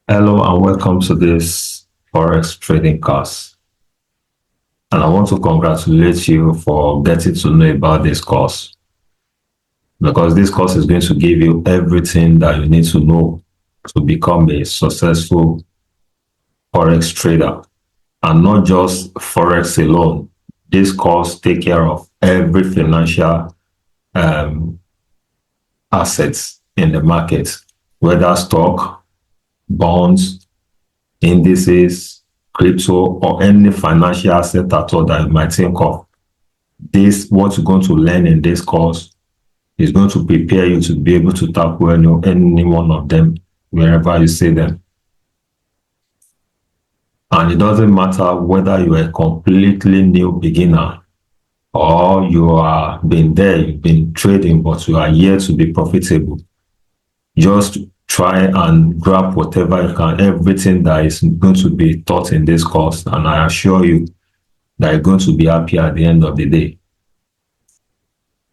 Hello and welcome to this Forex trading course. And I want to congratulate you for getting to know about this course, because this course is going to give you everything that you need to know to become a successful Forex trader. And not just Forex alone. This course takes care of every financial assets in the market, whether stock, bonds, indices, crypto, or any financial asset at all that you might think of. What you're going to learn in this course is going to prepare you to be able to tackle any one of them wherever you see them. And it doesn't matter whether you're a completely new beginner or you've been trading, but you are yet to be profitable. Just try and grab whatever you can, everything that is going to be taught in this course, and I assure you that you're going to be happy at the end of the day.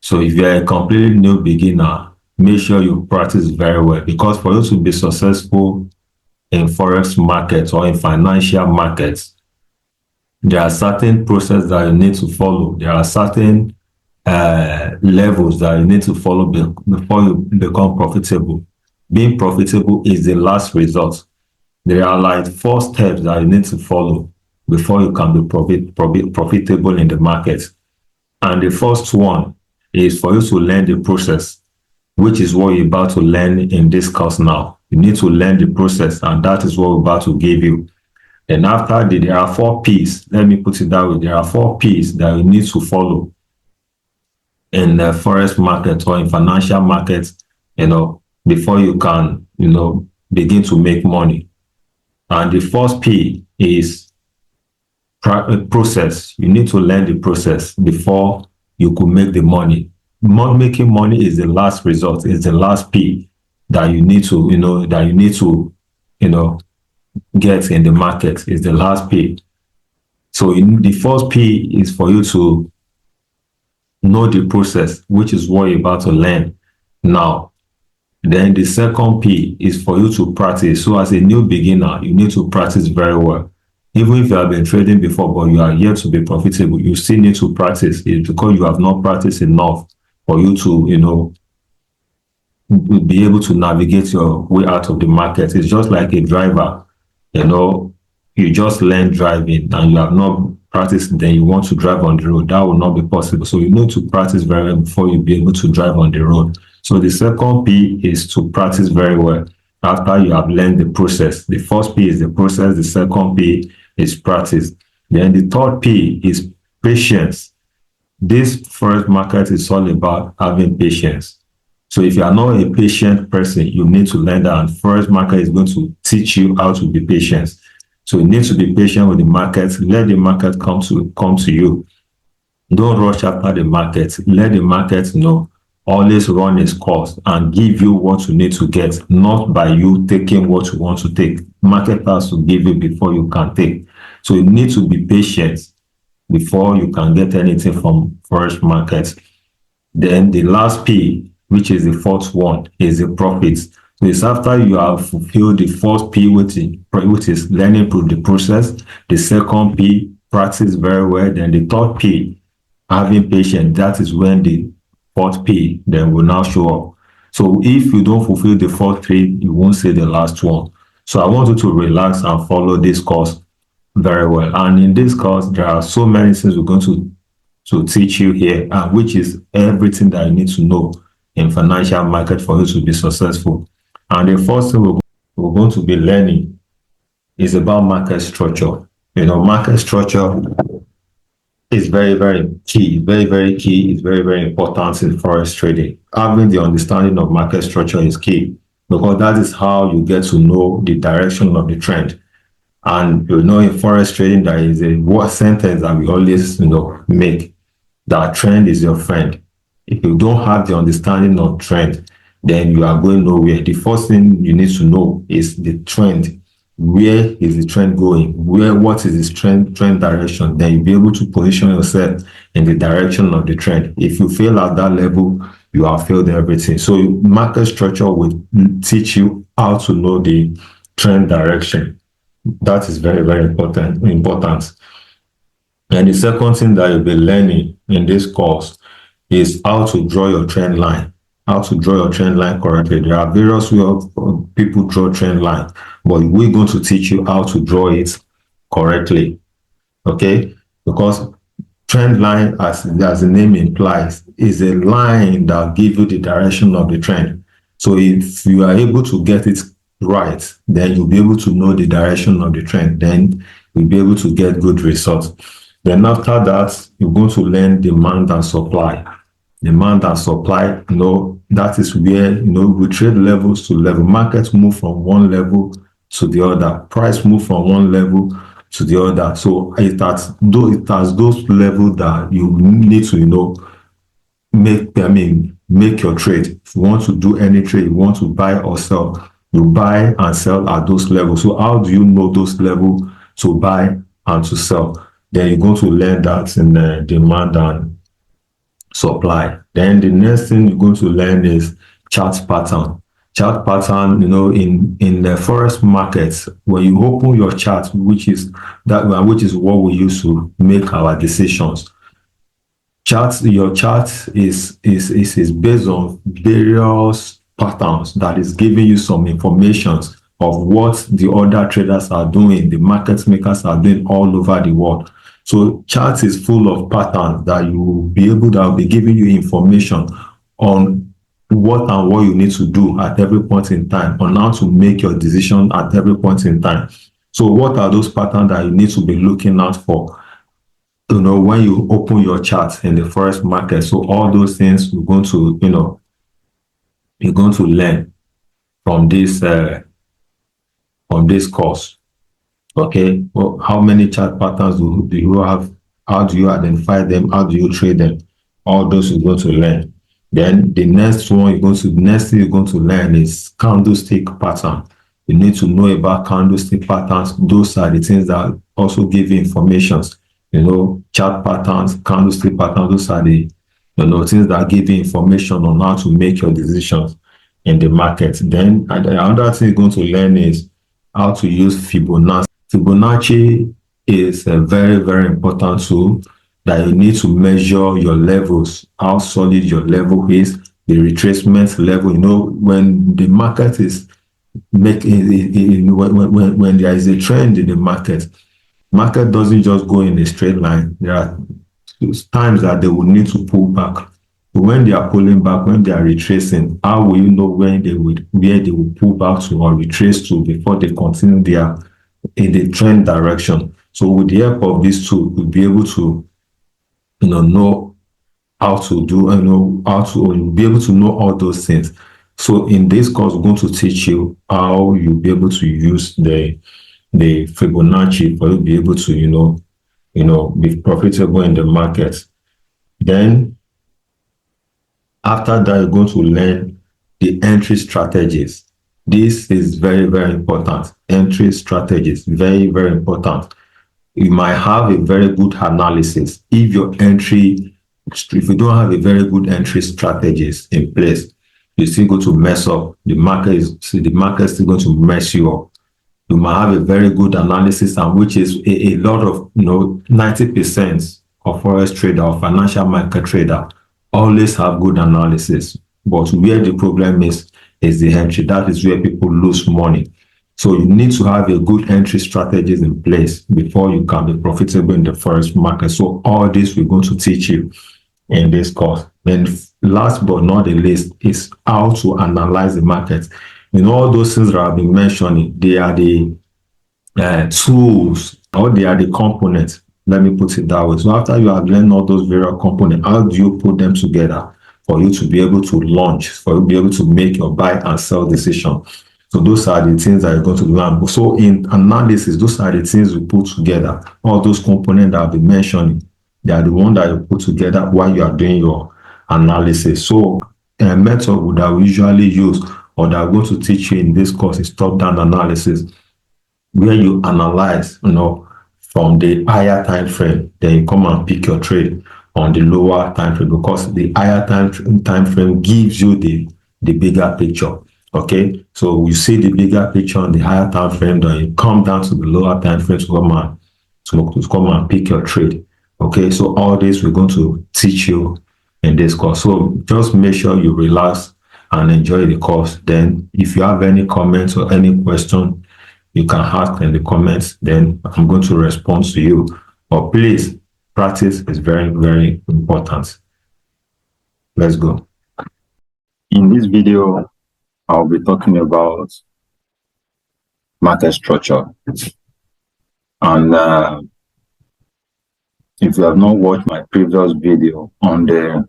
So if you're a completely new beginner, make sure you practice very well, because for you to be successful in Forex markets or in financial markets, there are certain processes that you need to follow. There are certain levels that you need to follow before you become profitable. Being profitable is the last result. There are like 4 steps that you need to follow before you can be profitable in the market. And the first one is for you to learn the process, which is what you're about to learn in this course now. You need to learn the process, and that is what we're about to give you. And after that, there are 4 P's. Let me put it that way. There are 4 P's that you need to follow in the Forex market or in financial markets, before you can, begin to make money. And the first P is process. You need to learn the process before you could make the money. Making money is the last result. It's the last P that you need to, get in the market. Is the last P. So the first P is for you to know the process, which is what you're about to learn now. Then the second P is for you to practice. So as a new beginner, you need to practice very well. Even if you have been trading before, but you are yet to be profitable, you still need to practice. It's because you have not practiced enough for you to, be able to navigate your way out of the market. It's just like a driver. You just learn driving and you have not practiced, then you want to drive on the road. That will not be possible. So you need to practice very well before you be able to drive on the road. So the second P is to practice very well after you have learned the process. The first P is the process. The second P is practice. Then the third P is patience. This Forex market is all about having patience. So if you are not a patient person, you need to learn that, and Forex market is going to teach you how to be patient. So you need to be patient with the market. Let the market come to you. Don't rush after the market. Let the market always run its course and give you what you need to get, not by you taking what you want to take. Market has to give you before you can take. So you need to be patient before you can get anything from Forex market. Then the last P, which is the fourth one, is the profits. So it's after you have fulfilled the first P, which is learning through the process. The second P, practice very well. Then the third P, having patience. That is when the fourth P then will now show up. So if you don't fulfill the fourth 3, you won't see the last one. So I want you to relax and follow this course very well. And in this course, there are so many things we're going to teach you here, which is everything that you need to know in financial market for you to be successful. And the first thing we're going to be learning is about market structure. Market structure is very, very key. Very, very key. It's very, very important in Forex trading. Having the understanding of market structure is key, because that is how you get to know the direction of the trend. And in Forex trading, there is a word sentence that we always make, that trend is your friend. If you don't have the understanding of trend, then you are going nowhere. The first thing you need to know is the trend. Where is the trend going? What is this trend direction? Then you'll be able to position yourself in the direction of the trend. If you fail at that level, you have failed everything. So market structure will teach you how to know the trend direction. That is very, very important. And the second thing that you'll be learning in this course is how to draw your trend line. How to draw your trend line correctly. There are various ways of people draw trend line, but we're going to teach you how to draw it correctly. Okay? Because trend line, as the name implies, is a line that gives you the direction of the trend. So if you are able to get it right, then you'll be able to know the direction of the trend. Then you'll be able to get good results. Then after that, you're going to learn demand and supply. Demand and supply, that is where, we trade levels to level. Markets move from one level to the other. Price move from one level to the other. So it has those levels that you need to, make your trade. If you want to do any trade, you want to buy or sell, you buy and sell at those levels. So how do you know those levels to buy and to sell? Then you're going to learn that in the demand and supply. Then the next thing you're going to learn is chart pattern. Chart pattern, in the forex markets, when you open your chart, which is what we use to make our decisions. Your chart is based on various patterns that is giving you some information of what the other traders are doing, the market makers are doing all over the world. So chart is full of patterns that will be giving you information on what you need to do at every point in time, on how to make your decision at every point in time. So what are those patterns that you need to be looking out for, when you open your chart in the forex market? So all those things you're going to learn from this course. Okay, well, how many chart patterns do you have? How do you identify them? How do you trade them? All those you're going to learn. Then the next thing you're going to learn is candlestick pattern. You need to know about candlestick patterns. Those are the things that also give you information. Chart patterns, candlestick patterns, those are the things that give you information on how to make your decisions in the market. Then another thing you're going to learn is how to use Fibonacci. Fibonacci is a very, very important tool that you need to measure your levels, how solid your level is, the retracement level. When the market is making, when there is a trend in the market doesn't just go in a straight line. There are times that they will need to pull back. But when they are pulling back, when they are retracing, how will you know where they will pull back to or retrace to before they continue in the trend direction? So with the help of this tool, you'll be able to know how to do, you'll be able to know all those things. So in this course, we're going to teach you how you'll be able to use the Fibonacci for you to be able to, be profitable in the market. Then after that, you're going to learn the entry strategies. This is very, very important. Entry strategies, very, very important. You might have a very good analysis. If you don't have a very good entry strategies in place, you're still going to mess up. The market is still going to mess you up. You might have a very good analysis, and which is a lot of 90% of forex trader or financial market trader always have good analysis. But where the problem is the entry. That is where people lose money. So you need to have a good entry strategies in place before you can be profitable in the forex market. So all this we're going to teach you in this course. And last but not the least is how to analyze the market. All those things that I've been mentioning, they are the tools, or they are the components. Let me put it that way. So after you have learned all those various components, how do you put them together for you to be able to launch, for you to be able to make your buy and sell decision? So those are the things that you're going to learn. So in analysis, those are the things we put together. All those components that I've been mentioning, they are the ones that you put together while you are doing your analysis. So a method that we usually use, or that I'm going to teach you in this course, is top-down analysis, where you analyze, from the higher time frame, then you come and pick your trade on the lower time frame, because the higher time frame gives you the bigger picture. Okay, so you see the bigger picture on the higher time frame, then you come down to the lower time frame to come and pick your trade. Okay, so all this we're going to teach you in this course. So just make sure you relax and enjoy the course. Then if you have any comments or any question, you can ask in the comments, then I'm going to respond to you. But please, practice is very, very important. Let's go. In this video, I'll be talking about market structure. And if you have not watched my previous video on the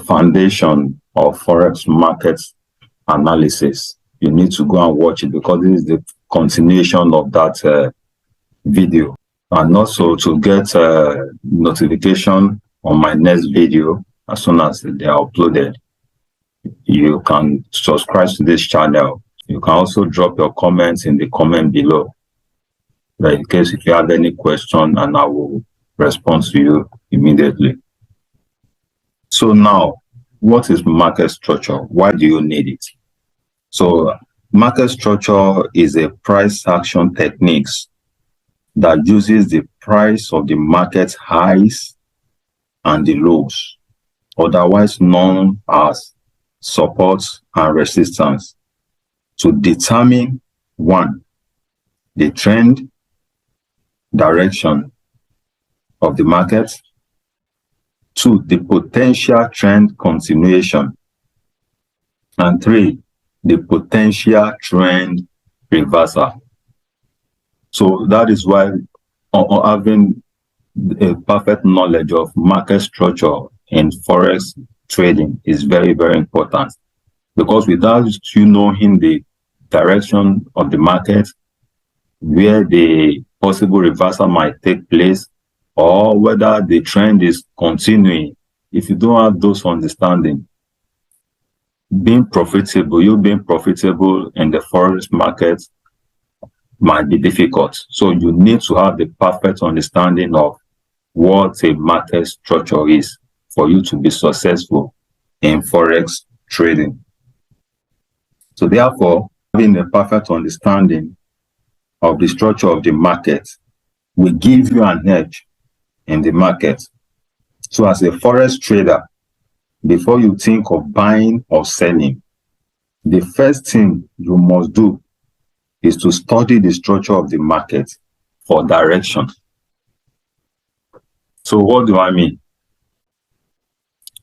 foundation of Forex market analysis, you need to go and watch it, because this is the continuation of that video. And also to get notification on my next video as soon as they are uploaded, you can subscribe to this channel. You can also drop your comments in the comment below, in case if you have any question, and I will respond to you immediately. So now, what is market structure? Why do you need it? So market structure is a price action techniques that uses the price of the market highs and the lows, otherwise known as support and resistance, to determine one, the trend direction of the market, two, the potential trend continuation, and three, the potential trend reversal. So that is why having a perfect knowledge of market structure in Forex trading is very, very important, because without you knowing the direction of the market, where the possible reversal might take place, or whether the trend is continuing, if you don't have those understanding, you being profitable in the Forex market might be difficult. So you need to have the perfect understanding of what a market structure is for you to be successful in Forex trading. So therefore, having a perfect understanding of the structure of the market will give you an edge in the market. So as a Forex trader, before you think of buying or selling, the first thing you must do is to study the structure of the market for direction. So what do I mean?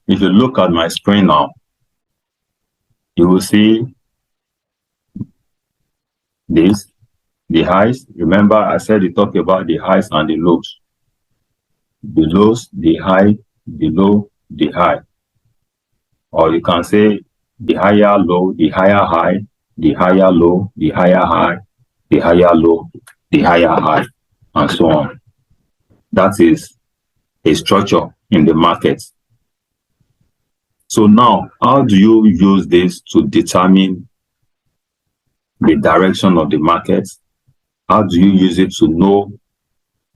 If you look at my screen now, you will see this, the highs. Remember, I said you talk about the highs and the lows. The lows, the high, the low, the high. Or you can say the higher low, the higher high, the higher low, the higher high, the higher low, the higher high, and so on. That is a structure in the market. So now, how do you use this to determine the direction of the market? How do you use it to know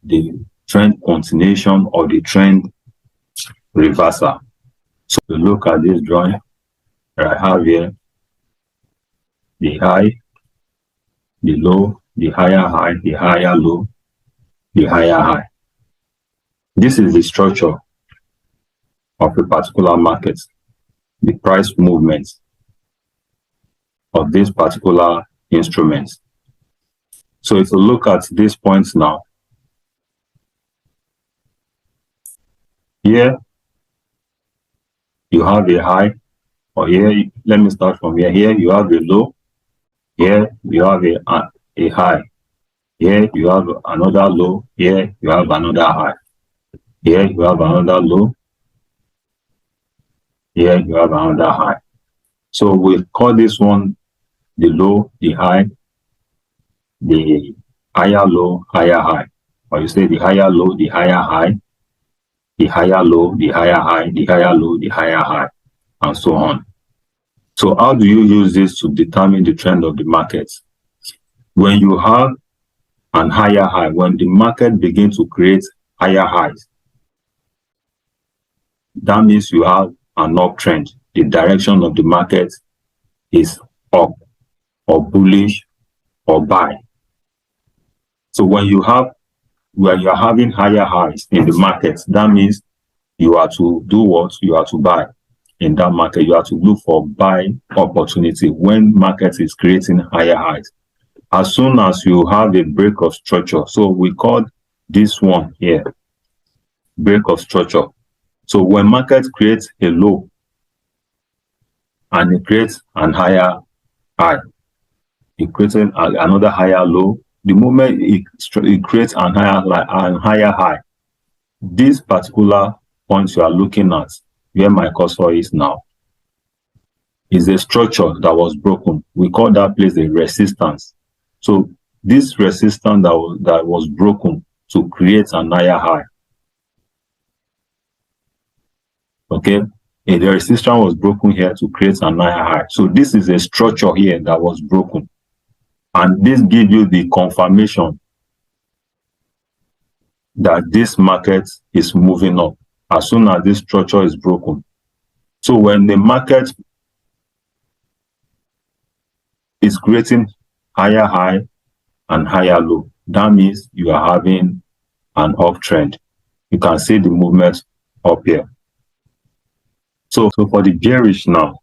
the trend continuation or the trend reversal? So look at this drawing that I have here. The high, the low, the higher high, the higher low, the higher high. This is the structure of a particular market, the price movement of this particular instrument. So if you look at these points now, here you have a high, or here, let me start from here. Here you have a low, here you have a high, here you have another low, here you have another high, here you have another low, here you have another high. So we call this one the low, the high, the higher low, higher high. Or you say the higher low, the higher high, the higher low, the higher high, the higher low, the higher high, and so on. So how do you use this to determine the trend of the market? When you have an higher high, when the market begins to create higher highs, that means you have an uptrend. The direction of the market is up or bullish or buy. So when you are having higher highs in the market, that means you are to do what? You are to buy in that market. You are to look for buy opportunity when market is creating higher highs. As soon as you have a break of structure, so we call this one here break of structure. So when market creates a low and it creates an higher high, it creates another higher low. The moment it creates an higher high, this particular point you are looking at, where my cursor is now, is a structure that was broken. We call that place a resistance. So this resistance that was broken to create an higher high. Okay, and the resistance was broken here to create an higher high. So this is a structure here that was broken, and this gives you the confirmation that this market is moving up as soon as this structure is broken. So when the market is creating higher high and higher low, that means you are having an uptrend. You can see the movement up here. So for the bearish now,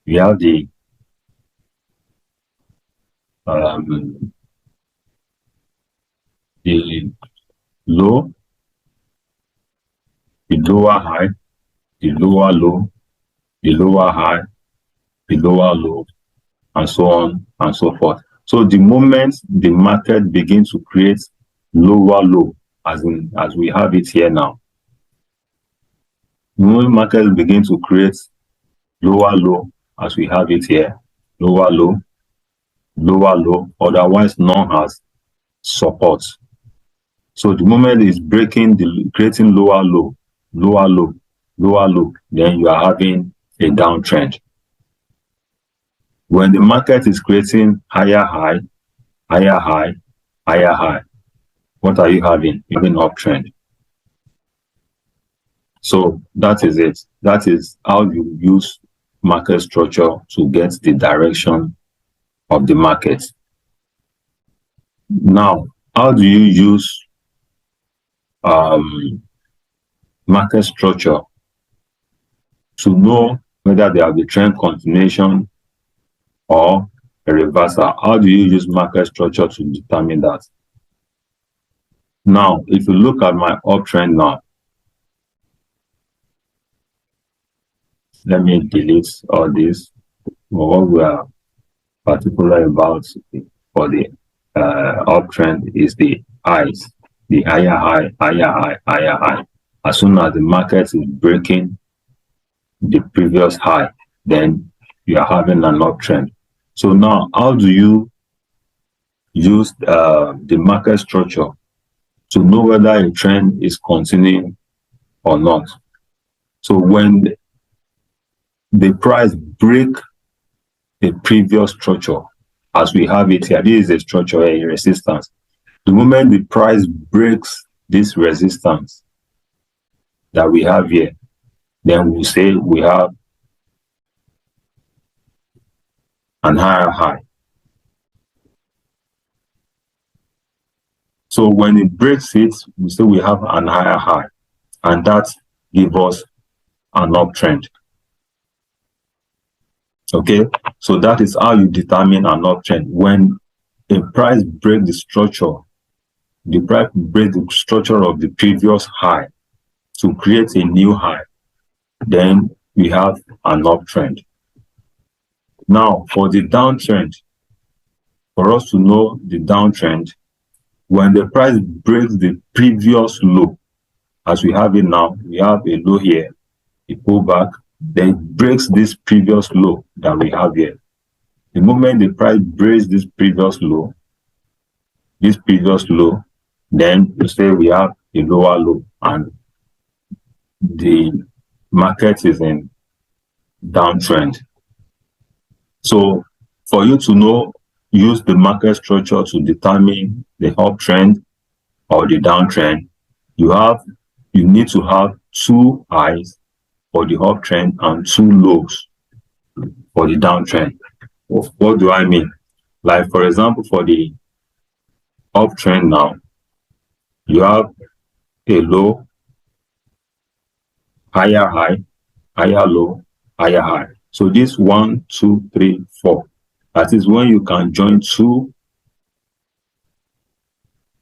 we have the low, the lower high, the lower low, the lower high, the lower low, and so on and so forth. So the moment the market begins to create lower low, as we have it here now, the moment market begins to create lower low, as we have it here, lower low, otherwise known as support. So the moment it's creating lower low, then you are having a downtrend. When the market is creating higher high, what are you having? You're having uptrend. So that is it. That is how you use market structure to get the direction of the market. Now, how do you use market structure to know whether there will be trend continuation or a reversal? How do you use market structure to determine that? Now, if you look at my uptrend now, let me delete all this. What we are particular about for the uptrend is the highs, the higher high. As soon as the market is breaking the previous high, then you are having an uptrend. So now, how do you use the market structure to know whether a trend is continuing or not? So when the price break the previous structure, as we have it here, this is a structure, a resistance. The moment the price breaks this resistance that we have here, then we say we have an higher high. So when it breaks it, we say we have an higher high, and that gives us an uptrend. Okay, so that is how you determine an uptrend. When a price breaks the structure, the price breaks the structure of the previous high to create a new high, then we have an uptrend. Now, for the downtrend, for us to know the downtrend, when the price breaks the previous low, as we have it now, we have a low here, it pull back, then it breaks this previous low that we have here. The moment the price breaks this previous low, then you say we have a lower low and the market is in downtrend. So for you to know, use the market structure to determine the uptrend or the downtrend, you need to have two highs for the uptrend and two lows for the downtrend. What do I mean? Like, for example, for the uptrend now, you have a low, higher high, higher low, higher high. So this 1, 2, 3, 4. That is when you can join two.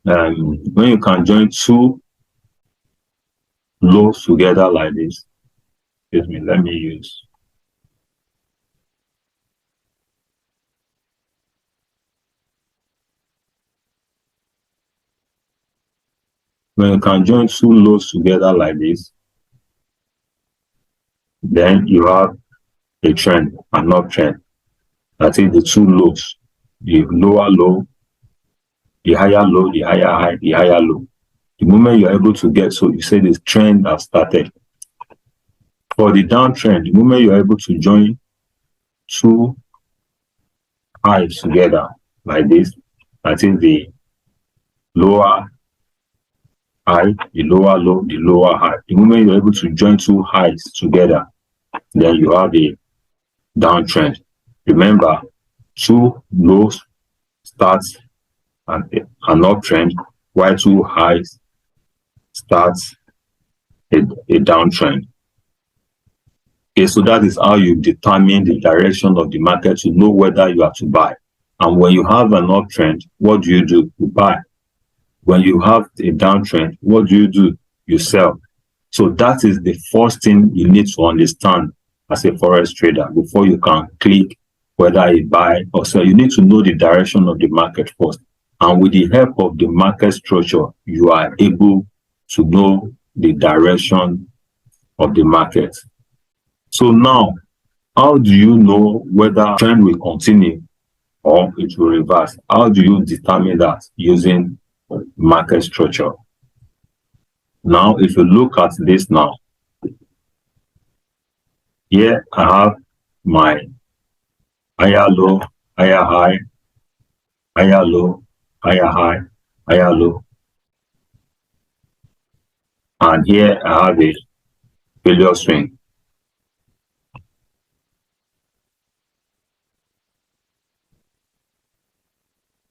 When you can join two lows together like this. Excuse me. Let me use. When you can join two lows together like this, then you have a trend, an uptrend. That is the two lows, the lower low, the higher low, the higher high, the higher low. The moment you're able to get, so you say this trend has started. For the downtrend, the moment you're able to join two highs together like this, that is the lower high, the lower low, the lower high. The moment you're able to join two highs together, then you have a downtrend. Remember, two lows starts an uptrend, while two highs starts a downtrend. Okay, so that is how you determine the direction of the market to know whether you are to buy. And when you have an uptrend, what do? You buy. When you have a downtrend, what do? You sell. So that is the first thing you need to understand as a forex trader before you can click whether you buy or sell. You need to know the direction of the market first. And with the help of the market structure, you are able to know the direction of the market. So now, how do you know whether trend will continue or it will reverse? How do you determine that using market structure? Now, if you look at this now, here I have my higher low, higher high, higher low, higher high, higher low. And here I have a failure swing.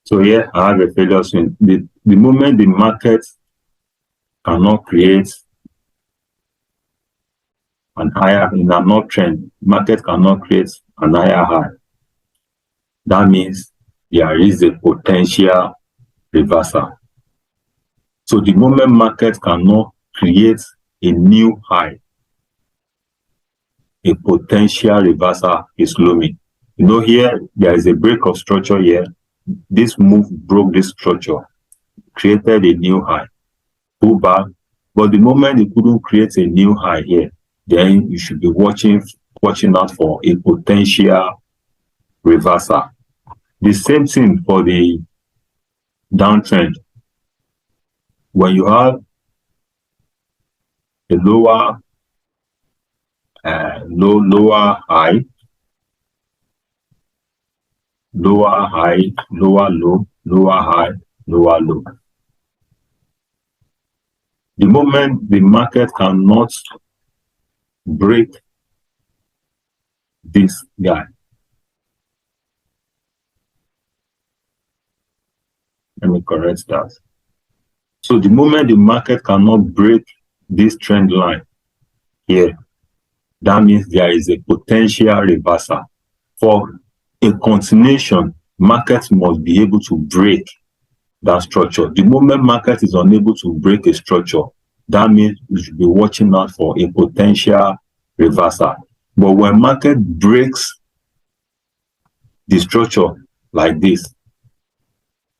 So here I have a failure swing. The moment the market cannot create an higher in an uptrend, market cannot create an higher high. That means there is a potential reversal. So the moment market cannot create a new high, a potential reversal is looming. You know, here there is a break of structure here. This move broke this structure, created a new high, pull back. But the moment it couldn't create a new high here, then you should be watching out for a potential reversal. The same thing for the downtrend. When you have a lower high, lower high, lower low, lower high, lower low. The moment the market cannot break this guy, let me correct that. So the moment the market cannot break this trend line here, that means there is a potential reversal. For a continuation, market must be able to break that structure. The moment market is unable to break a structure, that means we should be watching out for a potential reversal. But when market breaks the structure like this,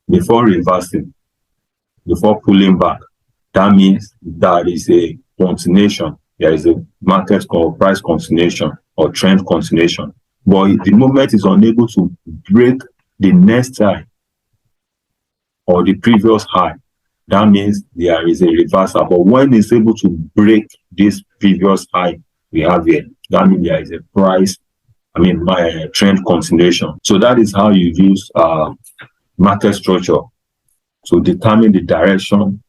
before reversing, before pulling back, that means there is a continuation. There is a market or price continuation or trend continuation. But the moment is unable to break the next high or the previous high, that means there is a reversal. But when it's able to break this previous high we have here, that means there is a price, trend continuation. So that is how you use market structure to determine the direction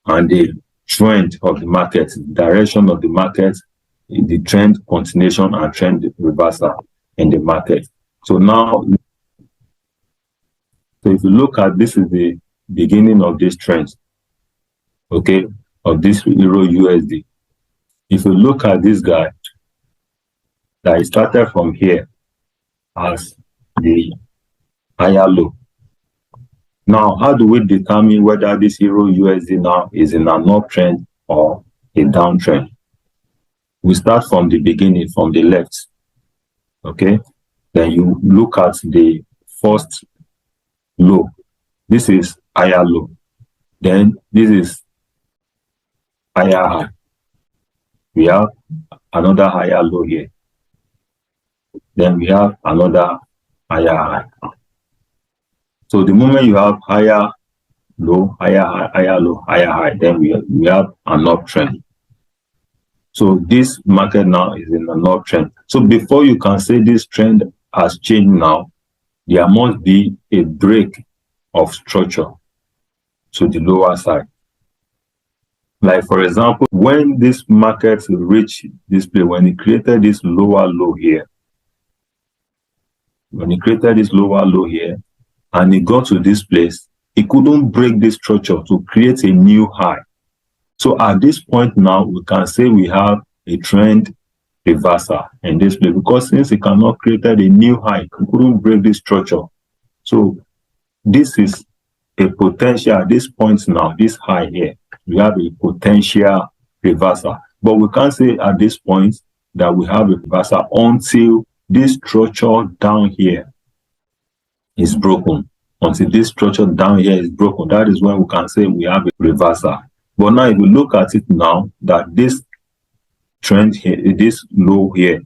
and the trend of the market, direction of the market the trend continuation and trend reversal in the market. So now, so if you look at this, is the beginning of this trend, okay, of this Euro USD. If you look at this guy, that it started from here as the higher low. Now, how do we determine whether this Euro USD now is in an uptrend or a downtrend? We start from the beginning, from the left, okay? Then you look at the first low. This is higher low. Then this is higher high. We have another higher low here. Then we have another higher high. So the moment you have higher low, higher high, higher low, higher high, then we have an uptrend. So this market now is in an uptrend. So before you can say this trend has changed now, there must be a break of structure to the lower side. Like for example, when this market reached this place, when it created this lower low here, when it created this lower low here, and it got to this place, it couldn't break this structure to create a new high. So at this point now, we can say we have a trend reversal in this place, because since it cannot create a new high, it couldn't break this structure. So this is a potential at this point now, this high here, we have a potential reversal. But we can't say at this point that we have a reversal until this structure down here is broken. Until this structure down here is broken, that is when we can say we have a reversal. But now if we look at it now, that this trend here, this low here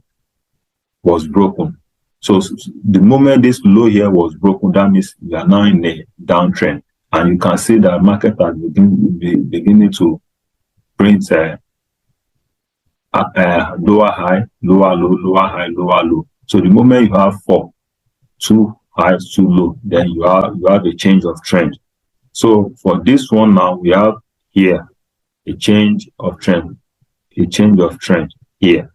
was broken. So the moment this low here was broken, that means we are now in a downtrend. And you can see that market has beginning to print lower high, lower low, lower high, lower low. So the moment you have two highs, two low, then you have a change of trend. So for this one now, we have here a change of trend, here.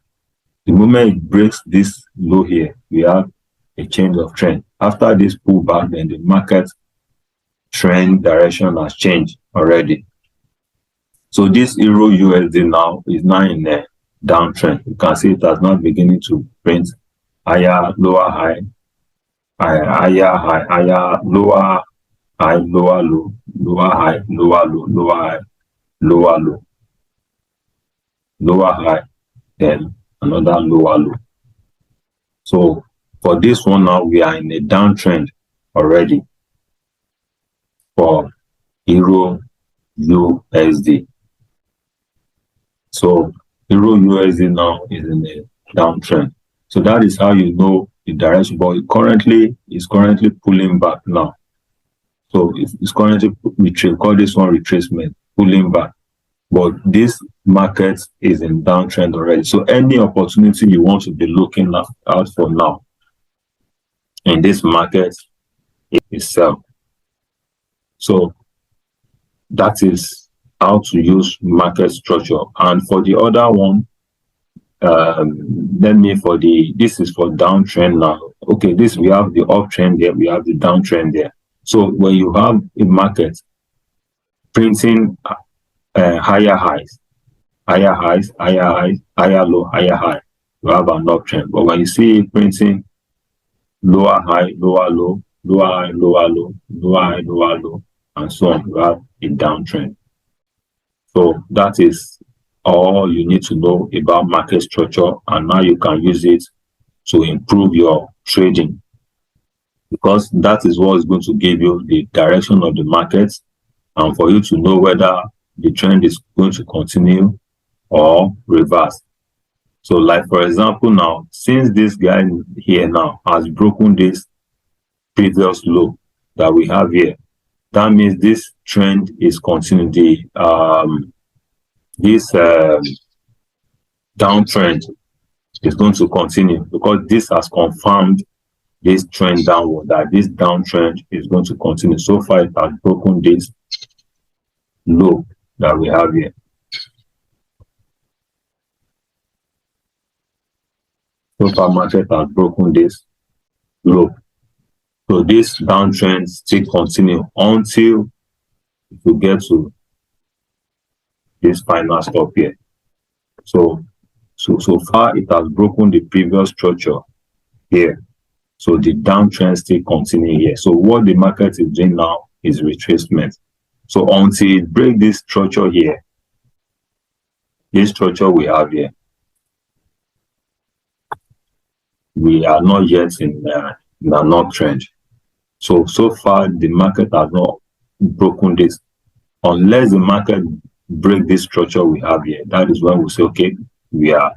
The moment it breaks this low here, we have a change of trend. After this pullback, then the market trend direction has changed already. So this Euro USD now is now in a downtrend. You can see it has not beginning to print higher, lower high, higher high, higher, lower high, lower low, lower high, lower low, lower high, lower low, lower high, then another lower low. So for this one now, we are in a downtrend already for Euro USD. So Euro USD now is in a downtrend. So that is how you know the direction. But it is currently pulling back now. So it's currently, we call this one retracement, pulling back. But this market is in downtrend already. So any opportunity you want to be looking out for now in this market is sell. So that is how to use market structure. And for the other one, this is for downtrend now. Okay, this we have the uptrend there, we have the downtrend there. So when you have a market printing higher highs, higher highs, higher highs, higher low, higher high, you have an uptrend. But when you see it printing lower high, lower low, lower high, lower low, lower high, lower low, and so on, you have a downtrend. So that is all you need to know about market structure, and now you can use it to improve your trading, because that is what is going to give you the direction of the market, and for you to know whether the trend is going to continue or reverse. So like for example now, since this guy here now has broken this previous low that we have here, that means this trend is continuing. This downtrend is going to continue, because this has confirmed this trend downward, that this downtrend is going to continue. So far it has broken this low that we have here. So far, market has broken this low. So this downtrend still continue until we get to this final stop here. So far it has broken the previous structure here. So the downtrend still continue here. So what the market is doing now is retracement. So until it break this structure here, this structure we have here, we are not yet in an uptrend. So far the market has not broken this. Unless the market break this structure we have here, that is when we say, okay, we are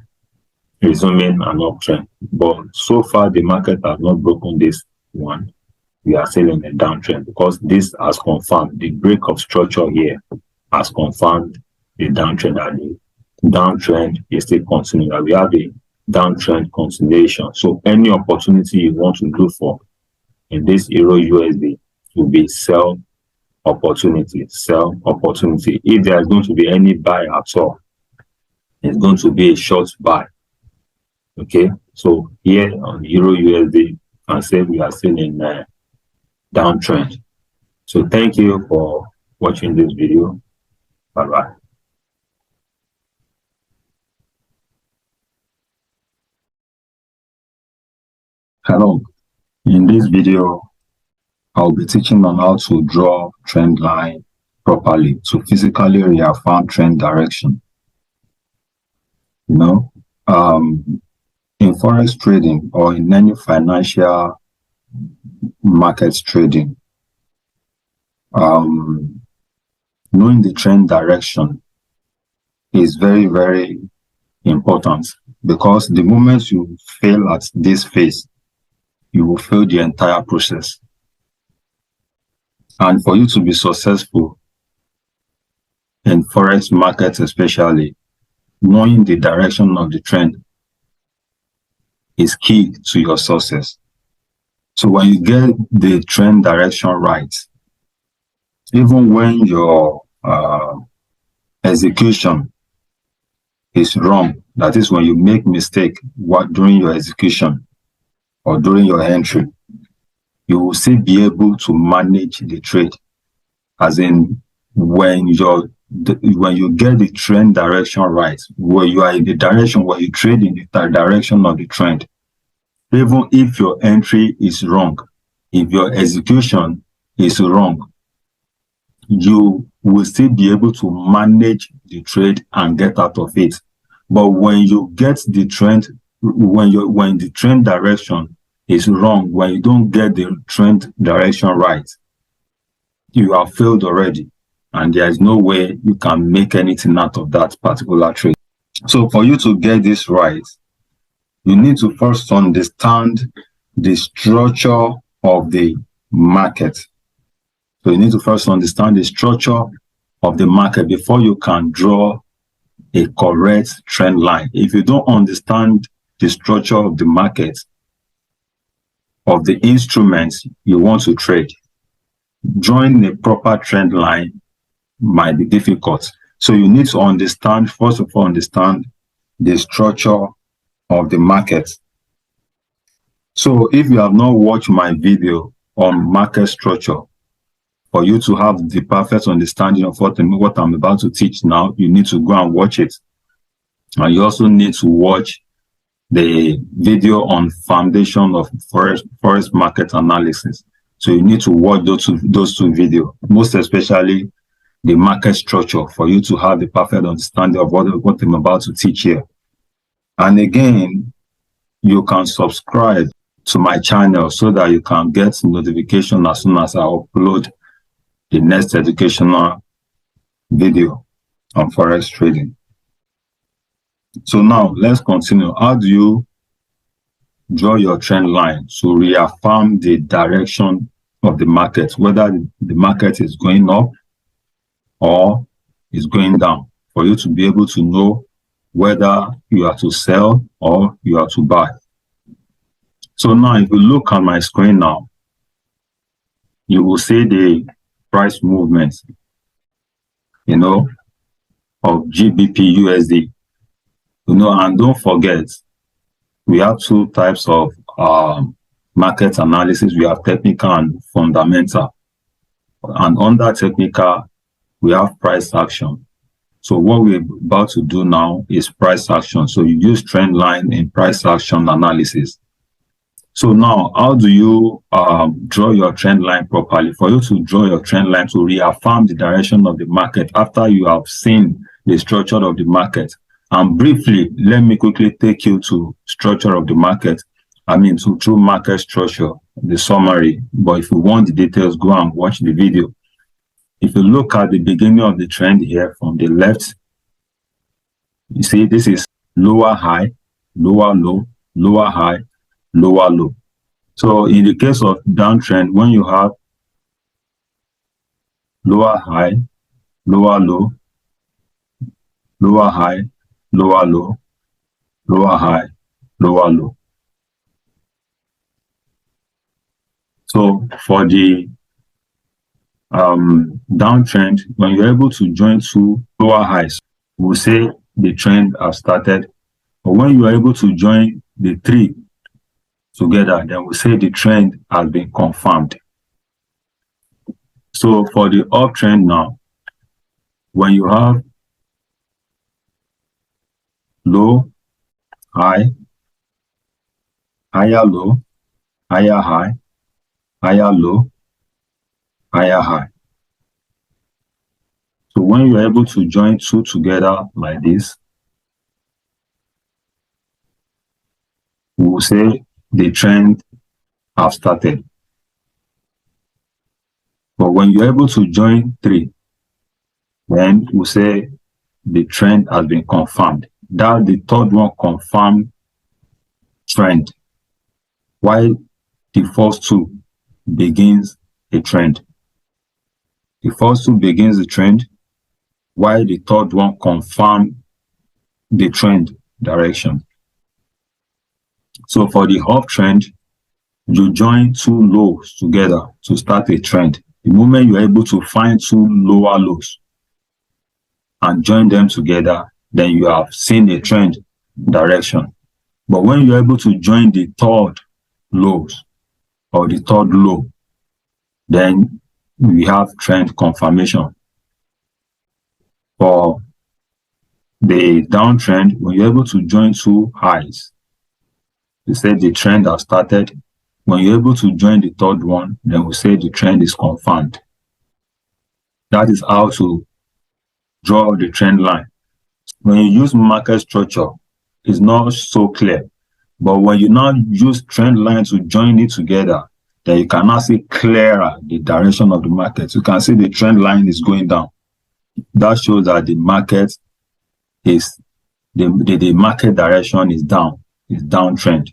resuming an uptrend. But so far the market has not broken this one. We are still in a downtrend because this has confirmed the break of structure here has confirmed the downtrend, and the downtrend is still continuing. We have a downtrend continuation. So any opportunity you want to look for in this Euro USD will be sell opportunity. If there is going to be any buy at all, it's going to be a short buy. Okay, so here on Euro USD, I can say we are still in a downtrend. So thank you for watching this video. Bye bye. Hello. In this video, I'll be teaching on how to draw trend line properly to physically reaffirm trend direction. In forex trading or in any financial markets trading, knowing the trend direction is very, very important, because the moment you fail at this phase, you will fail the entire process. And for you to be successful in forex markets, especially, knowing the direction of the trend is key to your success. So when you get the trend direction right, even when your execution is wrong, that is when you make mistake during your execution or during your entry, you will still be able to manage the trade. As in, when you get the trend direction right, where you are in the direction where you trade in the direction of the trend, even if your entry is wrong, if your execution is wrong, you will still be able to manage the trade and get out of it. But when you get the trend, when the trend direction is wrong, when you don't get the trend direction right, you have failed already, and there is no way you can make anything out of that particular trade. So for you to get this right, you need to first understand the structure of the market. So you need to first understand the structure of the market before you can draw a correct trend line. If you don't understand the structure of the market, of the instruments you want to trade, drawing a proper trend line might be difficult. So you need to understand, first of all, understand the structure of the market. So if you have not watched my video on market structure, for you to have the perfect understanding of what I'm about to teach now, you need to go and watch it. And you also need to watch the video on foundation of forex market analysis. So you need to watch those two videos, most especially the market structure, for you to have the perfect understanding of what I'm about to teach here. And again, you can subscribe to my channel so that you can get notification as soon as I upload the next educational video on forex trading. So now let's continue. How do you draw your trend line to reaffirm the direction of the market, whether the market is going up or is going down, for you to be able to know whether you are to sell or you are to buy? So now if you look at my screen now, you will see the price movement, of GBP USD. And don't forget, we have two types of market analysis. We have technical and fundamental. And under technical, we have price action. So what we're about to do now is price action. So you use trend line in price action analysis. So now, how do you draw your trend line properly? For you to draw your trend line to reaffirm the direction of the market after you have seen the structure of the market. And briefly, let me quickly take you to structure of the market. I mean, to true market structure, the summary. But if you want the details, go and watch the video. If you look at the beginning of the trend here from the left, you see this is lower high, lower low, lower high, lower low. So in the case of downtrend, when you have lower high, lower low, lower high, lower low, lower high, lower low. So for the downtrend, when you're able to join two lower highs, we'll say the trend has started. But when you are able to join the three together, then we'll say the trend has been confirmed. So for the uptrend now, when you have low, high, higher low, higher high, higher low, higher high. So when you're able to join two together like this, we will say the trend has started. But when you're able to join three, then we'll say the trend has been confirmed. That's the third one, confirmed trend. While the first two begins a trend. The first two begins the trend, while the third one confirms the trend direction. So for the uptrend, you join two lows together to start a trend. The moment you're able to find two lower lows and join them together, then you have seen a trend direction. But when you're able to join the third lows or the third low, then we have trend confirmation. For the downtrend, when you're able to join two highs, we say the trend has started. When you're able to join the third one, then we say the trend is confirmed. That is how to draw the trend line. When you use market structure, it's not so clear. But when you now use trend line to join it together, then you can now see clearer the direction of the market. You can see the trend line is going down. That shows that the market is, the market direction is down, is downtrend.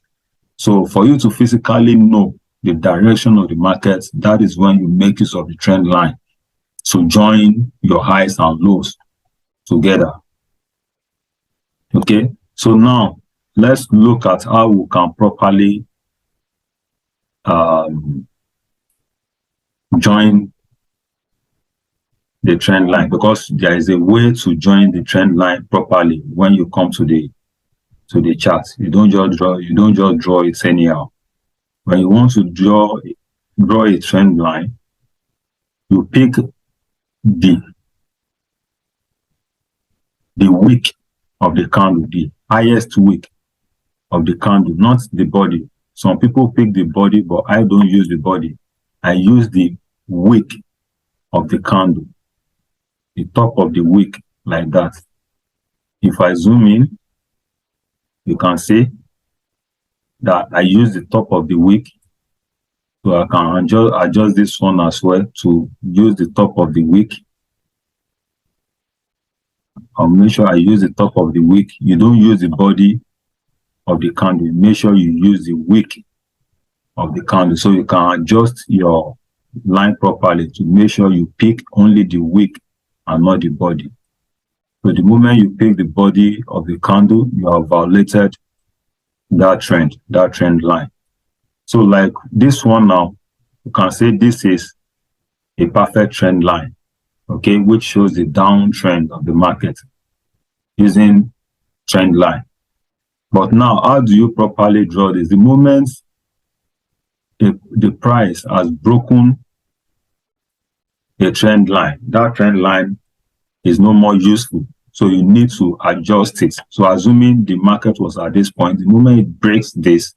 So for you to physically know the direction of the market, that is when you make use of the trend line to join your highs and lows together. Okay, so now let's look at how we can properly join the trend line, because there is a way to join the trend line properly when you come to the chart. You don't just draw it anyhow. When you want to draw a trend line, you pick the wick of the candle, the highest wick of the candle, not the body. Some people pick the body, but I don't use the body. I use the wick of the candle, the top of the wick, like that. If I zoom in, you can see that I use the top of the wick. So I can adjust this one as well to use the top of the wick. I'll make sure I use the top of the wick. You don't use the body of the candle. Make sure you use the wick of the candle, so you can adjust your line properly to make sure you pick only the wick and not the body. So the moment you pick the body of the candle, you have violated that trend line. So like this one now, you can say this is a perfect trend line, okay, which shows the downtrend of the market using trend line. But now, how do you properly draw this? The moment the price has broken a trend line, that trend line is no more useful. So you need to adjust it. So assuming the market was at this point, the moment it breaks this,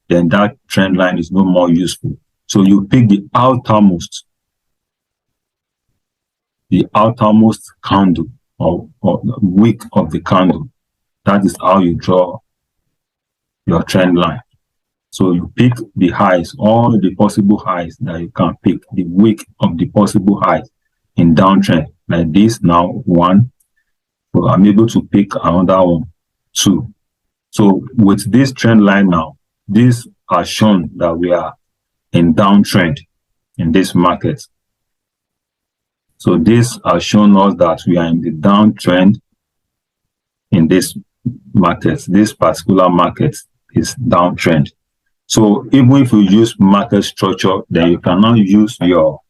then that trend line is no more useful. So you pick the outermost candle or wick of the candle. That is how you draw your trend line. So you pick the highs, all the possible highs that you can pick, the wick of the possible highs in downtrend, like this now, 1. So I'm able to pick another one, 2. So with this trend line now, this has shown that we are in downtrend in this market. So this has shown us that we are in the downtrend in this market. This particular market is downtrend. So even if you use market structure, then you cannot use your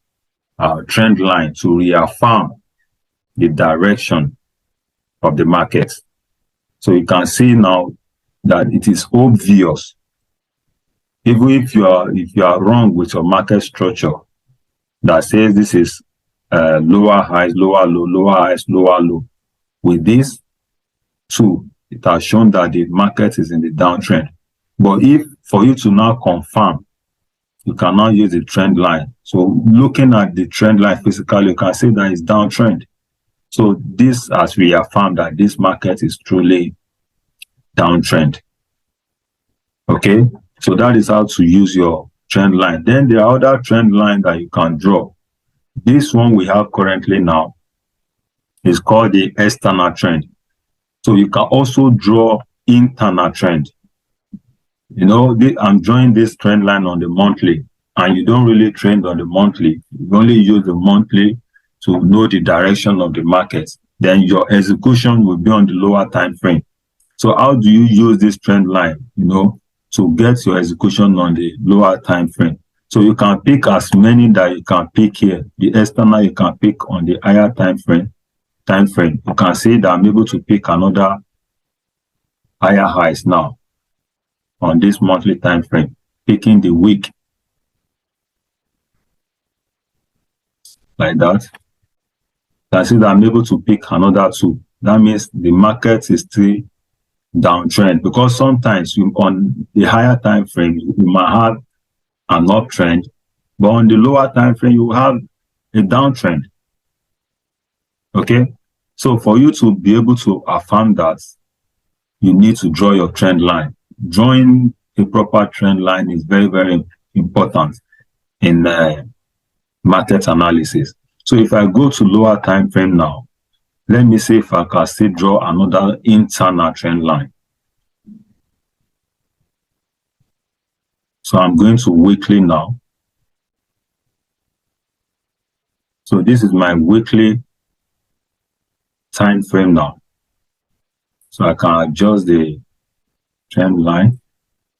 trend line to reaffirm the direction of the market. So you can see now that it is obvious, even if you are wrong with your market structure that says this is lower highs, lower low, lower highs, lower low. With this tool, it has shown that the market is in the downtrend. But if for you to now confirm, you cannot use the trend line. So looking at the trend line physically, you can see that it's downtrend. So this has reaffirmed that this market is truly downtrend. Okay, so that is how to use your trend line. Then there are other trend line that you can draw. This one we have currently now is called the external trend. So you can also draw internal trend. You know, I'm drawing this trend line on the monthly, and you don't really trend on the monthly. You only use the monthly to know the direction of the market. Then your execution will be on the lower time frame. So how do you use this trend line, you know, to get your execution on the lower time frame? So you can pick as many that you can pick here. The external you can pick on the higher time frame. You can see that I'm able to pick another higher highs now on this monthly time frame, picking the wick like that. You can see that I'm able to pick another 2. That means the market is still downtrend, because sometimes on the higher time frame you might have an uptrend, but on the lower time frame you have a downtrend. Okay, so for you to be able to affirm that, you need to draw your trend line. Drawing a proper trend line is very, very important in market analysis. So if I go to lower time frame now, let me see if I can still draw another internal trend line. So I'm going to weekly now. So this is my weekly time frame now. So I can adjust the trend line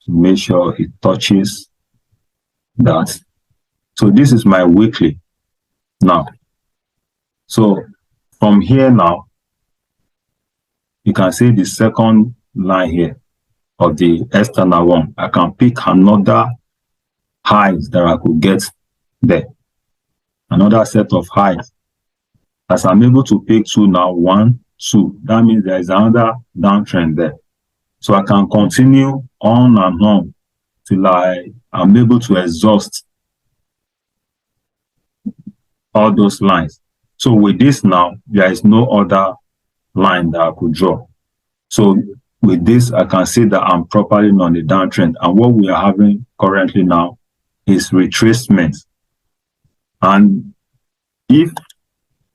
to make sure it touches that. So this is my weekly now. So from here now, you can see the second line here of the external one. I can pick another highs that I could get there. Another set of highs. As I'm able to pick 2 now, 1, 2, that means there is another downtrend there. So I can continue on and on till I'm able to exhaust all those lines. So with this now, there is no other line that I could draw. So with this, I can see that I'm properly on the downtrend. And what we are having currently now is retracement. And if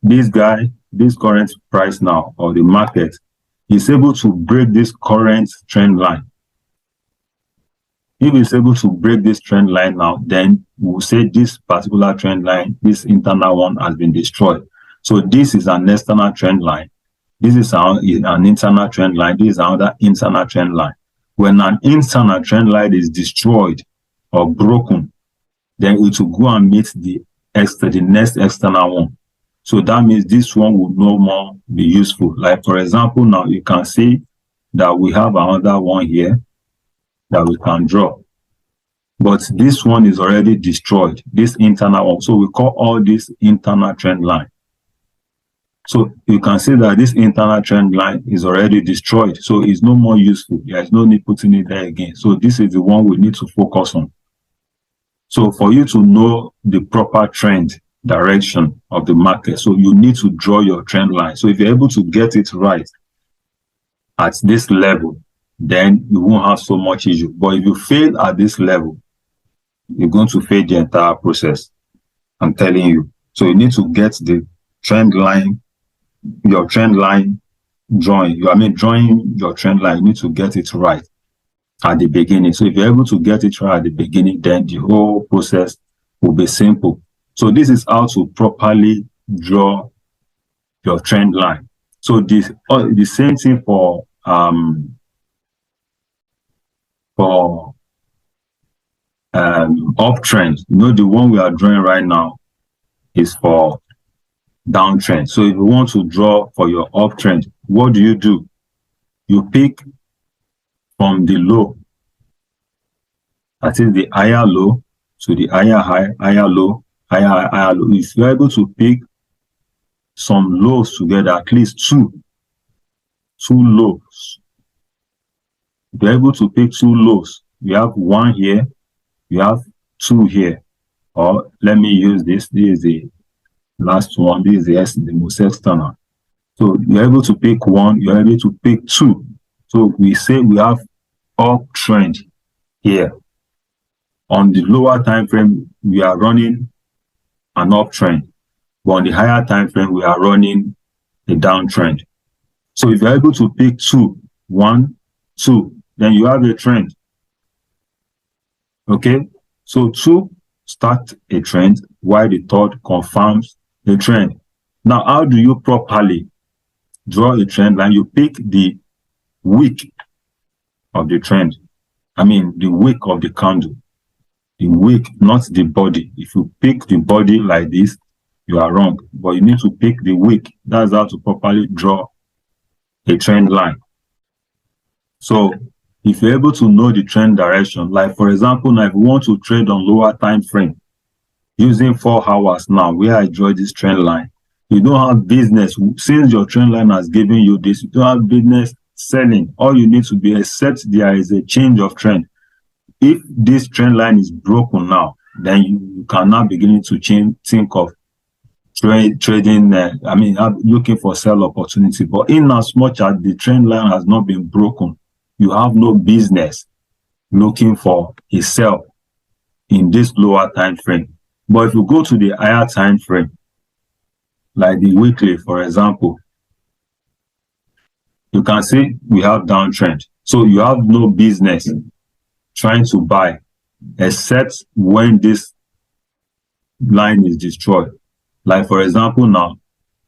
this current price now of the market is able to break this current trend line, if it's able to break this trend line now, then we'll say this particular trend line, this internal one, has been destroyed. So this is an external trend line. This is an internal trend line. This is another internal trend line. When an internal trend line is destroyed or broken, then it will go and meet the next external one. So that means this one will no more be useful. Like for example, now you can see that we have another one here that we can draw. But this one is already destroyed, this internal one. So we call all this internal trend line. So you can see that this internal trend line is already destroyed. So it's no more useful. There is no need putting it there again. So this is the one we need to focus on. So for you to know the proper trend direction of the market, so you need to draw your trend line. So if you're able to get it right at this level, then you won't have so much issue. But if you fail at this level, you're going to fail the entire process. I'm telling you. So you need to get the trend line, your trend line drawing. Drawing your trend line, you need to get it right at the beginning. So if you're able to get it right at the beginning, then the whole process will be simple. So this is how to properly draw your trend line. So the same thing for uptrend. The one we are drawing right now is for downtrend. So if you want to draw for your uptrend, what do? You pick from the low, that is the higher low, to the higher high, higher low, higher low. If you're able to pick some lows together, at least two lows. If you're able to pick two lows, you have one here, you have two here. Or let me use this. This is the last one. This is the most external. So you're able to pick one, you're able to pick two. So we say we have uptrend here. On the lower time frame, we are running an uptrend. But on the higher time frame, we are running a downtrend. So if you're able to pick two, one, two, then you have a trend. Okay, so two start a trend, while the third confirms the trend. Now, how do you properly draw a trend line? You pick the wick of the trend. The wick of the candle. The wick, not the body. If you pick the body like this, you are wrong. But you need to pick the wick. That's how to properly draw a trend line. So if you're able to know the trend direction, like for example, now if you want to trade on lower time frame, using 4 hours now, where I draw this trend line, you don't have business. Since your trend line has given you this, you don't have business selling. All you need to be, except there is a change of trend. If this trend line is broken now, then you can now begin to think of trading, looking for sell opportunity. But in as much as the trend line has not been broken, you have no business looking for a sell in this lower time frame. But if you go to the higher time frame, like the weekly, for example, you can see we have downtrend. So you have no business trying to buy, except when this line is destroyed. Like for example, now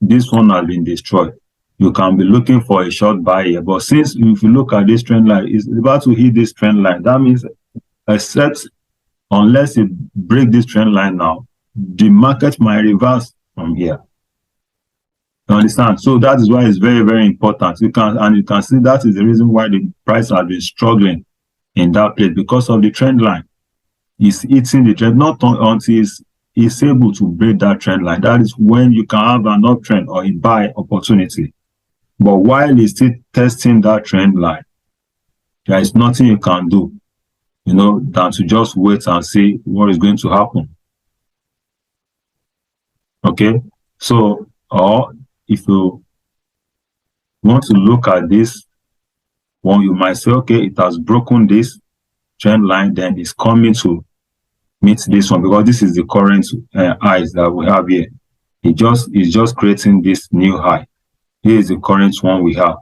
this one has been destroyed. You can be looking for a short buy here. But since if you look at this trend line, it's about to hit this trend line. That means, except unless it breaks this trend line now, the market might reverse from here. You understand? So that is why it's very, very important. You can see that is the reason why the price has been struggling in that place, because of the trend line. It's hitting the trend, not until it's able to break that trend line. That is when you can have an uptrend or a buy opportunity. But while it's still testing that trend line, there is nothing you can do, than to just wait and see what is going to happen. Okay, so, or if you want to look at this one, you might say, okay, it has broken this trend line, then it's coming to meet this one, because this is the current highs that we have here. It's just creating this new high. Here is the current one we have.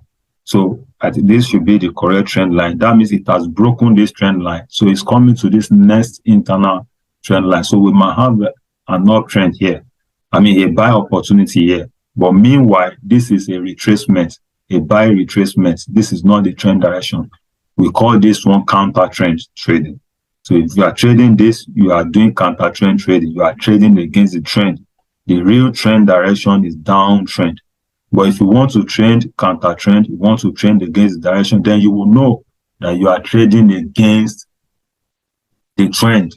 So this should be the correct trend line. That means it has broken this trend line. So it's coming to this next internal trend line. So we might have an uptrend here. A buy opportunity here. But meanwhile, this is a retracement, a buy retracement. This is not the trend direction. We call this one counter trend trading. So if you are trading this, you are doing counter trend trading. You are trading against the trend. The real trend direction is downtrend. But if you want to trade counter trend, you want to trade against the direction, then you will know that you are trading against the trend.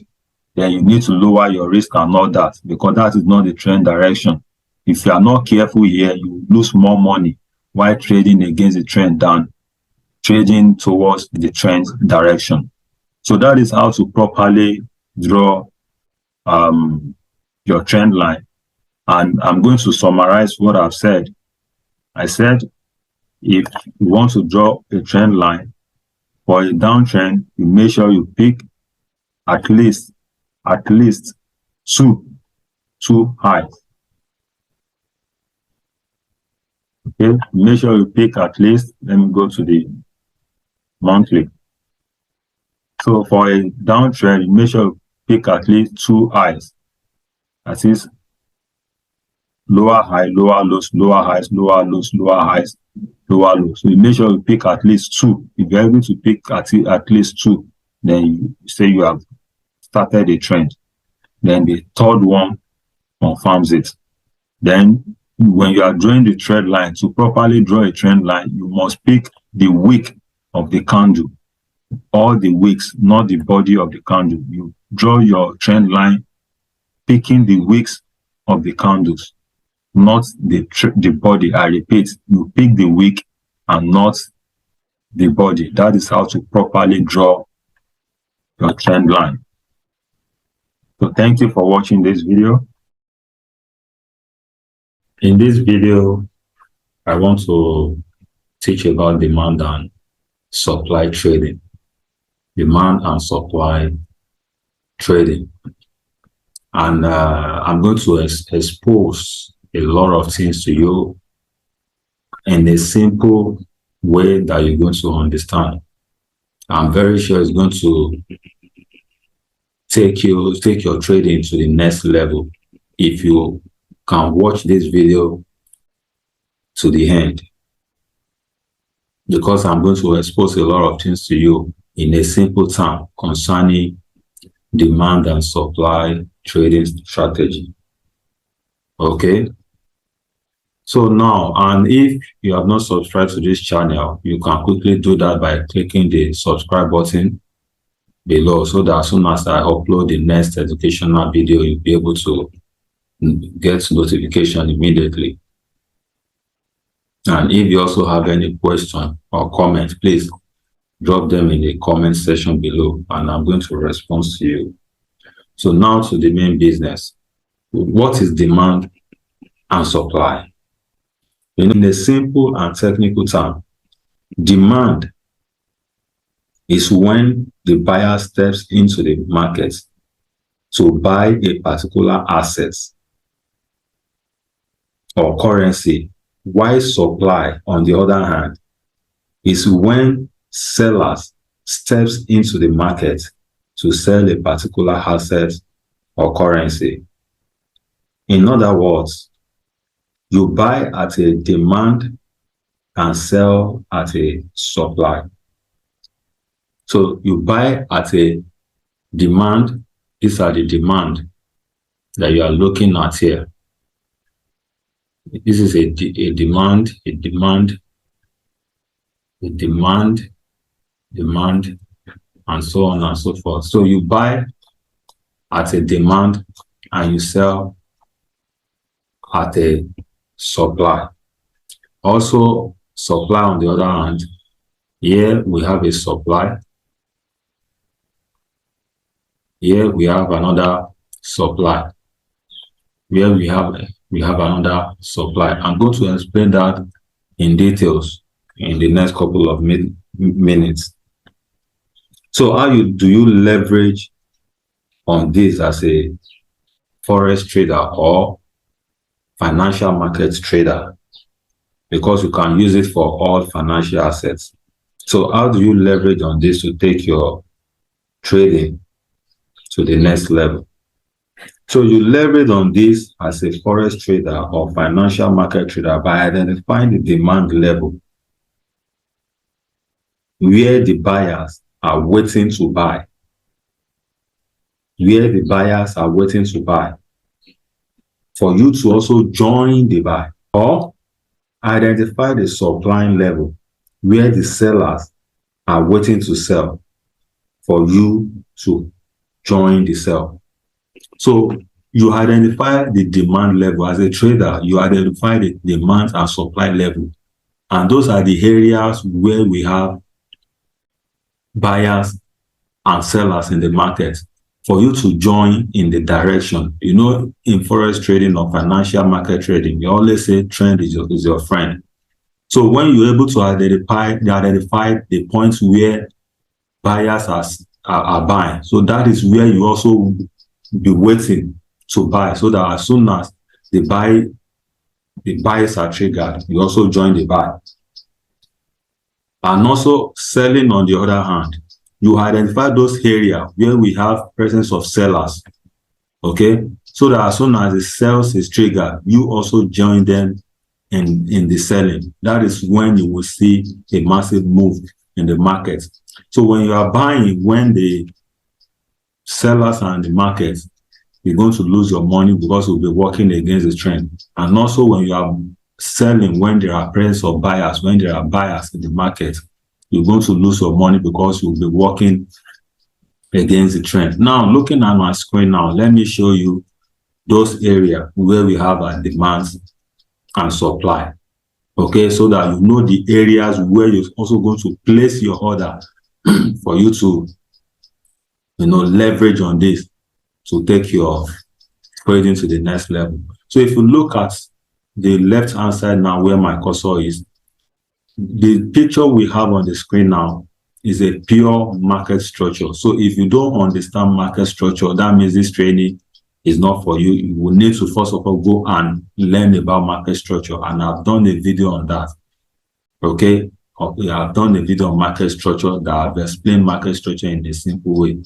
Then you need to lower your risk and all that, because that is not the trend direction. If you are not careful here, you lose more money while trading against the trend than trading towards the trend direction. So that is how to properly draw your trend line. And I'm going to summarize what I've said. I said, if you want to draw a trend line for a downtrend, you make sure you pick at least two highs. Okay, make sure you pick at least, let me go to the monthly. So for a downtrend, you make sure you pick at least two highs. That is lower high, lower lows, lower highs, lower lows, lower highs, lower lows. So you make sure you pick at least two. If you're able to pick at least two, then you say you have started a trend. Then the third one confirms it. Then when you are drawing the trend line, to properly draw a trend line, you must pick the wick of the candle. All the wicks, not the body of the candle. You draw your trend line picking the wicks of the candles, not the body. I repeat, you pick the wick and not the body. That is how to properly draw your trend line. So thank you for watching this video. In this video, I want to teach about demand and supply trading. Demand and supply trading. And I'm going to expose a lot of things to you in a simple way that you're going to understand. I'm very sure it's going to take your trading to the next level if you can watch this video to the end, because I'm going to expose a lot of things to you in a simple term concerning demand and supply trading strategy. Okay, so now, and if you have not subscribed to this channel, you can quickly do that by clicking the subscribe button below, so that as soon as I upload the next educational video, you'll be able to get notification immediately. And if you also have any question or comment, please drop them in the comment section below, and I'm going to respond to you. So now to the main business. What is demand and supply? In a simple and technical term, demand is when the buyer steps into the market to buy a particular asset or currency, while supply, on the other hand, is when sellers steps into the market to sell a particular asset or currency. In other words, you buy at a demand and sell at a supply. So you buy at a demand. These are the demand that you are looking at here. This is a demand, and so on and so forth. So you buy at a demand and you sell at a supply. Also, supply on the other hand, here we have a supply. Here we have another supply. Here we have another supply. I'm going to explain that in details in the next couple of minutes. So how do you leverage on this as a forex trader or financial market trader? Because you can use it for all financial assets. So how do you leverage on this to take your trading to the next level? So you leverage on this as a forex trader or financial market trader by identifying the demand level where the buyers are waiting to buy. Where the buyers are waiting to buy. For you to also join the buy. Or identify the supply level where the sellers are waiting to sell for you to join the sell. So you identify the demand level. As a trader, you identify the demand and supply level. And those are the areas where we have buyers and sellers in the market for you to join in the direction. You know, in forex trading or financial market trading, you always say trend is your friend. So when you're able to identify the points where buyers are buying, so that is where you also be waiting to buy, so that as soon as the buyers are triggered, you also join the buy. And also selling, on the other hand, you identify those areas where we have presence of sellers, okay? So that as soon as the sales is triggered, you also join them in the selling. That is when you will see a massive move in the market. So when you are buying, when the sellers are in the market, you're going to lose your money because you'll be working against the trend. And also when you are selling, when there are presence of buyers, when there are buyers in the market, you're going to lose your money because you'll be working against the trend. Now, looking at my screen now, let me show you those areas where we have our demands and supply. Okay, so that you know the areas where you're also going to place your order for you to, leverage on this to take your trading to the next level. So if you look at the left-hand side now where my cursor is, the picture we have on the screen now is a pure market structure. So if you don't understand market structure, that means this training is not for you. You will need to first of all go and learn about market structure. And I've done a video on that. Okay. I've done a video on market structure that I've explained market structure in a simple way.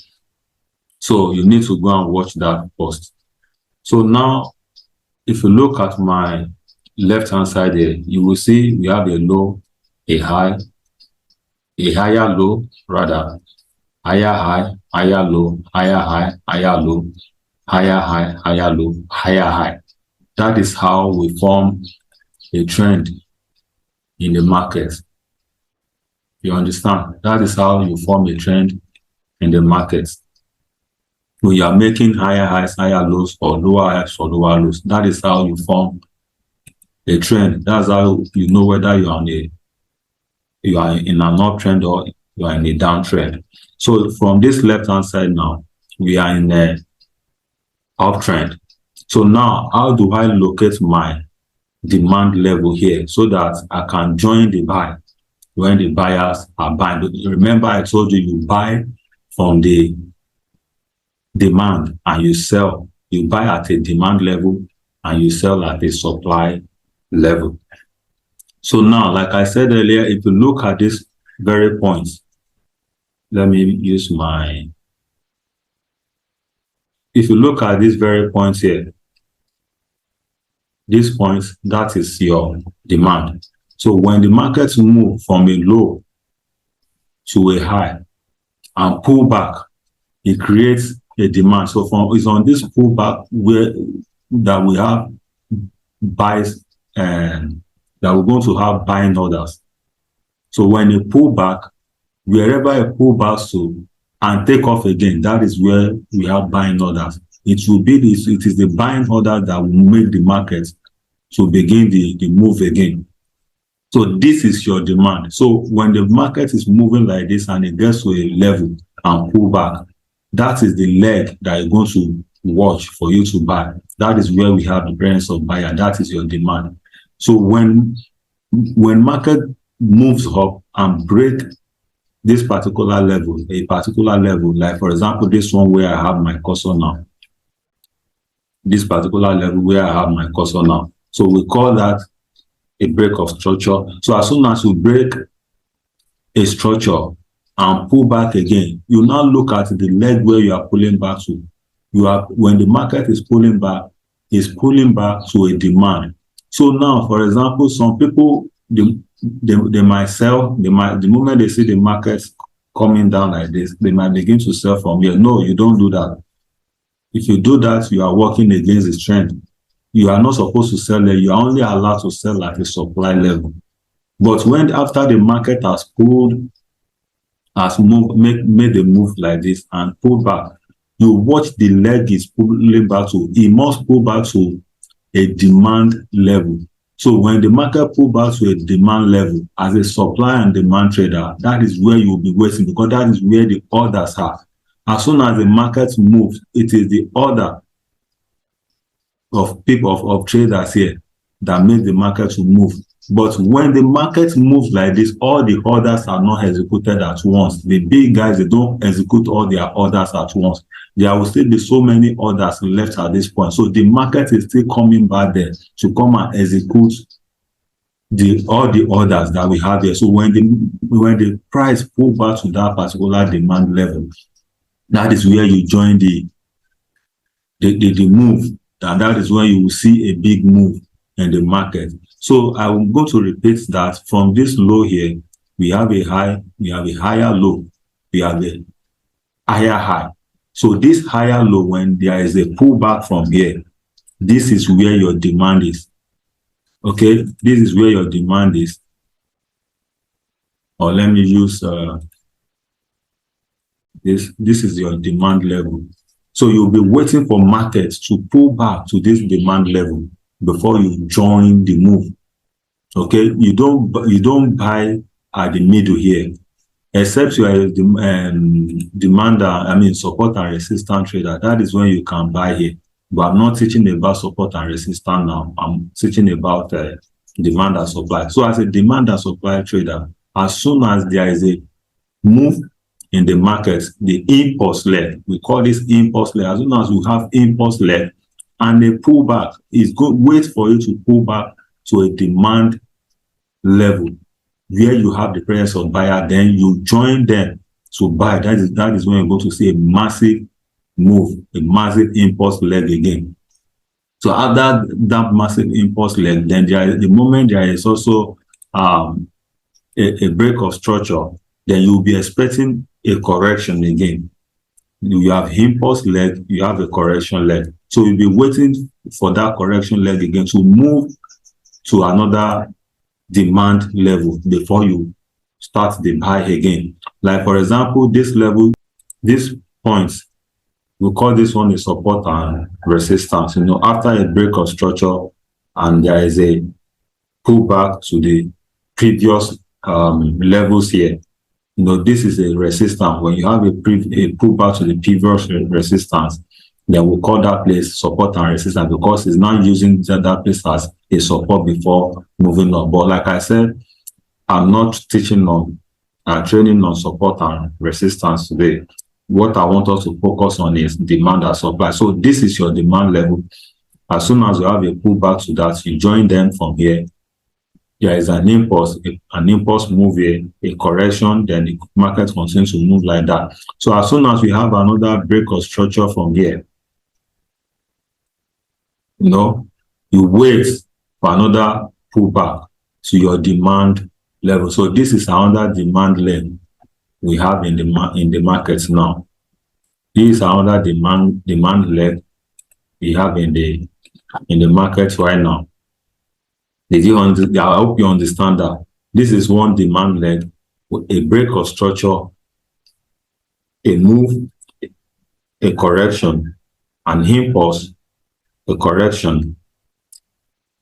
So you need to go and watch that first. So now, if you look at my left-hand side here, you will see we have a low, a high, a higher low, rather, higher high, higher low, higher high, higher low, higher high, higher low, higher high. That is how we form a trend in the market. You understand? That is how you form a trend in the market. When you are making higher highs, higher lows, or lower highs or lower lows, that is how you form a trend. That's how you know whether you are in an uptrend or you are in a downtrend. So from this left-hand side now, we are in a uptrend. So now, how do I locate my demand level here so that I can join the buy when the buyers are buying? Remember, I told you, you buy from the demand and you sell. You buy at a demand level and you sell at a supply level. So now, like I said earlier, if you look at this very point, let me use if you look at this very point here, this point, that is your demand. So when the market move from a low to a high and pull back, it creates a demand. So it's on this pullback that we have buys and that we're going to have buying orders. So when you pull back, wherever you pull back to and take off again, that is where we have buying orders. It is the buying order that will make the market to begin the move again. So this is your demand. So when the market is moving like this and it gets to a level and pull back, that is the leg that you're going to watch for you to buy. That is where we have the presence of buyer. That is your demand. So when market moves up and break this particular level, like for example, this one where I have my cursor now, this particular level where I have my cursor now. So we call that a break of structure. So as soon as you break a structure and pull back again, you now look at the leg where you are pulling back to. When the market is pulling back to a demand. So now, for example, some people they might sell. The moment they see the market coming down like this, they might begin to sell from here. No, you don't do that. If you do that, you are working against the trend. you are not supposed to sell there. You are only allowed to sell at a supply level. But when after the market has made a move like this and pulled back, you watch the leg is pulling back to, it must pull back to a demand level. So when the market pull back to a demand level, as a supply and demand trader, that is where you will be waiting, because that is where the orders are. As soon as the market moves, it is the order of people, of traders here, that make the market to move. But when the market moves like this, all the orders are not executed at once. The big guys, they don't execute all their orders at once. There will still be so many orders left at this point. So the market is still coming back there to come and execute all the orders that we have here. So when the price pull back to that particular demand level, that is where you join the move, and that is when you will see a big move in the market. So I will go to repeat that from this low here, we have a high, we have a higher low, we have a higher high. So this higher low, when there is a pullback from here, this is where your demand is. Okay, this is where your demand is. Or let me use this is your demand level. So you'll be waiting for markets to pull back to this demand level before you join the move. Okay, you don't buy at the middle here, except you are a demander, support and resistance trader. That is when you can buy here. But I'm not teaching about support and resistance now. I'm teaching about demand and supply. So as a demand and supply trader, as soon as there is a move in the market, the impulse leg, we call this impulse leg. As soon as you have impulse leg and a pullback, is good. Wait for you to pull back to a demand level where you have the presence of buyer, then you join them to buy. That is when you're going to see a massive move, a massive impulse leg again. So after that massive impulse leg, then the moment there is also a break of structure, then you'll be expecting a correction again. You have impulse leg, you have a correction leg. So you'll be waiting for that correction leg again to move to another demand level before you start the buy again. Like for example, this level, this points, we call this one a support and resistance. After a break of structure and there is a pullback to the previous levels here, this is a resistance. When you have a pullback to the previous resistance, then we'll call that place support and resistance, because it's not using that place as a support before moving on. But like I said, I'm not teaching on training on support and resistance today. What I want us to focus on is demand and supply. So this is your demand level. As soon as you have a pullback to that, you join them from here. There is an impulse move here, a correction, then the market continues to move like that. So as soon as we have another break of structure from here, you wait for another pullback to your demand level. So this is another demand level we have in the markets now. This is another demand leg we have in the market right now. I hope you understand that this is one demand leg, a break of structure, a move, a correction, an impulse, a correction,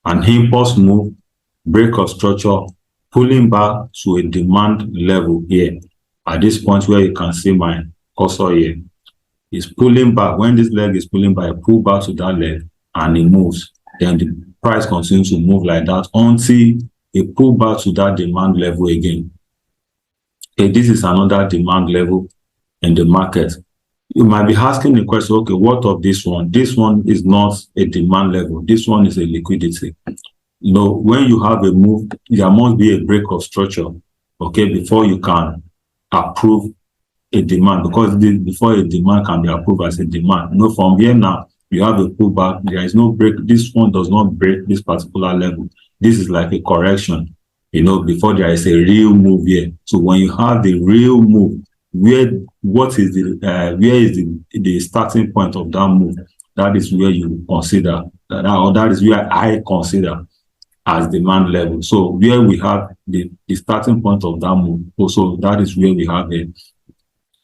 an impulse move, break of structure, pulling back to a demand level here. At this point where you can see my cursor here, is pulling back. When this leg is pulling back, pull back to that leg and it moves. Then the price continues to move like that until it pull back to that demand level again. Okay, this is another demand level in the market. You might be asking the question, okay, what of this one? This one is not a demand level. This one is a liquidity. When you have a move, there must be a break of structure, okay, before you can approve a demand, because before a demand can be approved as a demand. From here now, you have a pullback. There is no break. This one does not break this particular level. This is like a correction, before there is a real move here. So when you have the real move, where is the starting point of that move? That is where you consider that is where I consider as demand level. So where we have the starting point of that move, also that is where we have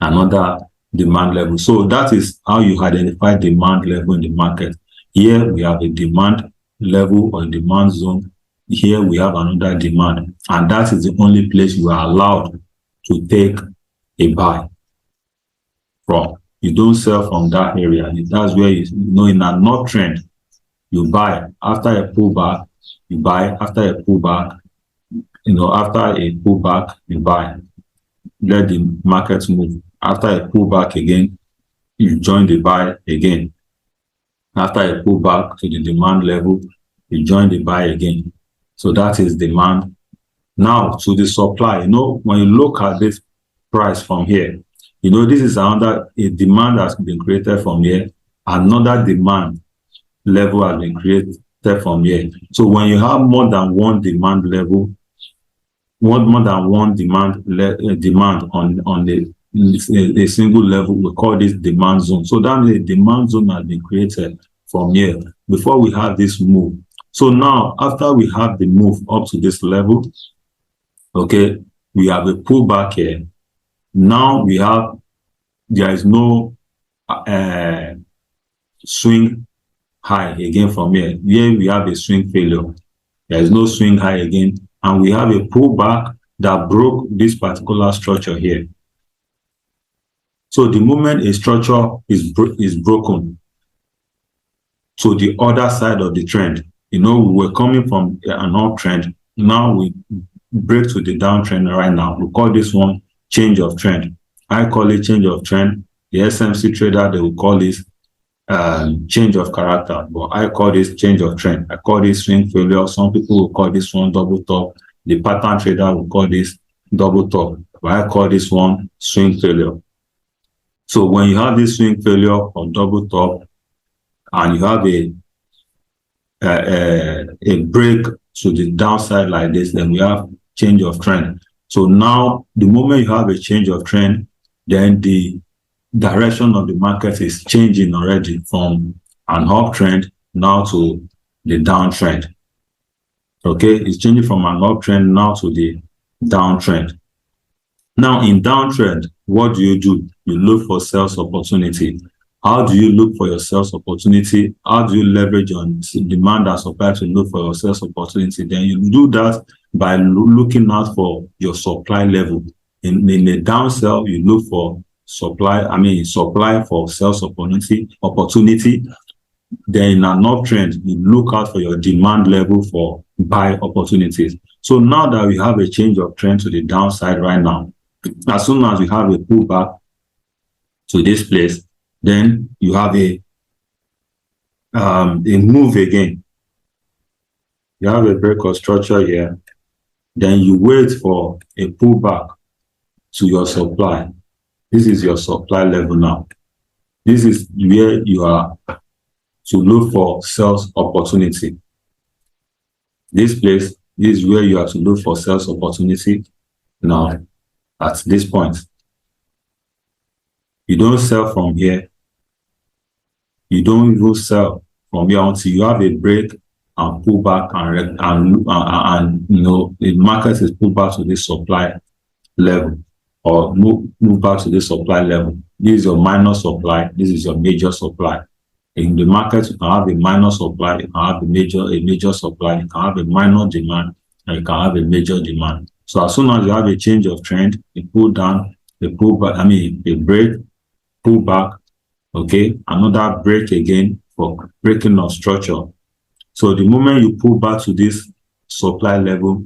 another demand level. So that is how you identify demand level in the market. Here we have a demand level or a demand zone. Here we have another demand, and that is the only place you are allowed to take a buy from. You don't sell from that area. That's where you know in an uptrend, you buy after a pullback, you buy after a pullback, after a pullback, you buy. Let the market move. After a pullback again, you join the buy again. After a pullback to the demand level, you join the buy again. So that is demand. Now to the supply, when you look at this price from here, this is a demand has been created from here. Another demand level has been created from here. So when you have more than one demand level, more than one demand on a single level, we call this demand zone. So that means a demand zone has been created from here before we have this move. So now, after we have the move up to this level, okay, we have a pullback here. Now there is no swing high again from here. Here we have a swing failure. There is no swing high again. And we have a pullback that broke this particular structure here. So the moment a structure is broken to the other side of the trend, we were coming from an uptrend. Now we break to the downtrend right now. We call this one change of trend. I call it change of trend. The SMC trader, they will call this change of character, but I call this change of trend. I call this swing failure. Some people will call this one double top. The pattern trader will call this double top, but I call this one swing failure. So when you have this swing failure or double top, and you have a break to the downside like this, then we have change of trend. So now, the moment you have a change of trend, then the direction of the market is changing already from an uptrend now to the downtrend. Okay, it's changing from an uptrend now to the downtrend. Now, in downtrend, what do? You look for sales opportunity. How do you look for your sales opportunity? How do you leverage on demand and supply to look for your sales opportunity? Then you do that by looking out for your supply level. In the downsell, you look for supply for sales opportunity. Then in an uptrend, you look out for your demand level for buy opportunities. So now that we have a change of trend to the downside right now, as soon as we have a pullback to this place, then you have a move again. You have a break of structure here. Then you wait for a pullback to your supply. This is your supply level now. This is where you are to look for sales opportunity. This place is where you are to look for sales opportunity now at this point. You don't sell from here. You don't even sell from here until you have a break and pull back and the market is pulled back to this supply level or move back to this supply level. This is your minor supply. This is your major supply. In the market, you can have a minor supply, you can have a major supply, you can have a minor demand, and you can have a major demand. So as soon as you have a change of trend, you pull down, a break, pull back, okay, another break again for breaking of structure. So the moment you pull back to this supply level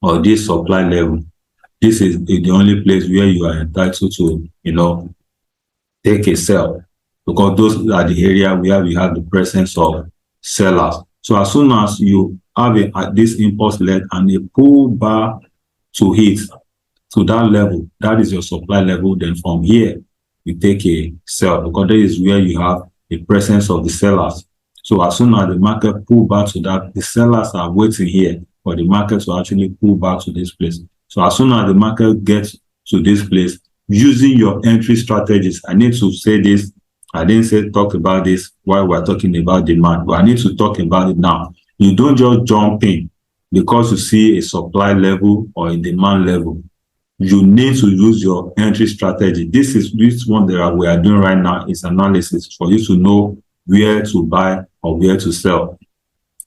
or this supply level, this is the only place where you are entitled to, take a sell, because those are the area where we have the presence of sellers. So as soon as you have this impulse leg and a pull back to hit to that level, that is your supply level, then from here, you take a sell, because that is where you have the presence of the sellers. So as soon as the market pull back to that, the sellers are waiting here for the market to actually pull back to this place. So as soon as the market gets to this place, using your entry strategies, I need to say this I didn't say talk about this while we're talking about demand, but I need to talk about it now. You don't just jump in because you see a supply level or a demand level. You need to use your entry strategy. This one that we are doing right now is analysis for you to know where to buy or where to sell.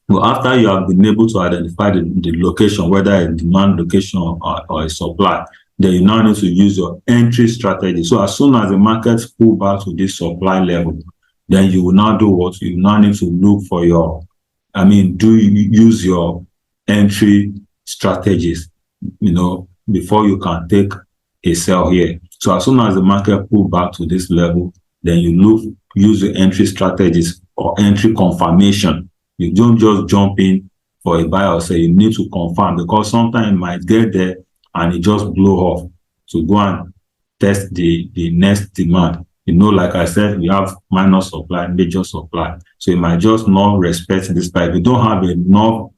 Well, after you have been able to identify the location, whether a demand location or a supply, then you now need to use your entry strategy. So as soon as the markets pull back to this supply level, then you will now do what? You now need to look for use your entry strategies, before you can take a sell here. So as soon as the market pull back to this level, then you use the entry strategies or entry confirmation. You don't just jump in for a buy or sell. You need to confirm, because sometimes it might get there and it just blow off to go and test the next demand. Like I said, we have minor supply, major supply. So it might just not respect this price. If you don't have enough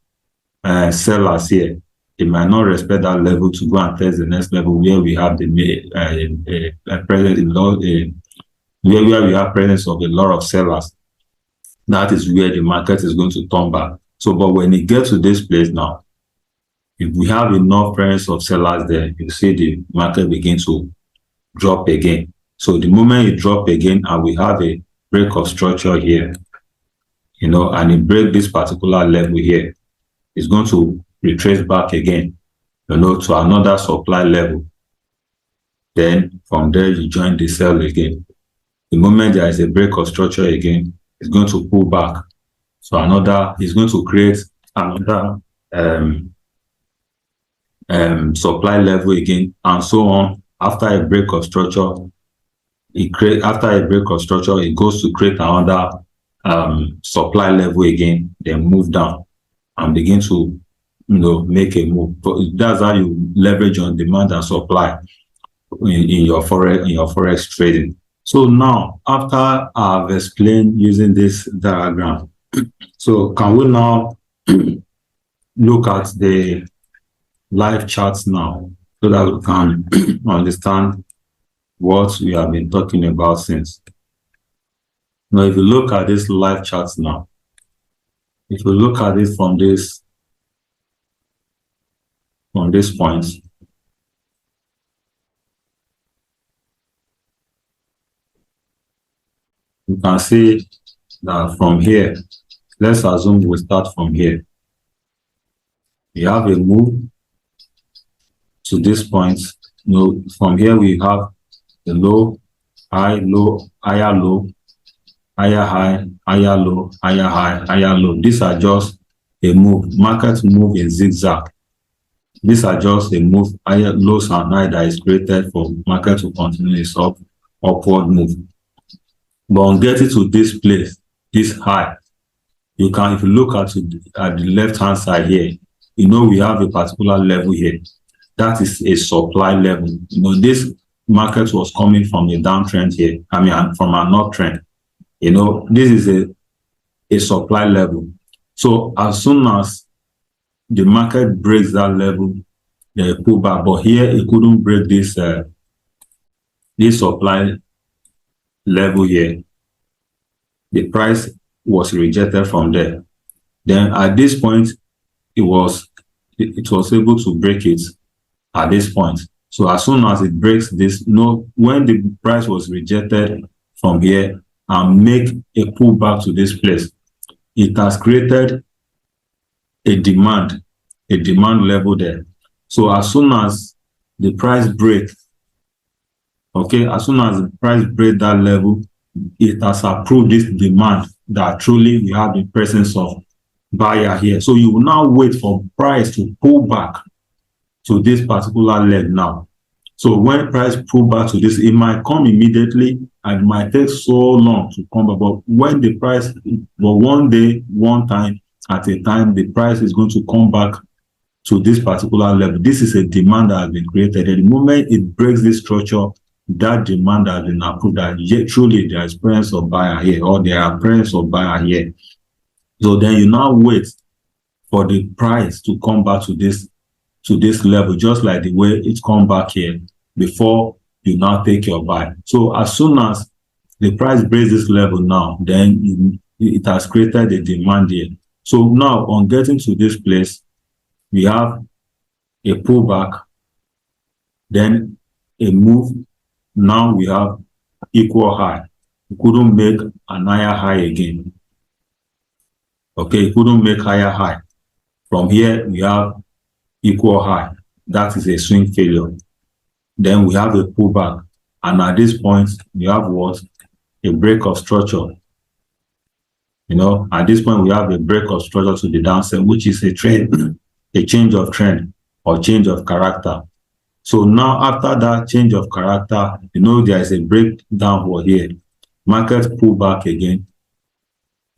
sellers here, it might not respect that level to go and test the next level where we have where we have presence of a lot of sellers. That is where the market is going to turn back. So, but when it gets to this place now, if we have enough presence of sellers there, you see the market begin to drop again. So the moment it drop again and we have a break of structure here, and it break this particular level here, it's going to retrace back again, to another supply level. Then from there, you join the sell again. The moment there is a break of structure again, it's going to pull back. So it's going to create another supply level again, and so on. After a break of structure, it goes to create another supply level again, then move down and begin to make a move. That's how you leverage on demand and supply in your forex trading. So now, after I've explained using this diagram, so can we now look at the live charts now, so that we can understand what we have been talking about since. Now, if you look at this live charts now, if you look at it from this point, you can see that from here, let's assume we start from here. We have a move to this point. From here we have the low, high, low, higher low, higher high, higher low, higher high, higher low. These are just a move. Markets move in zigzag. These are just a move, higher lows and high, that is created for market to continue its upward move. But on getting to this place, this high, you can, if you look at the left hand side here, we have a particular level here. That is a supply level. This market was coming from a downtrend here. From an uptrend. This is a supply level. So as soon as the market breaks that level, they pull back. But here it couldn't break this supply level here. The price was rejected from there. Then at this point, it was able to break it at this point. So as soon as it breaks this, when the price was rejected from here and make a pullback to this place, it has created a demand level there. So as soon as the price breaks, as soon as the price breaks that level, it has approved this demand that truly we have the presence of buyer here. So you will now wait for price to pull back to this particular leg now. So when price pull back to this, it might come immediately and it might take so long to come back. But when the price, one day, one time at a time, the price is going to come back to this particular level. This is a demand that has been created. At the moment it breaks this structure, that demand has been approved, that truly there is presence of buyer here, or there are presence of buyer here. So then you now wait for the price to come back to this level, just like the way it come back here, before you now take your buy. So as soon as the price breaks this level now, then it has created a demand here. So now on getting to this place, we have a pullback, then a move. Now we have equal high. We couldn't make an higher high again. Okay, it couldn't make higher high. From here, we have equal high. That is a swing failure. Then we have a pullback. And at this point, we have what? A break of structure. At this point, we have a break of structure to the downside, which is a trend, a change of trend or change of character. So now after that change of character, there is a breakdown here. Market pull back again.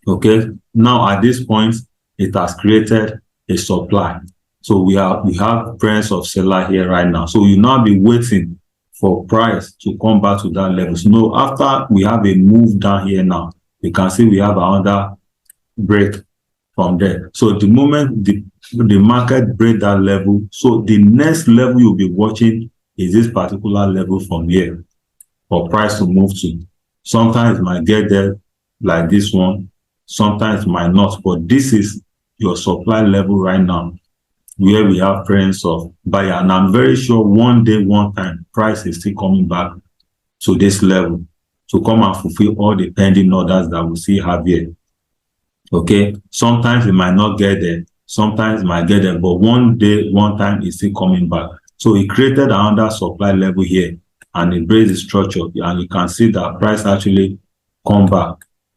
Okay. Now at this point, it has created a supply. So we have presence of seller here right now. So you now be waiting for price to come back to that level. So after we have a move down here now, you can see we have another break from there. So the moment the market break that level, so the next level you'll be watching is this particular level from here for price to move to. Sometimes it might get there like this one, sometimes it might not, but this is your supply level right now where we have presence of buyer. And I'm very sure one day, one time, price is still coming back to this level to come and fulfill all the pending orders that we still have here. Okay, sometimes it might not get there, sometimes it might get there, but one day, one time, it's still coming back. So it created another supply level here, and it breaks the structure, and you can see that price actually come back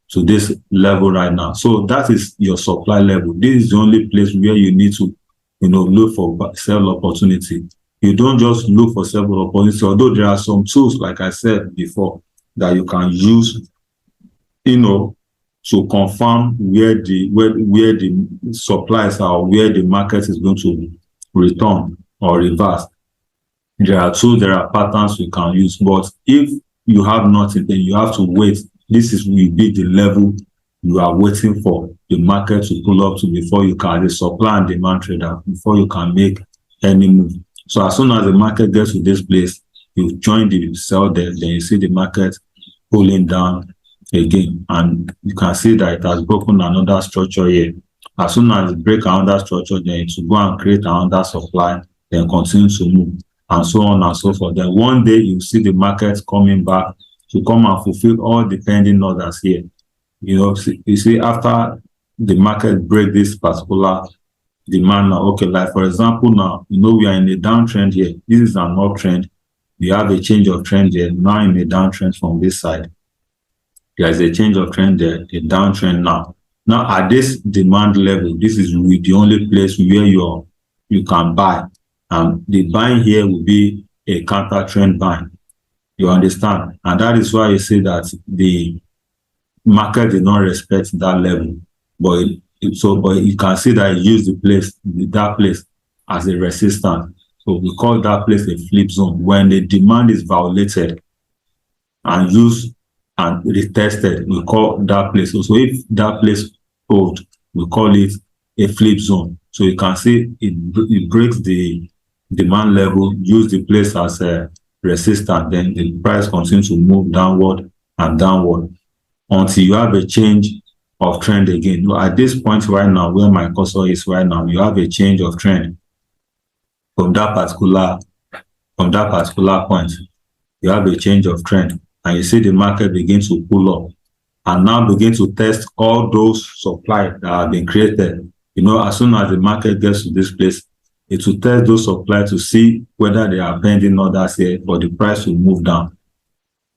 to this level right now. So that is your supply level. This is the only place where you need to, look for sell opportunity. You don't just look for several opportunities, although there are some tools, like I said before, that you can use, to confirm where the supplies are, where the market is going to return or reverse. There are tools, there are patterns you can use. But if you have nothing, then you have to wait. This will be the level you are waiting for the market to pull up to before you can, the supply and demand trader, before you can make any move. So as soon as the market gets to this place, you join the sell there, then you see the market pulling down again, and you can see that it has broken another structure here. As soon as it breaks another structure, then it will go and create another supply, then continue to move, and so on and so forth. Then one day you see the market coming back to come and fulfill all the pending orders here. You see after the market break this particular demand now, okay, like for example now, we are in a downtrend here. This is an uptrend. We have a change of trend here. Now in a downtrend from this side. There is a change of trend there, a downtrend now. Now at this demand level, this is the only place where you can buy. The buying here will be a counter trend buying. You understand? And that is why you see that the market did not respect that level. But you can see that it used that place as a resistance. So we call that place a flip zone. When the demand is violated and used and retested, we call that place. So if that place hold, we call it a flip zone. So you can see it breaks the demand level, use the place as a resistance, then the price continues to move downward and downward until you have a change of trend again. At this point right now, where my cursor is right now, you have a change of trend from that particular point. You have a change of trend, and you see the market begin to pull up and now begin to test all those supply that have been created. As soon as the market gets to this place, it will test those supply to see whether they are pending orders here for the price to move down.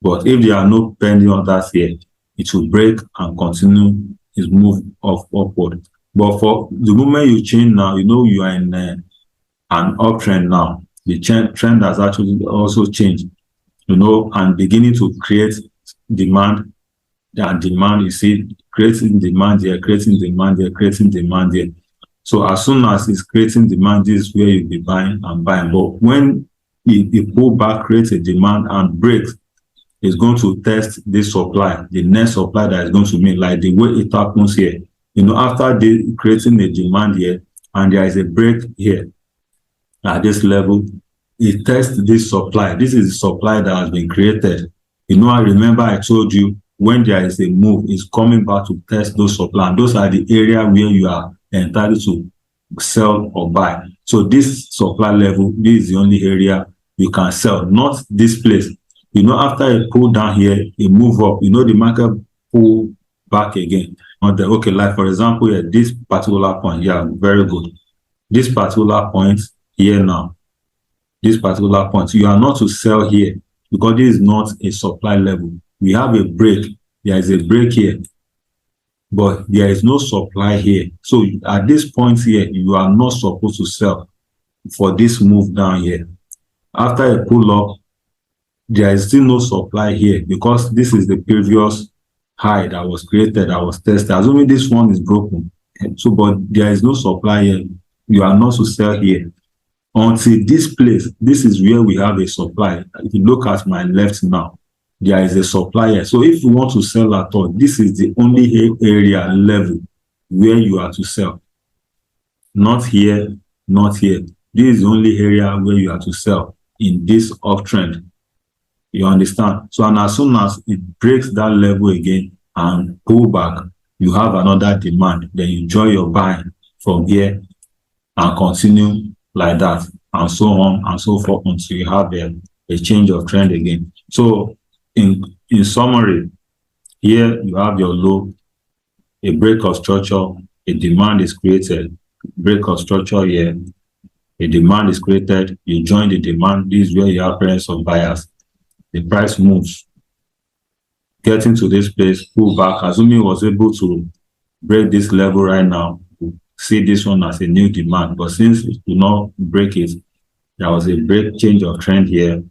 But if there are no pending orders here, it will break and continue its move upward. But for the moment you change now, you are in an uptrend now. The trend has actually also changed, and beginning to create demand. And demand, you see, creating demand here, creating demand here, creating demand here. So as soon as it's creating demand, this is where you'll be buying and buying. But when it pull back, creates a demand and breaks, it's going to test this supply, the next supply that is going to meet, like the way it happens here. After creating a demand here, and there is a break here at this level, it tests this supply. This is the supply that has been created I remember I told you when there is a move, it's coming back to test those supply. And those are the area where you are entitled to sell or buy. So this supply level, this is the only area you can sell, not this place. After a pull down here, a move up, the market pull back again. Okay, like for example, here, this particular point, yeah, very good. This particular point here now, this particular point, you are not to sell here because this is not a supply level. We have a break. There is a break here, but there is no supply here. So at this point here, you are not supposed to sell for this move down here. After a pull up, there is still no supply here because this is the previous high that was created, that was tested. Assuming this one is broken, so but there is no supply here. You are not to sell here until this place. This is where we have a supply. If you look at my left now, there is a supply here. So if you want to sell at all, this is the only area level where you are to sell. Not here, not here. This is the only area where you are to sell in this uptrend. You understand? So, and as soon as it breaks that level again and pull back, you have another demand. Then you join your buying from here and continue like that, and so on and so forth until you have a change of trend again. So, in summary, here you have your low, a break of structure, a demand is created, break of structure here, a demand is created, you join the demand. This is where you have presence of buyers. The price moves, getting to this place, pull back, assuming it was able to break this level right now, see this one as a new demand. But since it did not break it, there was a break, change of trend here,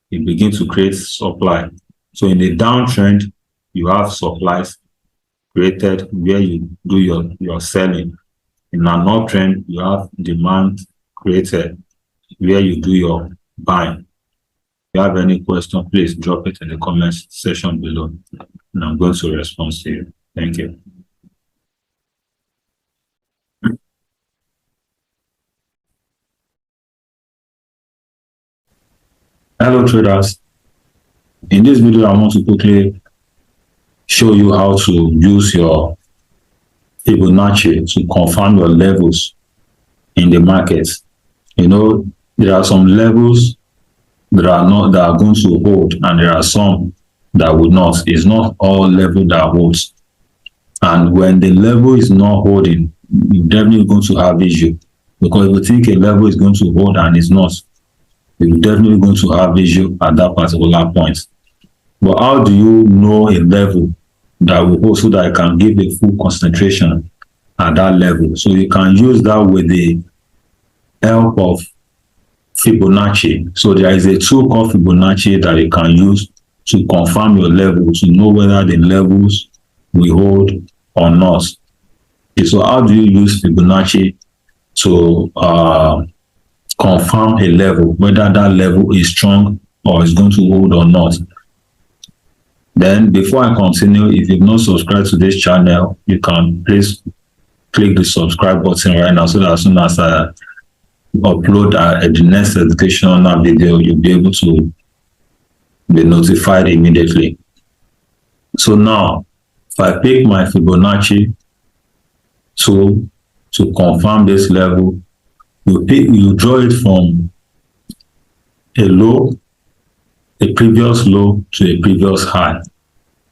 it begins to create supply. So in the downtrend, you have supplies created where you do your selling. In an uptrend, you have demand created where you do your buying. If you have any question, please drop it in the comments section below, and I'm going to respond to you. Thank you. Hello traders. In this video, I want to quickly show you how to use your Fibonacci to confirm your levels in the market. There are some levels that are going to hold, and there are some that will not. It's not all level that holds. And when the level is not holding, you're definitely going to have issue. Because if you think a level is going to hold and it's not, you're definitely going to have issue at that particular point. But how do you know a level that will hold so that I can give a full concentration at that level? So you can use that with the help of Fibonacci. So there is a tool called Fibonacci that you can use to confirm your level, to know whether the levels will hold or not. Okay, so how do you use Fibonacci to confirm a level, whether that level is strong or is going to hold or not? Then before I continue, if you've not subscribed to this channel, you can please click the subscribe button right now, so that as soon as I upload the next educational video, you'll be able to be notified immediately. So now, if I pick my Fibonacci tool to confirm this level, you draw it from a low, a previous low to a previous high,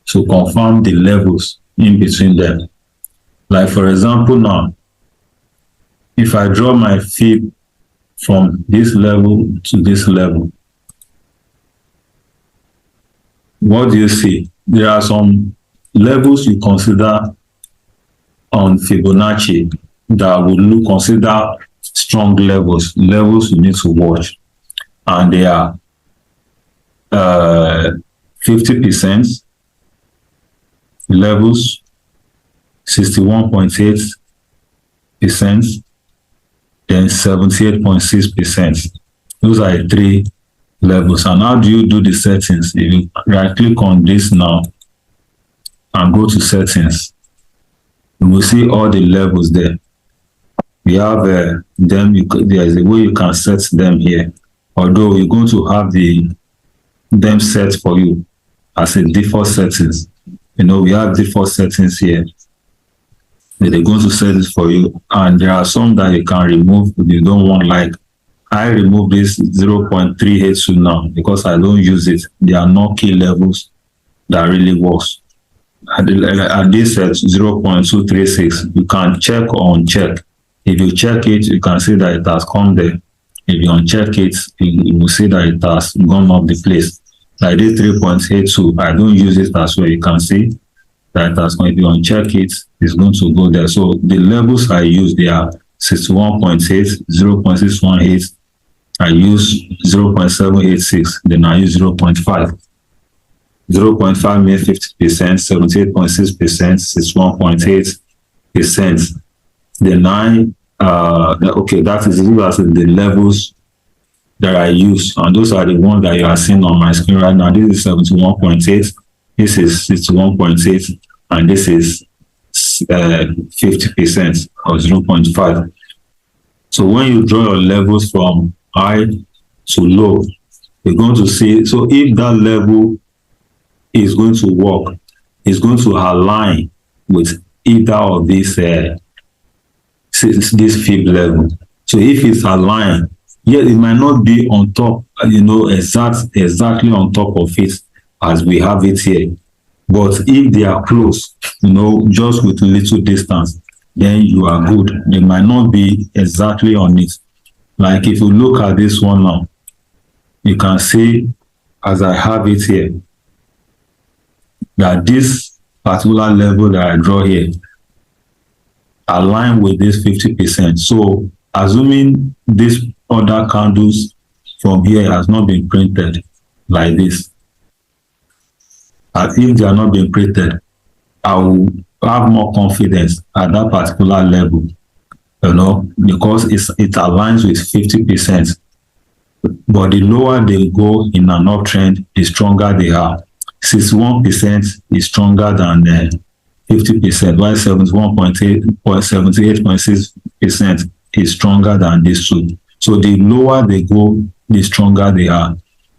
to confirm the levels in between them. Like for example now, if I draw my Fib from this level to this level, what do you see? There are some levels you consider on Fibonacci that would consider strong levels you need to watch, and they are 50% levels, 61.8%, then 78.6%. Those are the three levels. And how do you do the settings? If you right click on this now and go to settings, you will see all the levels there. You have them, there is a way you can set them here, although you're going to have them set for you as a default settings. We have default settings here. They're going to set it for you, and there are some that you can remove if you don't want. Like I remove this 0.382 now because I don't use it. They are not key levels that really works. At this at 0.236, you can check or uncheck. If you check it, you can see that it has come there. If you uncheck it, you will see that it has gone up the place. Like this 3.82, I don't use it as well. You can see that it has gone. If you uncheck it, it's going to go there. So the levels I use, they are 61.8, 0.618. I use 0.786, then I use 0.5. 0.5 means 50%, 78.6%, 61.8%. Then okay, that is the levels that I use, and those are the ones that you are seeing on my screen right now. This is 71.8, this is 61.8, and this is 50% or 0.5. So when you draw your levels from high to low, you're going to see, so if that level is going to work, it's going to align with either of these this fib level. So if it's aligned, yeah, it might not be on top, exactly on top of it as we have it here. But if they are close, just with little distance, then you are good. They might not be exactly on it. Like if you look at this one now, you can see as I have it here, that this particular level that I draw here align with this 50%. So assuming this other candles from here has not been printed like this, and if they are not being printed, I will have more confidence at that particular level, because it aligns with 50%. But the lower they go in an uptrend, the stronger they are. 61% is stronger than 50%, while 78.6% is stronger than these two. So the lower they go, the stronger they are.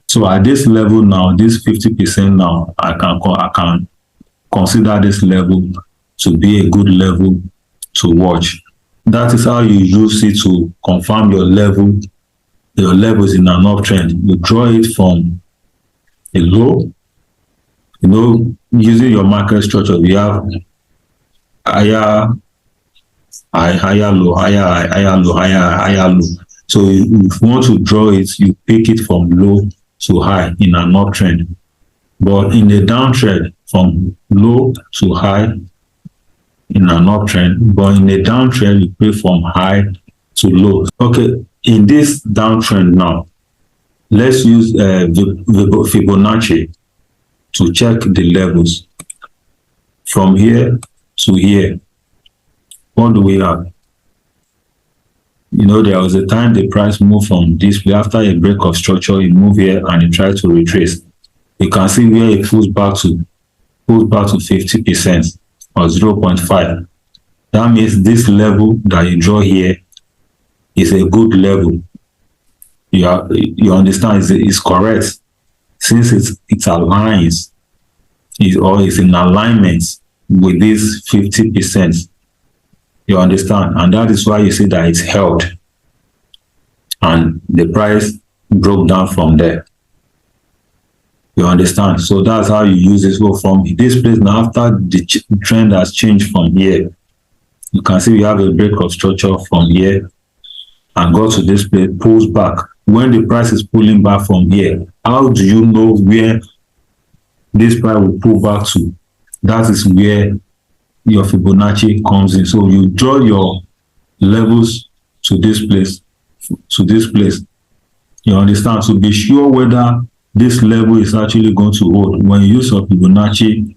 So at this level now, this 50% now, I can consider this level to be a good level to watch. That is how you use it to confirm your levels in an uptrend. You draw it from a low, using your market structure. We have higher low, higher low. So if you want to draw it, you pick it from low to high in an uptrend. But in a downtrend, from low to high in an uptrend. But in a downtrend, you pick from high to low. Okay, in this downtrend now, let's use Fibonacci to check the levels from here to here. What do we have? There was a time the price moved from this way. After a break of structure, it moved here and it tried to retrace. You can see where it pulls back to 50% or 0.5. That means this level that you draw here is a good level. You understand? It's correct, since it aligns, or is in alignment with this 50%. You understand? And that is why you see that it's held and the price broke down from there. You understand? So that's how you use this. Go from this place now, after the trend has changed from here, you can see we have a break of structure from here and go to this place, pulls back. When the price is pulling back from here, how do you know where this price will pull back to? That is where your Fibonacci comes in. So you draw your levels to this place, You understand? So be sure whether this level is actually going to hold. When you use your Fibonacci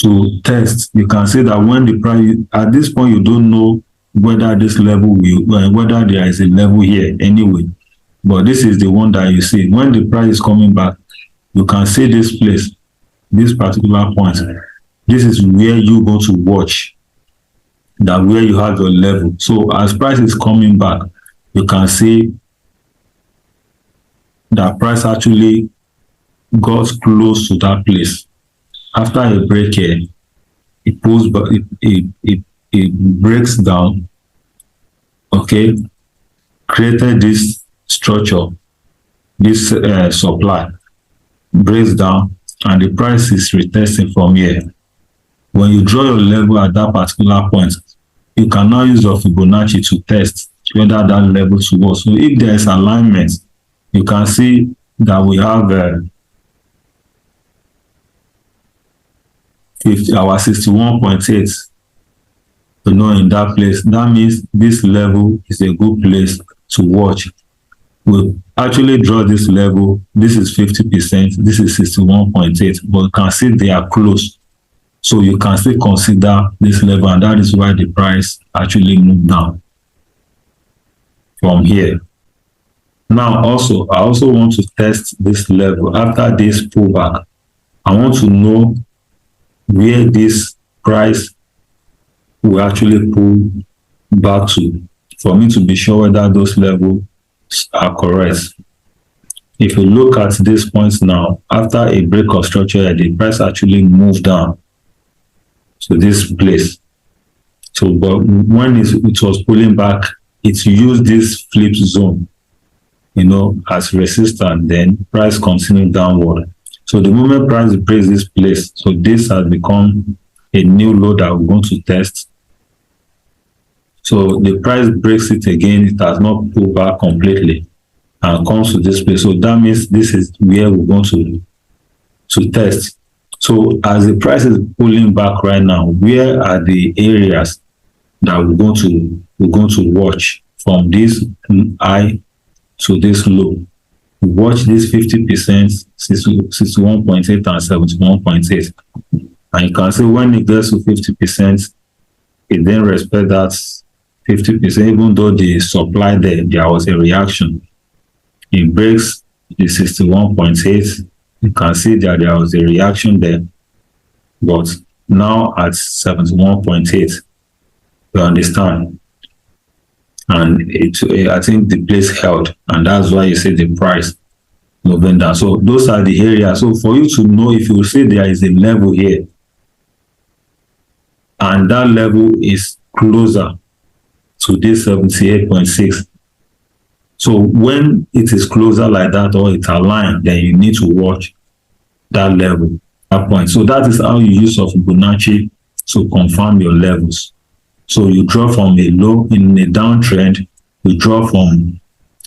to test, you can see that when the price, at this point, you don't know whether this level will, whether there is a level here anyway. But this is the one that you see. When the price is coming back, you can see this place, this particular point. This is where you go to watch, that where you have your level. So as price is coming back, you can see that price actually got close to that place. After a break here, it pulls back, it breaks down, okay, created this structure, this supply, breaks down, and the price is retesting from here. When you draw your level at that particular point, you can now use your Fibonacci to test whether that level to work. So if there is alignment, you can see that we have our 61.8, in that place. That means this level is a good place to watch. We'll actually draw this level. This is 50%, this is 61.8, but you can see they are close. So you can still consider this level, and that is why the price actually moved down from here. Now, I also want to test this level. After this pullback, I want to know where this price will actually pull back to, for me to be sure whether those levels are correct. If you look at this point now, after a break of structure, the price actually moved down to this place. So, but when it was pulling back, it used this flip zone, as resistance. Then price continued downward. So the moment price breaks this place, so this has become a new low that we're going to test. So the price breaks it again. It has not pulled back completely and comes to this place. So that means this is where we're going to test. So as the price is pulling back right now, where are the areas that we're going to watch from this high to this low? Watch this 50%, 61.8 and 71.8. And you can see when it gets to 50%, it then respects that 50%, even though the supply there was a reaction. It breaks the 61.8. You can see that there was a reaction there, but now at 71.8, you understand? And I think the place held, and that's why you see the price moving down. So those are the areas. So for you to know, if you see there is a level here, and that level is closer to this 78.6. So when it is closer like that, or it's aligned, then you need to watch that level, that point. So that is how you use of Fibonacci to confirm your levels. So you draw from a low in a downtrend, you draw from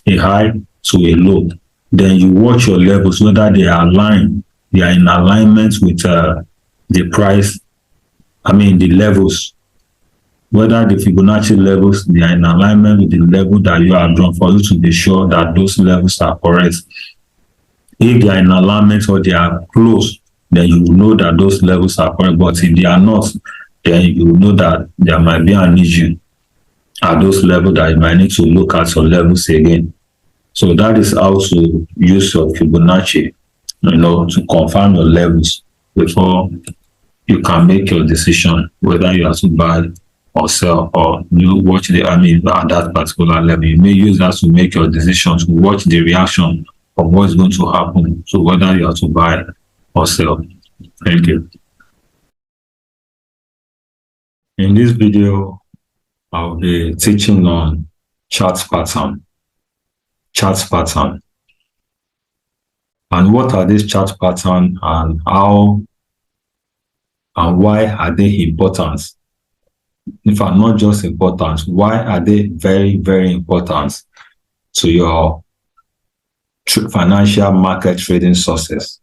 a high to a low. Then you watch your levels, whether they are aligned, they are in alignment with the price, the levels. Whether the Fibonacci levels, they are in alignment with the level that you have drawn, for you to be sure that those levels are correct. If they are in alignment or they are close, then you will know that those levels are correct. But if they are not, then you will know that there might be an issue at those levels, that you might need to look at your levels again. So that is how to use your Fibonacci, to confirm your levels before you can make your decision whether you have to buy or sell, or you watch at that particular level. You may use that to make your decision, to watch the reaction of what's going to happen, so whether you have to buy or sell. Thank you. In this video, I'll be teaching on chart pattern. And what are these chart patterns, and how and why are they important? In fact, not just important, why are they very, very important to your financial market trading success?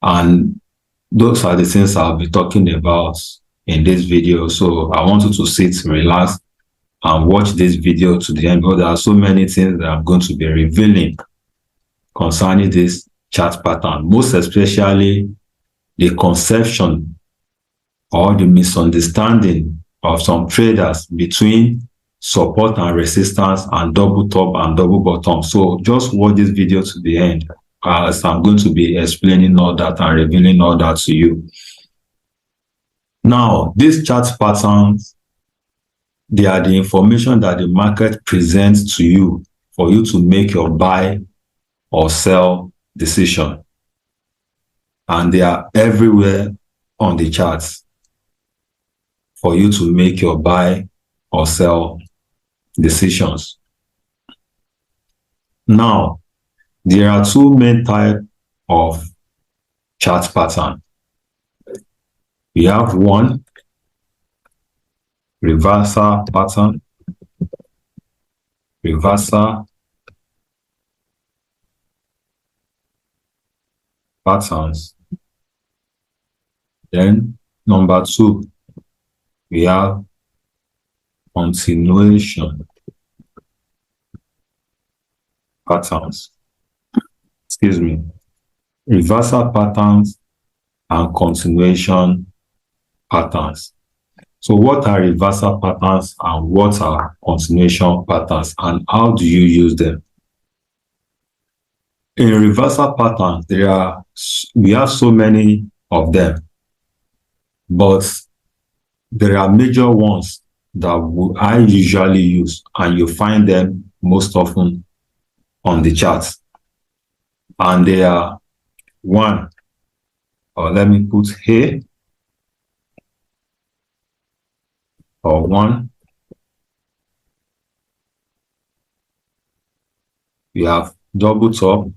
And those are the things I'll be talking about in this video. So I want you to sit, relax, and watch this video to the end, because there are so many things that I'm going to be revealing concerning this chart pattern, most especially the conception or the misunderstanding of some traders between support and resistance and double top and double bottom. So just watch this video to the end, as I'm going to be explaining all that and revealing all that to you. Now, these chart patterns, they are the information that the market presents to you for you to make your buy or sell decision. And they are everywhere on the charts for you to make your buy or sell decisions. Now, there are two main types of chart pattern. We have one, reversal pattern, reversal patterns. Then number two, we have continuation patterns. Excuse me. Reversal patterns and continuation patterns. So what are reversal patterns and what are continuation patterns, and how do you use them? In reversal patterns, we have so many of them, but there are major ones that I usually use, and you find them most often on the charts. And they are one, or let me put here, or one, we have double top,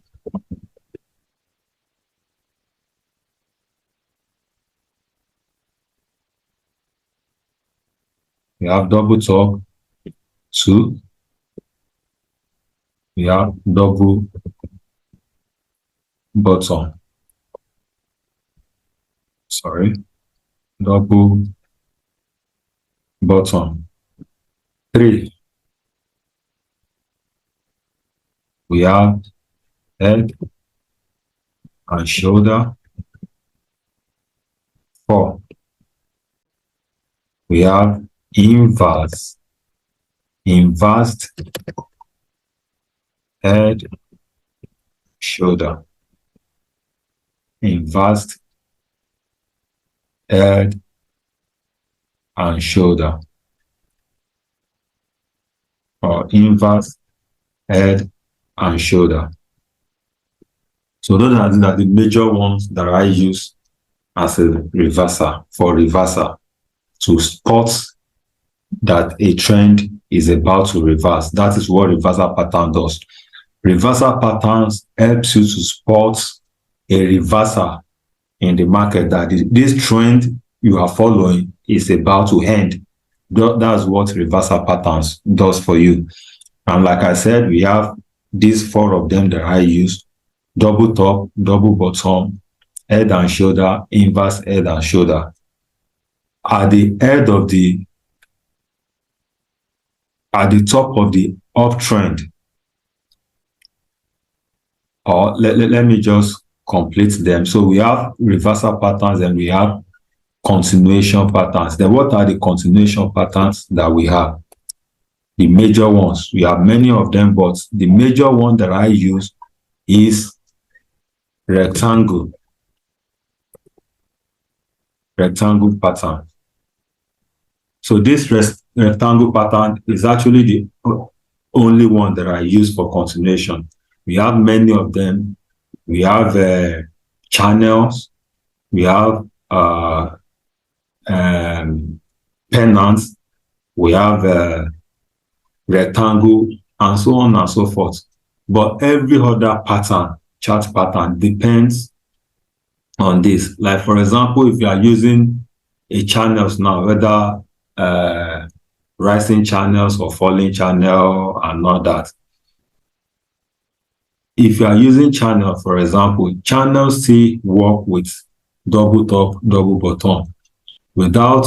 we have double top, two, we have double bottom, double bottom, three, we have head and shoulder, four, we have inverse head, shoulder, inverse head and shoulder, or inverse head and shoulder. So those are the major ones that I use as a reversal, to spot that a trend is about to reverse. That is what reversal pattern does. Reversal patterns helps you to spot a reversal in the market, that this trend you are following is about to end. That's what reversal patterns does for you. And like I said, we have these four of them that I use: double top, double bottom, head and shoulder, inverse head and shoulder. At the top of the uptrend, or let me just complete them. So we have reversal patterns and we have continuation patterns. Then what are the continuation patterns that we have? The major ones. We have many of them, but the major one that I use is rectangle pattern. So this rectangle pattern is actually the only one that I use for continuation. We have many of them. We have channels, we have pennants, we have rectangle, and so on and so forth. But every other pattern, chart pattern, depends on this. Like for example, if you are using a channels now, whether rising channels or falling channel and all that. If you are using channel, for example, channels still work with double top, double bottom. Without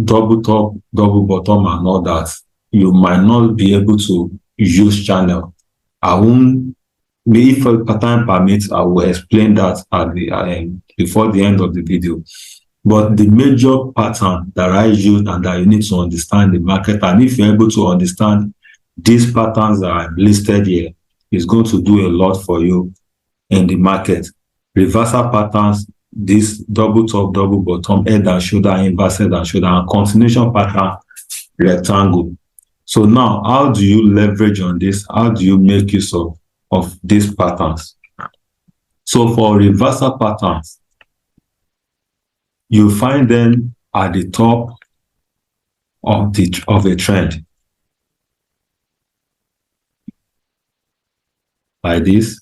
double top, double bottom and all that, you might not be able to use channel. If time permits, I will explain that at before the end of the video. But the major pattern that I use and that you need to understand the market, and if you're able to understand these patterns that I've listed here, is going to do a lot for you in the market. Reversal patterns, this double top, double bottom, head and shoulder, inverse head and shoulder, and continuation pattern, rectangle. So now, how do you leverage on this? How do you make use of of these patterns. So for reversal patterns, you find them at the top of a trend, like this.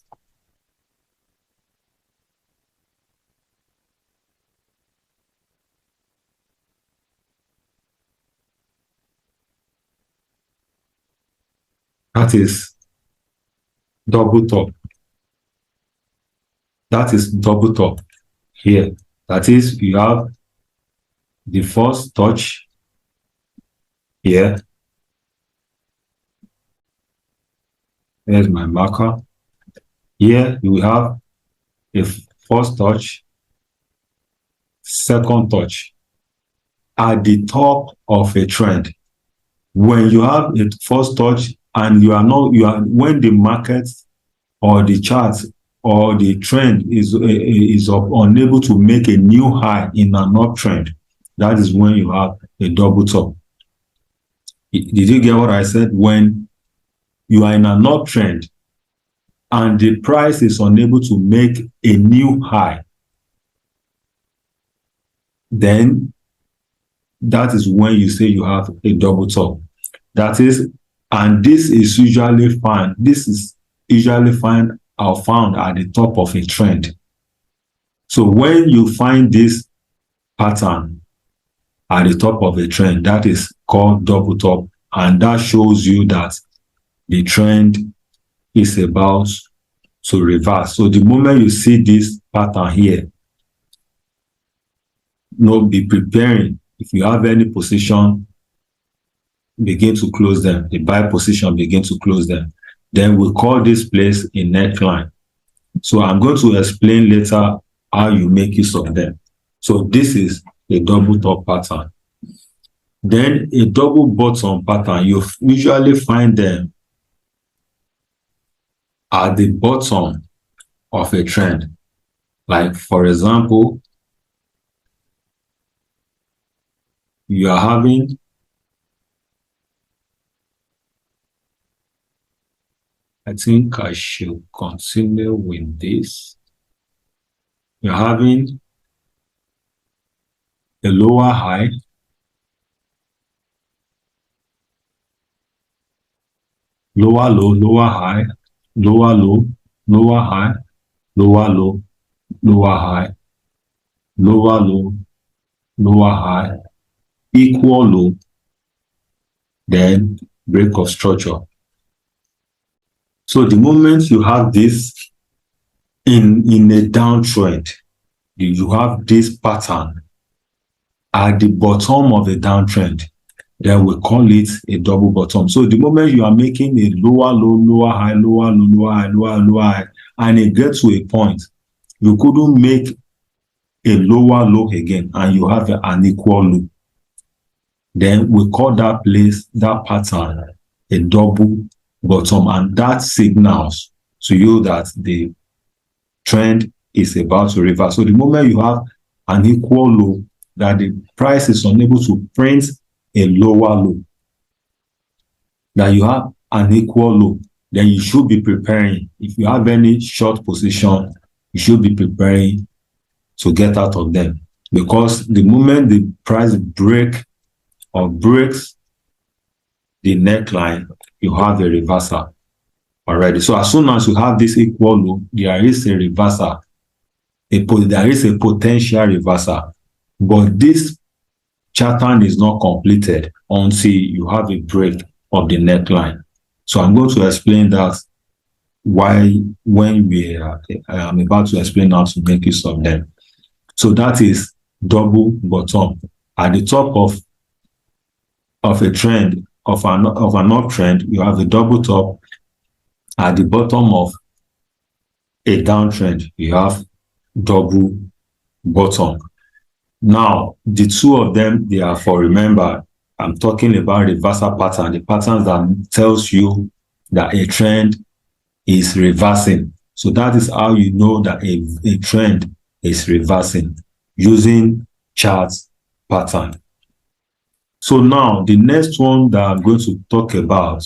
That is double top. That is double top here. That is, you have the first touch here. There's my marker. Here you have a first touch, second touch at the top of a trend. When you have a first touch and when the market or the chart or the trend is unable to make a new high in an uptrend, that is when you have a double top. Did you get what I said? When you are in an uptrend and the price is unable to make a new high, then that is when you say you have a double top. That is, and this is usually found. This is usually found at the top of a trend. So when you find this pattern at the top of a trend, that is called double top, and that shows you that the trend is about to reverse. So the moment you see this pattern here, be preparing. If you have any position, begin to close them. The buy position, begin to close them. Then we call this place a neckline. So I'm going to explain later how you make use of them. So this is a double top pattern. Then a double bottom pattern, you usually find them at the bottom of a trend. Like, for example, you are having I think I should continue with this. You're having a lower high, lower low, lower high, lower low, lower high, lower low, lower high, lower low, lower high, equal low, then break of structure. So the moment you have this in a downtrend, you have this pattern at the bottom of the downtrend, then we call it a double bottom. So the moment you are making a lower low, lower high, lower low, lower high, lower high, and it gets to a point, you couldn't make a lower low again, and you have an equal low. Then we call that place, that pattern, a double bottom, and that signals to you that the trend is about to reverse. So the moment you have an equal low, that the price is unable to print a lower low, that you have an equal low, then you should be preparing. If you have any short position, you should be preparing to get out of them, because the moment the price breaks the neckline, you have a reversal already. So as soon as you have this equal low, there is a reversal. There is a potential reversal, but this pattern is not completed until you have a break of the neckline. So I'm going to explain that when I'm about to explain how to make use of them. So that is double bottom at the top of a trend, of an uptrend. You have a double top. At the bottom of a downtrend, you have double bottom. Now, the two of them, they are for, remember, I'm talking about reversal pattern, the patterns that tells you that a trend is reversing. So that is how you know that a trend is reversing, using chart pattern. So now the next one that I'm going to talk about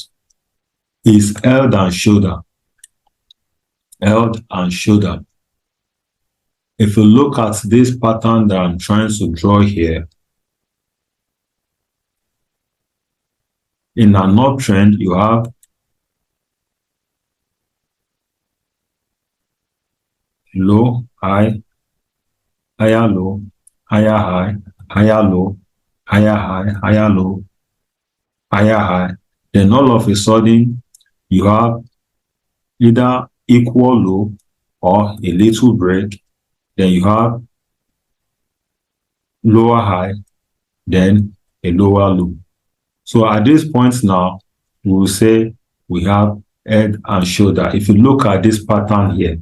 is head and shoulder. head and shoulder. If you look at this pattern that I'm trying to draw here, in an uptrend, you have low, high, higher low, higher high, higher low, higher high, higher low, higher high. Then all of a sudden, you have either equal low or a little break. Then you have lower high, then a lower low. So at this point now, we will say we have head and shoulder. If you look at this pattern here,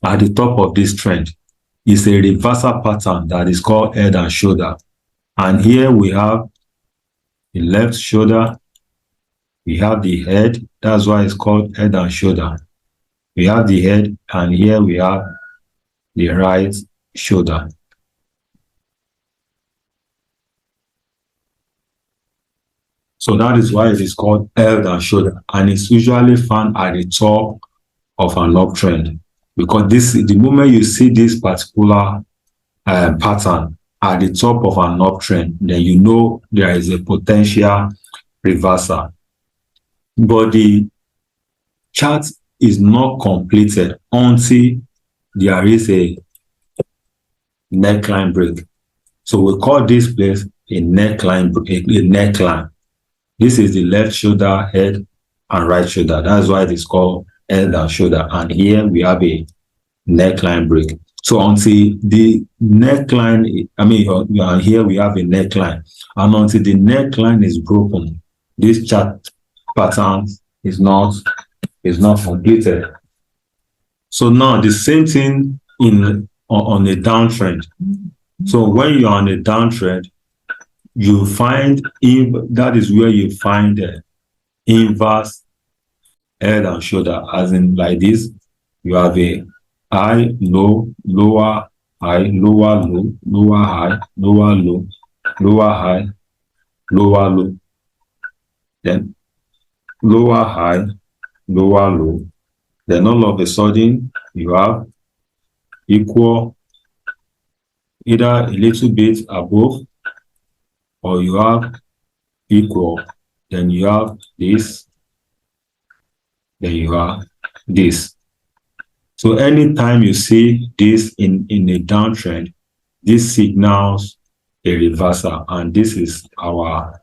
at the top of this trend, is a reversal pattern that is called head and shoulder. And here we have the left shoulder, we have the head, that's why it's called head and shoulder. We have the head, and here we have the right shoulder. So that is why it is called head and shoulder, and it's usually found at the top of an uptrend, because the moment you see this particular pattern at the top of an uptrend, then you know there is a potential reversal. But the chart is not completed until there is a neckline break. So we call this place a neckline. A neckline. This is the left shoulder, head, and right shoulder. That's why it is called head and shoulder. And here we have a neckline break. So until the neckline, here we have a neckline. And until the neckline is broken, this chart pattern is not completed. So now the same thing on a downtrend. So when you're on a downtrend, you find that is where you find the inverse head and shoulder, as in like this. You have a high, low, lower, high, lower, low, lower, high, lower, low, lower, high, lower, low. Then lower, high, lower, low. Then all of a sudden, you have equal, either a little bit above, or you have equal, then you have this, then you have this. So anytime you see this in a downtrend, this signals a reversal, and this is our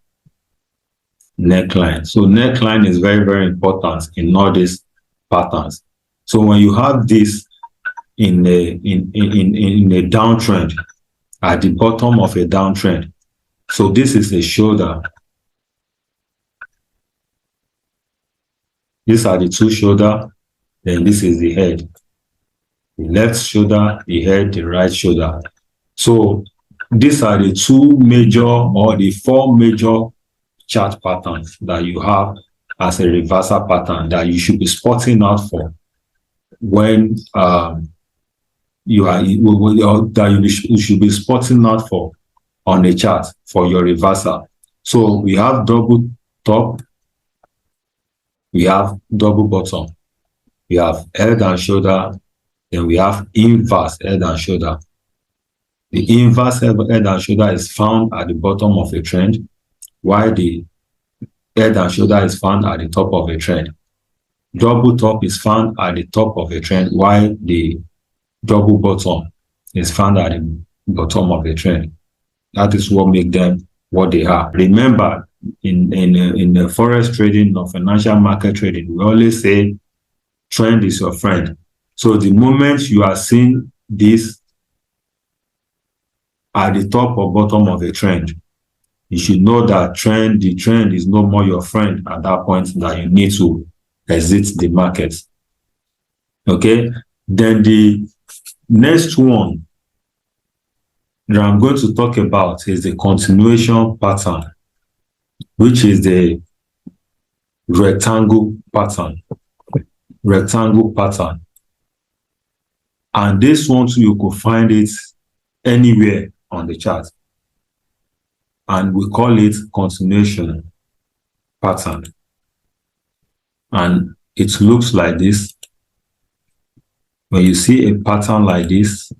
neckline. So neckline is very, very important in all these patterns. So when you have this in a downtrend, at the bottom of a downtrend, so this is a shoulder. These are the two shoulders, then this is the head. The left shoulder, the head, the right shoulder. So these are the two major, or the four major chart patterns that you have as a reversal pattern that you should be spotting out for when you should be spotting out for on a chart for your reversal. So we have double top, we have double bottom, we have head and shoulder, then we have inverse head and shoulder. The inverse head and shoulder is found at the bottom of a trend, while the head and shoulder is found at the top of a trend. Double top is found at the top of a trend, while the double bottom is found at the bottom of a trend. That is what makes them what they are. Remember, in the forex trading or financial market trading, we always say trend is your friend. So the moment you are seeing this at the top or bottom of a trend, you should know that the trend is no more your friend at that point, that you need to exit the market. Okay, then the next one that I'm going to talk about is the continuation pattern, which is the rectangle pattern. And this one too, you could find it anywhere on the chart, and we call it continuation pattern. And it looks like this. When you see a pattern like this,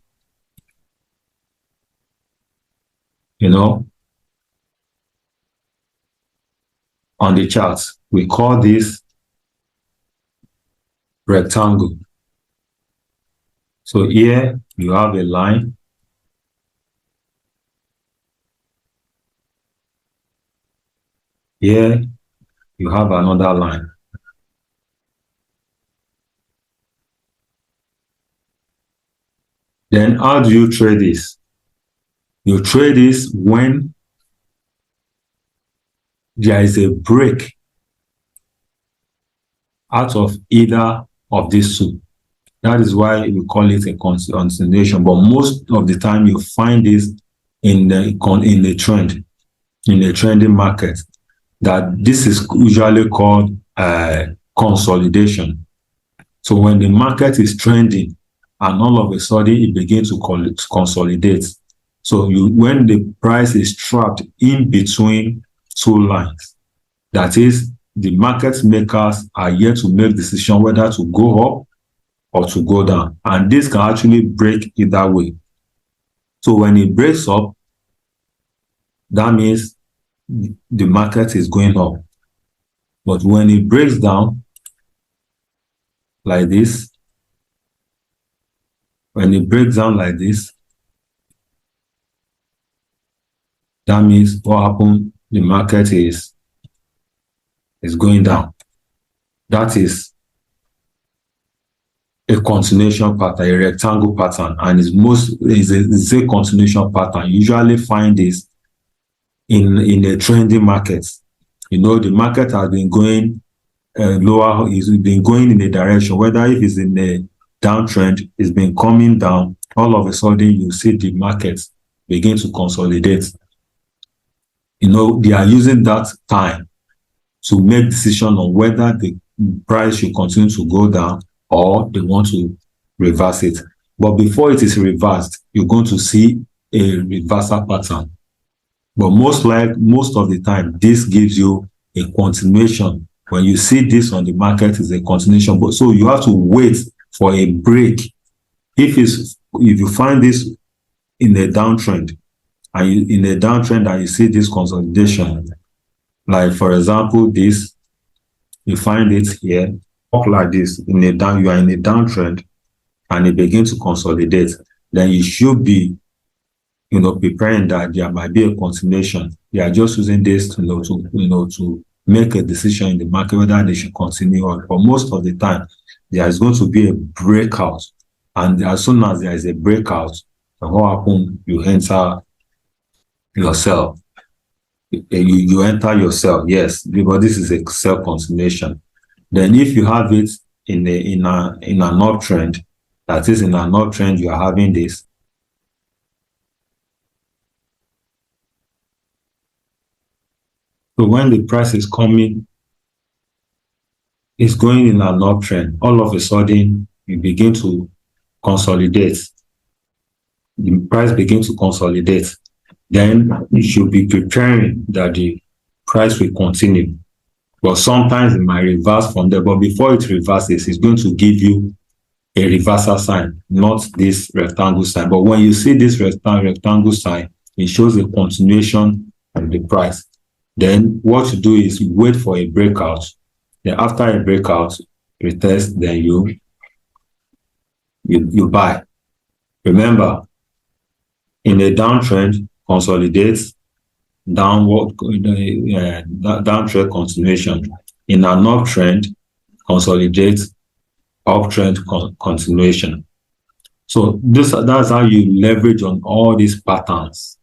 on the chart, we call this rectangle. So here you have a line. Here you have another line. Then how do you trade this? You trade this when there is a break out of either of these two. That is why we call it a continuation. But most of the time you find this in the trend, in the trending market, that this is usually called consolidation. So when the market is trending and all of a sudden it begins to consolidate. So when the price is trapped in between two lines, that is, the market makers are yet to make decision whether to go up or to go down. And this can actually break either way. So when it breaks up, that means the market is going up. But when it breaks down like this, that means what happened, the market is going down. That is a continuation pattern, a rectangle pattern, and is a continuation pattern. You usually find this in a trending market. The market has been going lower, it's been going in a direction, whether if it's in a downtrend, it's been coming down, all of a sudden you see the market begin to consolidate. They are using that time to make decision on whether the price should continue to go down or they want to reverse it. But before it is reversed, you're going to see a reversal pattern. But most of the time, this gives you a continuation. When you see this on the market, it's a continuation. But so you have to wait for a break. If you find this in a downtrend, and you see this consolidation, like for example, this, you find it here, up like this, you are in a downtrend, and it begins to consolidate, then you should be preparing that there might be a continuation. They are just using this to make a decision in the market whether they should continue on. But most of the time, there is going to be a breakout, and as soon as there is a breakout, what happens? You enter yourself. You enter yourself, yes, because this is a sell continuation. Then if you have it in an uptrend, that is, in an uptrend, you are having this. So when the price is coming, it's going in an uptrend, all of a sudden you begin to consolidate. The price begins to consolidate. Then you should be preparing that the price will continue. But sometimes it might reverse from there. But before it reverses, it's going to give you a reversal sign, not this rectangle sign. But when you see this rectangle sign, it shows a continuation of the price. Then what you do is you wait for a breakout. Then after a breakout, retest, then you buy. Remember, in a downtrend, consolidates, downward downtrend continuation. In an uptrend, consolidates, uptrend continuation. So that's how you leverage on all these patterns,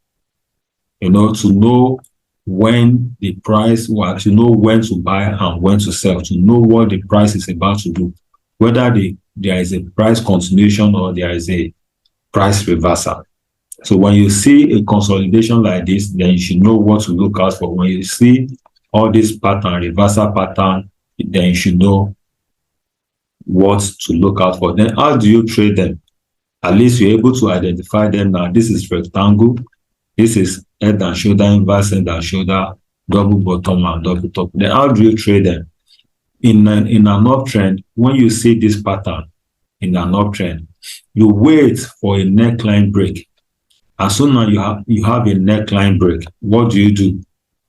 to know when the price, to know when to buy and when to sell, to know what the price is about to do, whether there is a price continuation or there is a price reversal. So when you see a consolidation like this, then you should know what to look out for. When you see all this pattern, reversal pattern, then you should know what to look out for. Then how do you trade them? At least you're able to identify them now. This is rectangle. This is head and shoulder, inverse head and shoulder, double bottom and double top. Then how do you trade them? In an uptrend, when you see this pattern, in an uptrend, you wait for a neckline break. As soon as you have a neckline break, what do?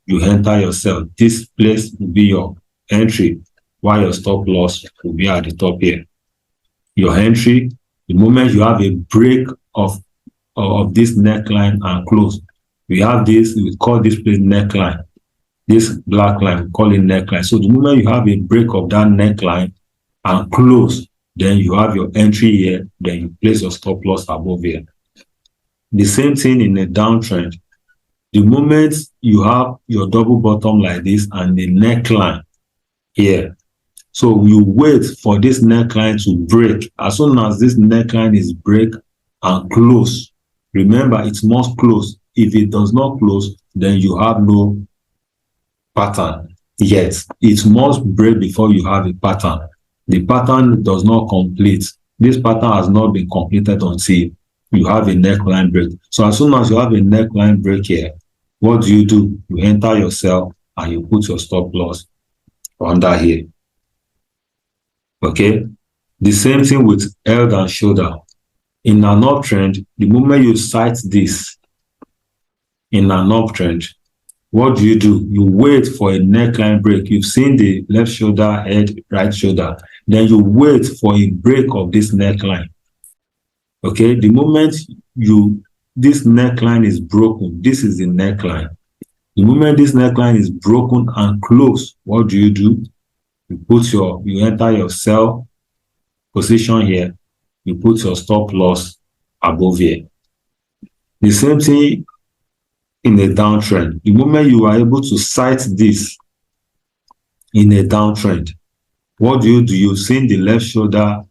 You enter your sell. This place will be your entry, while your stop loss will be at the top here. Your entry, the moment you have a break of this neckline and close, we have this, we call this place neckline. This black line, we call it neckline. So the moment you have a break of that neckline and close, then you have your entry here, then you place your stop loss above here. The same thing in a downtrend. The moment you have your double bottom like this and the neckline here, so you wait for this neckline to break. As soon as this neckline is break and close, remember it must close. If it does not close, then you have no pattern yet. It must break before you have a pattern. The pattern does not complete. This pattern has not been completed until you have a neckline break. So as soon as you have a neckline break here, what do? You enter your sell and you put your stop loss under here. Okay? The same thing with head and shoulder. In an uptrend, the moment you sight this in an uptrend, what do? You wait for a neckline break. You've seen the left shoulder, head, right shoulder. Then you wait for a break of this neckline. Okay, the moment this neckline is broken, this is the neckline. The moment this neckline is broken and close, what do? You enter your sell position here. You put your stop loss above here. The same thing in a downtrend. The moment you are able to sight this in a downtrend, what do? You've seen the left shoulder,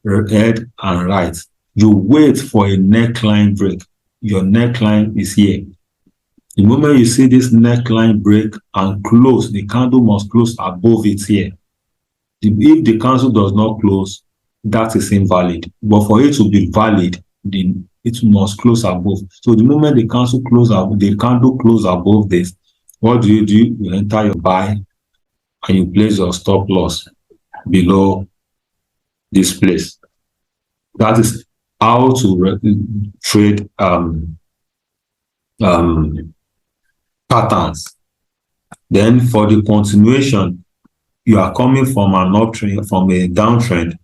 head, and right. You wait for a neckline break. Your neckline is here. The moment you see this neckline break and close, the candle must close above it here. If the candle does not close, that is invalid. But for it to be valid, it must close above. So the moment the candle close above this, what do? You enter your buy and you place your stop loss below this place. That is how to trade patterns. Then for the continuation, you are coming from an uptrend, from a downtrend,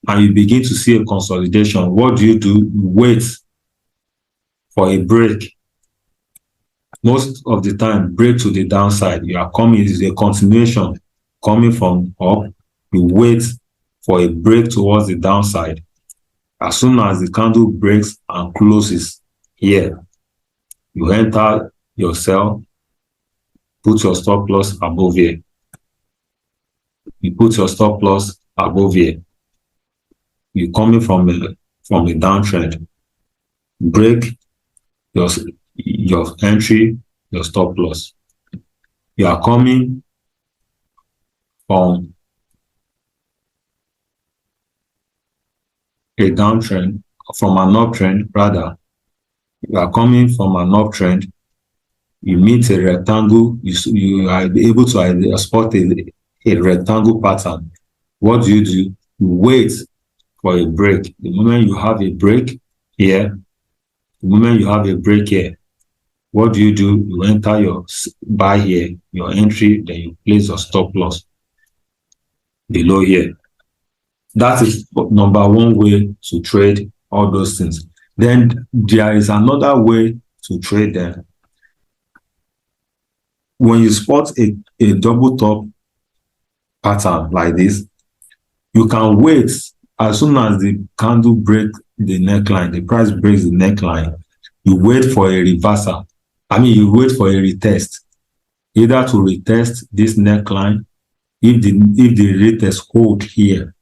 and you begin to see a consolidation. What do? You wait for a break. Most of the time, break to the downside. You are coming, it is a continuation coming from up. You wait for a break towards the downside. As soon as the candle breaks and closes here, you enter your sell, put your stop loss above here. You put your stop loss above here. You're coming from a downtrend. Break your entry, your stop loss. You are coming from a downtrend, from an uptrend rather. You are coming from an uptrend. You meet a rectangle. You are able to spot a rectangle pattern. What do? You wait for a break. The moment you have a break here, what do? You enter your buy here, your entry, then you place your stop loss below here. That is number one way to trade all those things. Then there is another way to trade them. When you spot a double top pattern like this, you can wait. As soon as the candle breaks the neckline, the price breaks the neckline, you wait for a reversal. You wait for a retest, either to retest this neckline. If the retest hold here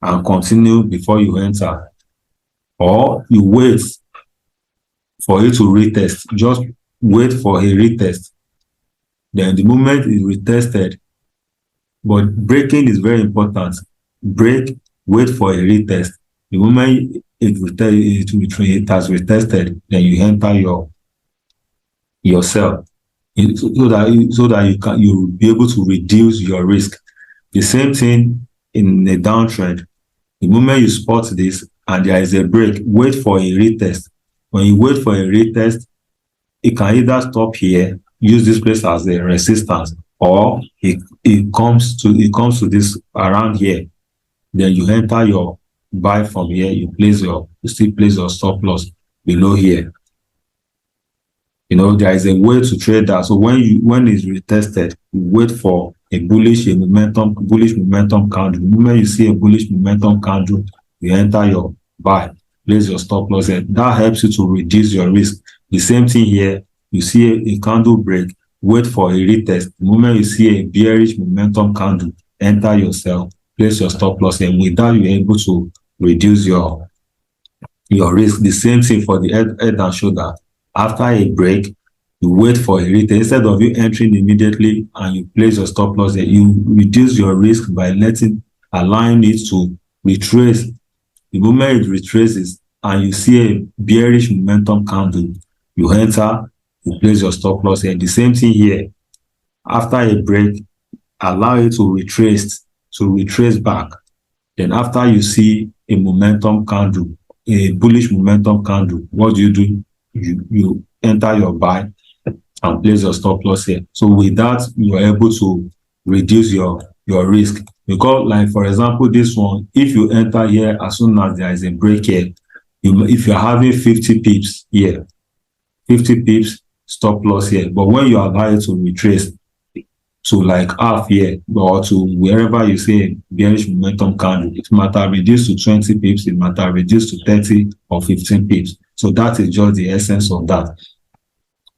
and continue before you enter, or you wait for it to retest. Just wait for a retest. Then the moment it's retested, but breaking is very important. Break, wait for a retest. The moment it has retested, then you enter your sell, so that you'll be able to reduce your risk. The same thing in a downtrend, the moment you spot this and there is a break, wait for a retest. When you wait for a retest, it can either stop here, use this place as a resistance, or it comes to this around here. Then you enter your buy from here, you still place your stop loss below here. There is a way to trade that. So when it's retested, you wait for a bullish momentum candle. The moment you see a bullish momentum candle, you enter your buy, place your stop loss, and that helps you to reduce your risk. The same thing here, you see a candle break, wait for a retest. The moment you see a bearish momentum candle, enter your sell, place your stop loss, and with that you're able to reduce your risk. The same thing for the head and shoulder. After a break, you wait for a retest. Instead of you entering immediately and you place your stop loss there, you reduce your risk by allowing it to retrace. The moment it retraces and you see a bearish momentum candle, you enter, you place your stop loss here. The same thing here. After a break, allow it to retrace back. Then after you see a momentum candle, a bullish momentum candle, what do? You enter your buy and place your stop loss here. So with that, you are able to reduce your risk. Because, like for example, this one, if you enter here as soon as there is a break here, if you're having 50 pips here, 50 pips stop loss here. But when you allow it to retrace to like half here or to wherever you say bearish momentum candle, it might have reduced to 20 pips, it might have reduced to 30 or 15 pips. So that is just the essence of that.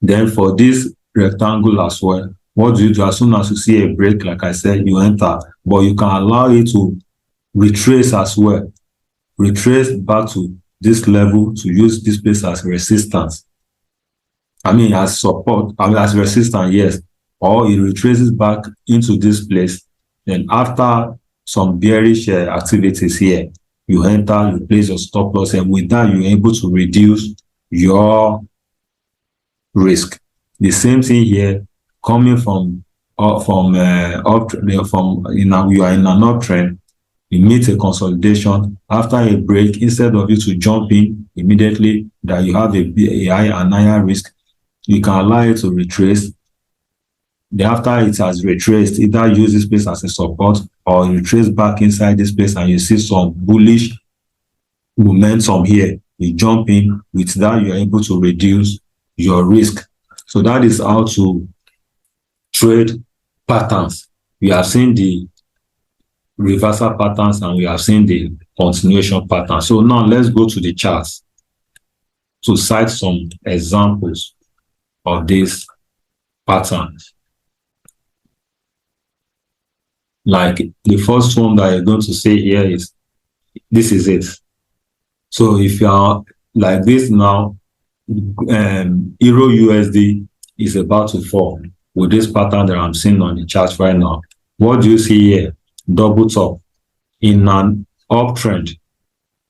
Then for this rectangle as well, what do? As soon as you see a break, like I said, you enter, but you can allow it to retrace as well. Retrace back to this level to use this place as resistance. As support, as resistance, yes. Or it retraces back into this place. Then after some bearish activities here, you enter, you place your stop loss, and with that, you're able to reduce your risk. The same thing here, coming from you are in an uptrend, you meet a consolidation. After a break, instead of you to jump in immediately that you have a higher risk, you can allow it to retrace. Then after it has retraced, either use this place as a support or retrace back inside this place and you see some bullish momentum here. You jump in. With that, you're able to reduce your risk. So that is how to trade patterns. We have seen the reversal patterns and we have seen the continuation pattern. So now let's go to the charts to cite some examples of these patterns. Like the first one that you're going to see here is, this is it. So if you are like this now, Euro USD is about to fall with this pattern that I'm seeing on the chart right now. What do you see here? Double top in an uptrend.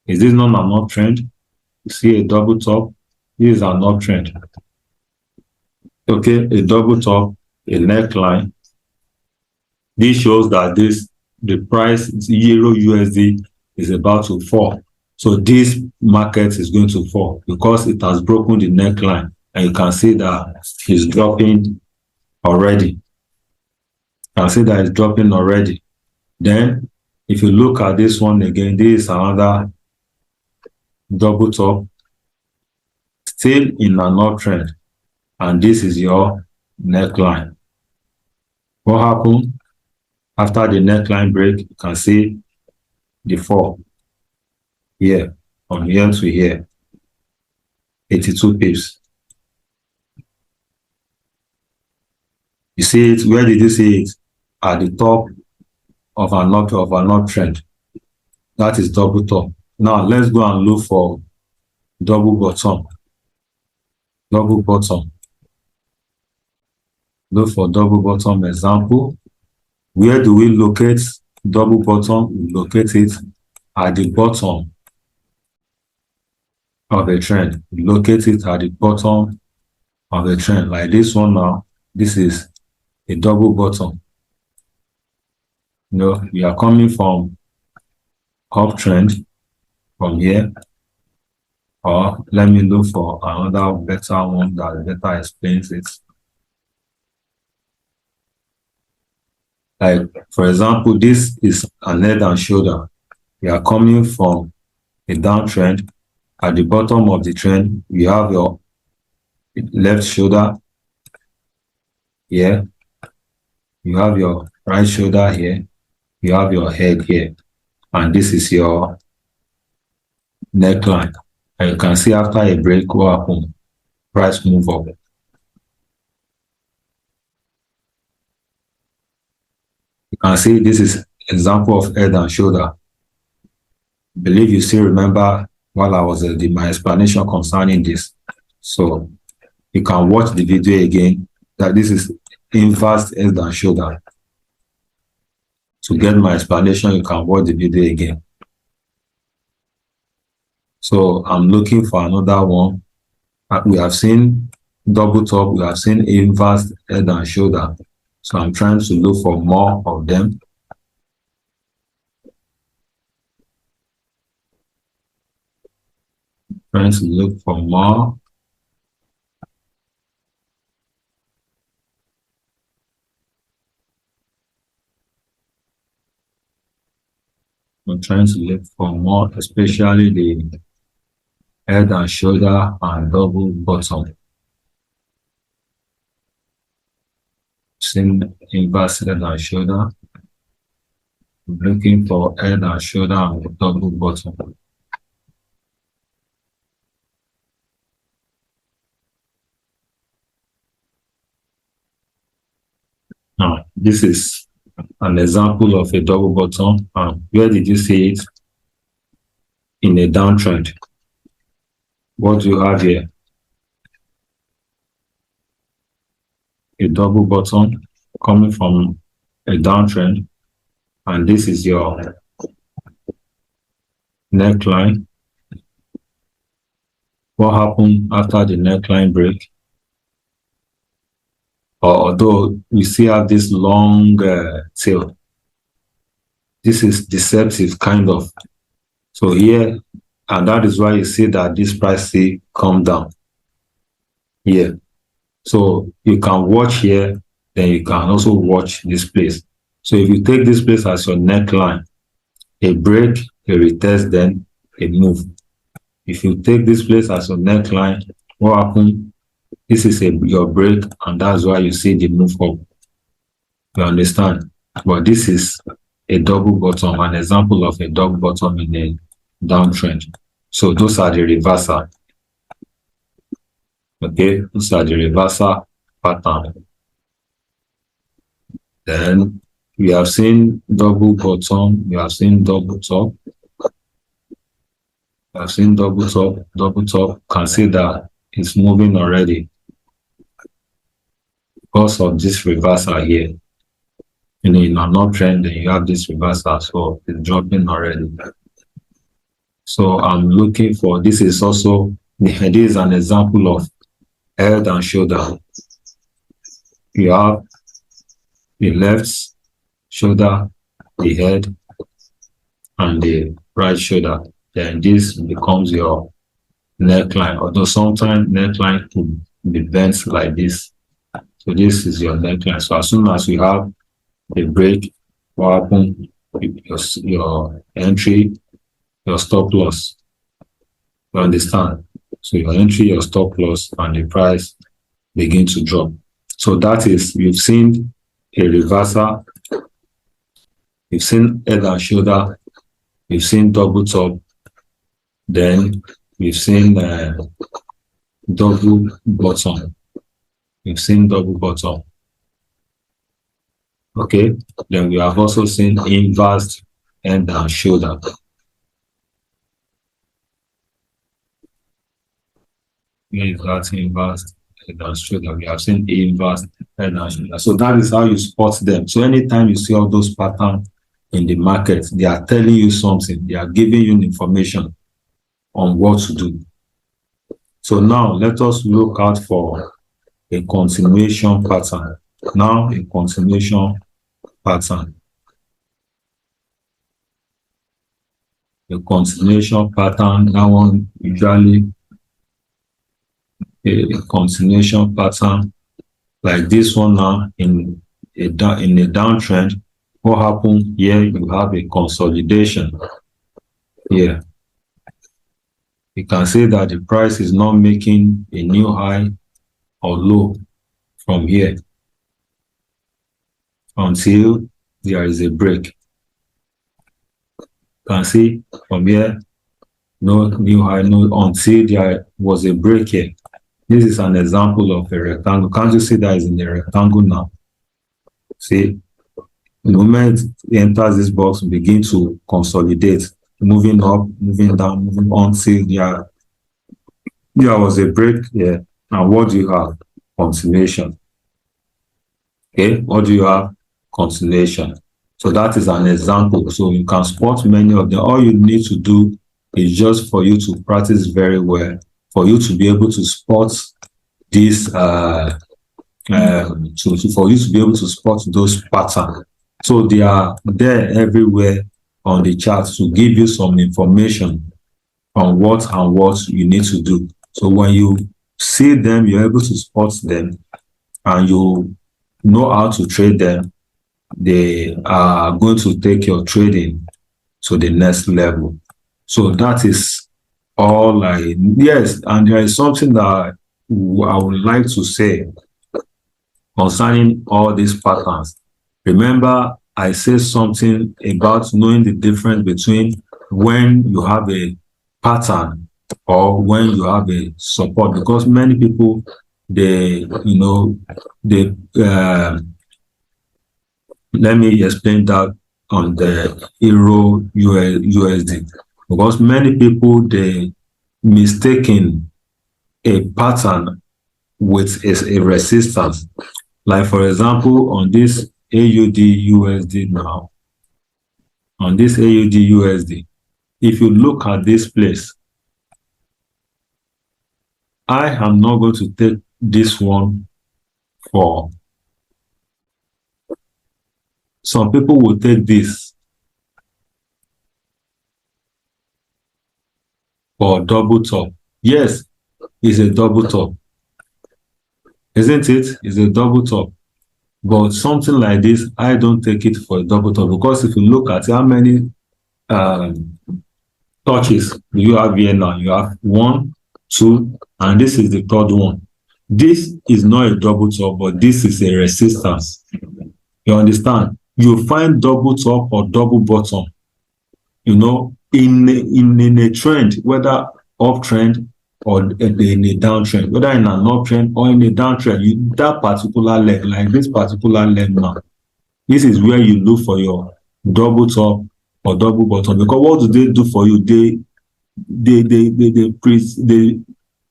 Is this not an uptrend? You see a double top. This is an uptrend. Okay, a double top, a neckline. This shows that the price Euro USD is about to fall. So this market is going to fall because it has broken the neckline, and you can see that it's dropping already. You can see that it's dropping already. Then, if you look at this one again, this is another double top, still in an uptrend, and this is your neckline. What happened? After the neckline break, you can see the fall here, from here to here, 82 pips. You see it, where did you see it? At the top of an uptrend. That is double top. Now let's go and look for double bottom. Double bottom. Look for double bottom example. Where do we locate double bottom? We locate it at the bottom of a trend. We locate it at the bottom of a trend. Like this one now, this is a double bottom. We are coming from uptrend from here, or let me look for another better one that better explains it. Like, for example, this is an head and shoulder. We are coming from a downtrend. At the bottom of the trend, you have your left shoulder here. You have your right shoulder here. You have your head here. And this is your neckline. And you can see after a break, what happened? Price move up. You can see this is example of head and shoulder. I believe you still remember while I was my explanation concerning this. So you can watch the video again, that this is inverse head and shoulder. To get my explanation, you can watch the video again. So I'm looking for another one. We have seen double top, we have seen inverse head and shoulder. So I'm trying to look for more of them. Trying to look for more. I'm trying to look for more, especially the head and shoulder and double bottom. Same inverse head and shoulder. I'm looking for head and shoulder and double bottom. Now, this is an example of a double bottom. Where did you see it? In a downtrend. What do you have here? A double bottom coming from a downtrend, and this is your neckline. What happened after the neckline break? Although we still have this long tail, this is deceptive kind of. So here, and that is why you see that this price still come down here. So you can watch here, then you can also watch this place. So if you take this place as your neckline, a break, a retest, then a move. If you take this place as your neckline, what happens? This is your break, and that's why you see the move up. You understand? But this is a double bottom, an example of a double bottom in a downtrend. So those are the reversal. Okay, those are the reversal pattern. Then we have seen double bottom, we have seen double top. We have seen double top. Can see that it's moving already because of this reversal here. In an uptrend, then you have this reversal, so it's dropping already. So I'm looking for, this is also, this is an example of head and shoulder. You have the left shoulder, the head, and the right shoulder. Then this becomes your neckline, although sometimes neckline could be bent like this. So this is your neckline. So as soon as you have a break, what happens? Your entry, your stop loss. You understand? So your entry, your stop loss, and the price begin to drop. So that is, you've seen a reversal, you've seen head and shoulder, you've seen double top, then we've seen double bottom. We've seen double bottom. Okay, then we have also seen inverse head and shoulder. Here is that inverse head and shoulder. We have seen inverse head and shoulder. So that is how you spot them. So anytime you see all those patterns in the market, they are telling you something. They are giving you information on what to do. So now let us look out for a continuation pattern. Now a continuation pattern. a continuation pattern. That one usually a continuation pattern like this one now in a downtrend. What happened here? You have a consolidation here. You can see that the price is not making a new high or low from here until there is a break. You can see from here, no new high, no, until there was a break here. This is an example of a rectangle. Can't you see that is in the rectangle now? See, the moment it enters this box, begin to consolidate, moving up, moving down, moving on till there was a break here. And what do you have? Continuation. Okay, what do you have? Continuation. So that is an example. So you can spot many of them. All you need to do is just for you to practice very well, for you to be able to spot this, for you to be able to spot those patterns. So they are there everywhere on the chart to give you some information on what you need to do. So when you see them, you're able to spot them and you know how to trade them. They are going to take your trading to the next level. So that is all yes, and there is something that I would like to say concerning all these patterns. Remember, I said something about knowing the difference between when you have a pattern or when you have a support, because many people, let me explain that on the Euro USD, because many people, they mistaken a pattern with a resistance. Like for example, on this AUD USD now, on this AUD USD, if you look at this place, I am not going to take this one for. Some people will take this for double top. Yes, it's a double top. Isn't it? It's a double top. But something like this, I don't take it for a double top, because if you look at how many touches do you have here now? You have 1, 2, and this is the third one. This is not a double top, but this is a resistance. You understand? You find double top or double bottom, in a trend, whether uptrend or in a downtrend, whether in an uptrend or in a downtrend, that particular leg, like this particular leg now, this is where you look for your double top or double bottom. Because what do they do for you? They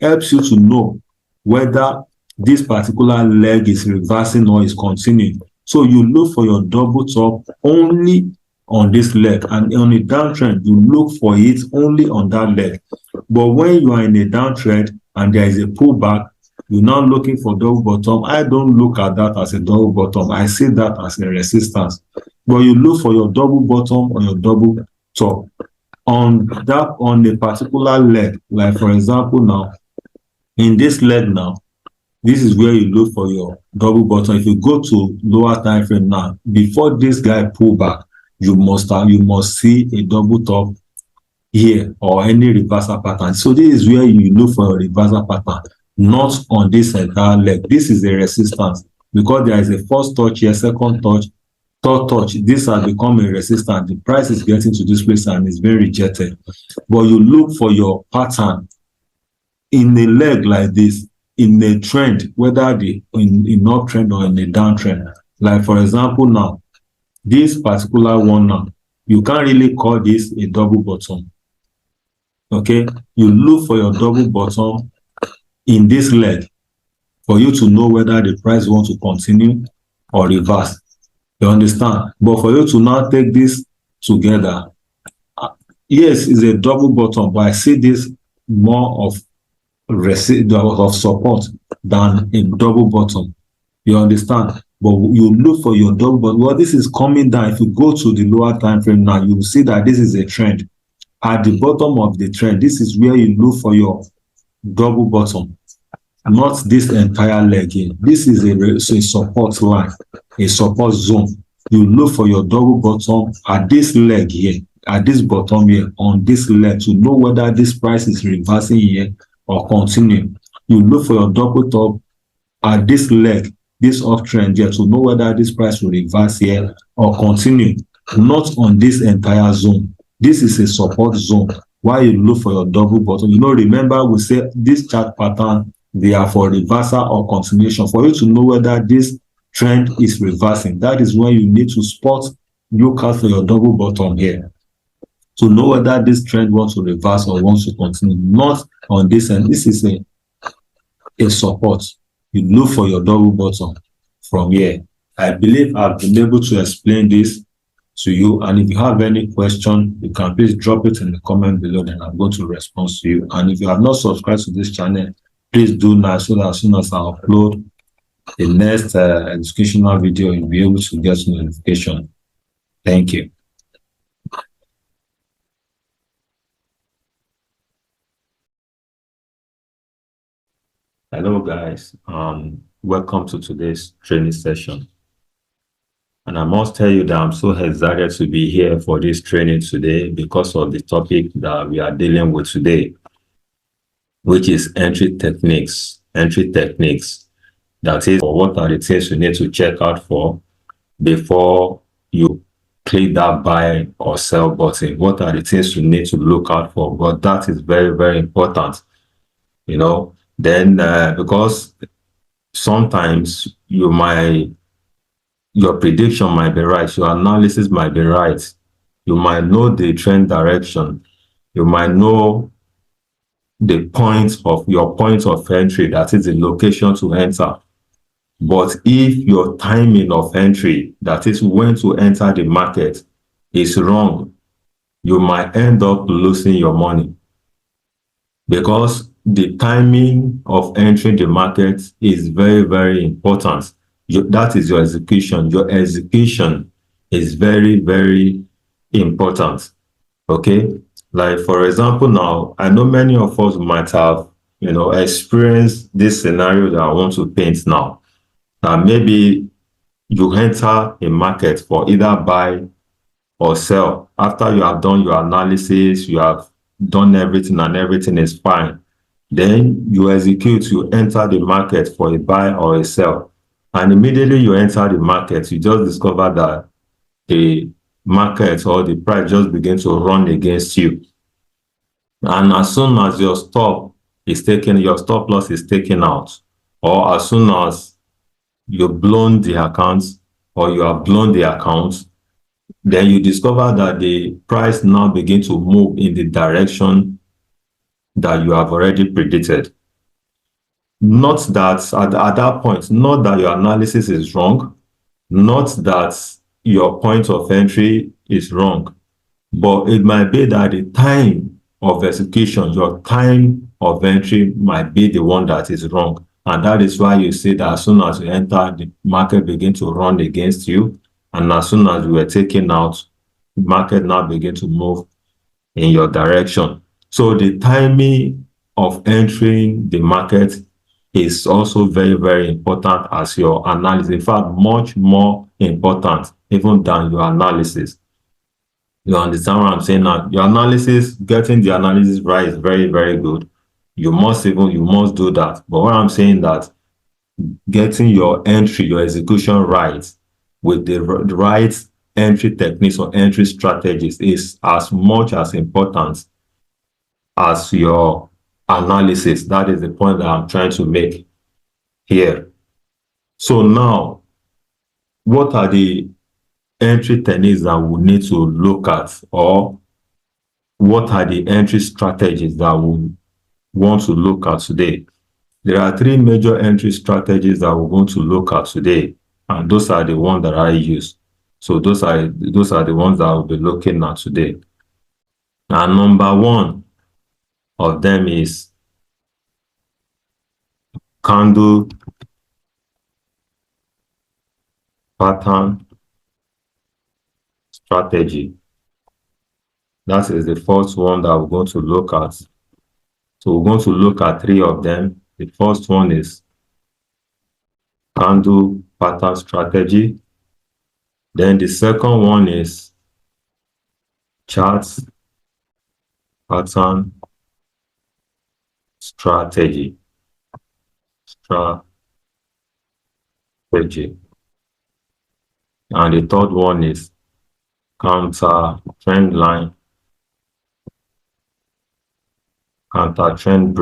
help you to know whether this particular leg is reversing or is continuing. So you look for your double top only on this leg, and on a downtrend, you look for it only on that leg. But when you are in a downtrend and there is a pullback, you're not looking for double bottom. I don't look at that as a double bottom. I see that as a resistance. But you look for your double bottom or your double top on a particular leg. Like for example, now in this leg now, this is where you look for your double bottom. If you go to lower time frame now, before this guy pull back, you must see a double top here or any reversal pattern. So this is where you look for a reversal pattern, not on this entire leg. This is a resistance, because there is a first touch here, second touch, third touch. This has become a resistance. The price is getting to this place and is being rejected. But you look for your pattern in a leg like this, in a trend, whether in uptrend or in a downtrend. Like for example now, this particular one now, you can't really call this a double bottom. Okay, you look for your double bottom in this leg for you to know whether the price wants to continue or reverse. You understand? But for you to now take this together, yes, it's a double bottom, but I see this more of support than a double bottom. You understand? But you look for your double bottom. Well, this is coming down. If you go to the lower time frame now, you will see that this is a trend. at the bottom of the trend, this is where you look for your double bottom, not this entire leg here. This is a support line, a support zone. You look for your double bottom at this leg here, at this bottom here, on this leg, to know whether this price is reversing here or continuing. You look for your double top at this leg, this uptrend here, to know whether this price will reverse here or continue, not on this entire zone. This is a support zone. While you look for your double bottom, remember we say this chart pattern, they are for reversal or continuation. For you to know whether this trend is reversing, that is when you need to look out for your double bottom here to know whether this trend wants to reverse or wants to continue, not on this end. This is a support. You look for your double bottom from here. I believe I've been able to explain this to you, and if you have any question, you can please drop it in the comment below, then I'm going to respond to you. And if you have not subscribed to this channel, please do now, so that as soon as I upload the next educational video, you'll be able to get notification. Thank you. Hello guys, welcome to today's training session. And I must tell you that I'm so excited to be here for this training today because of the topic that we are dealing with today, which is entry techniques. Entry techniques. That is, what are the things you need to check out for before you click that buy or sell button? What are the things you need to look out for? But that is very, very important, Then because sometimes your prediction might be right, your analysis might be right. You might know the trend direction. You might know the your point of entry, that is the location to enter. But if your timing of entry, that is when to enter the market, is wrong, you might end up losing your money, because the timing of entering the market is very, very important. That is your execution. Your execution is very, very important. Okay? Like, for example, now, I know many of us might have, experienced this scenario that I want to paint now. Maybe you enter a market for either buy or sell. After you have done your analysis, you have done everything and everything is fine. Then you execute, you enter the market for a buy or a sell. And immediately you enter the market, you just discover that the market or the price just begins to run against you. And as soon as your stop loss is taken out, or as soon as you've blown the account or you have blown the account, then you discover that the price now begins to move in the direction that you have already predicted. Not that at that point, not that your analysis is wrong, not that your point of entry is wrong, but it might be that the time of execution, your time of entry might be the one that is wrong. And that is why you see that as soon as you enter, the market begins to run against you. And as soon as you were taken out, the market now begins to move in your direction. So the timing of entering the market is also very, very important as your analysis. In fact, much more important even than your analysis. You understand what I'm saying now? Your analysis, getting the analysis right is very, very good. You must do that. But what I'm saying that getting your entry, your execution right with the right entry techniques or entry strategies is as much as important as your analysis. That is the point that I'm trying to make here. So now, what are the entry techniques that we need to look at, or what are the entry strategies that we want to look at today? There are three major entry strategies that we're going to look at today, and those are the ones that I use. So those are the ones that I'll be looking at today. And number one of them is candle pattern strategy. That is the first one that we're going to look at. So we're going to look at 3 of them. The first one is candle pattern strategy. Then the second one is chart pattern strategy. And the third one is counter trend line, counter trend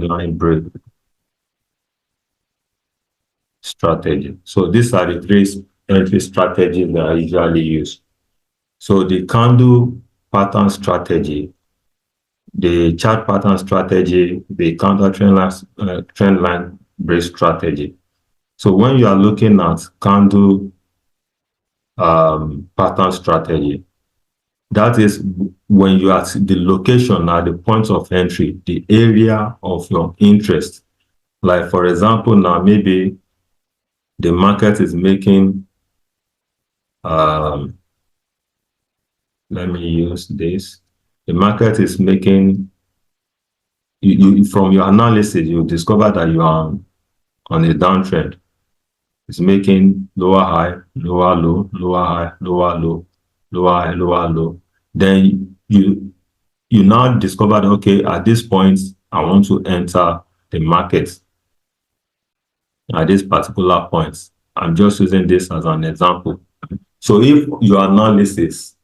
line break strategy. So these are the 3 entry strategies that I usually use. So the candle pattern strategy, the chart pattern strategy, the counter trend line break strategy. So when you are looking at candle pattern strategy, that is when you are at the location at the point of entry, the area of your interest. Like for example, now maybe the market is making, let me use this. The market is making, from your analysis, you discover that you are on a downtrend. It's making lower high, lower low, lower high, lower low, lower high, lower low. Then you now discover that, okay, at this point, I want to enter the market at this particular point. I'm just using this as an example. So if your analysis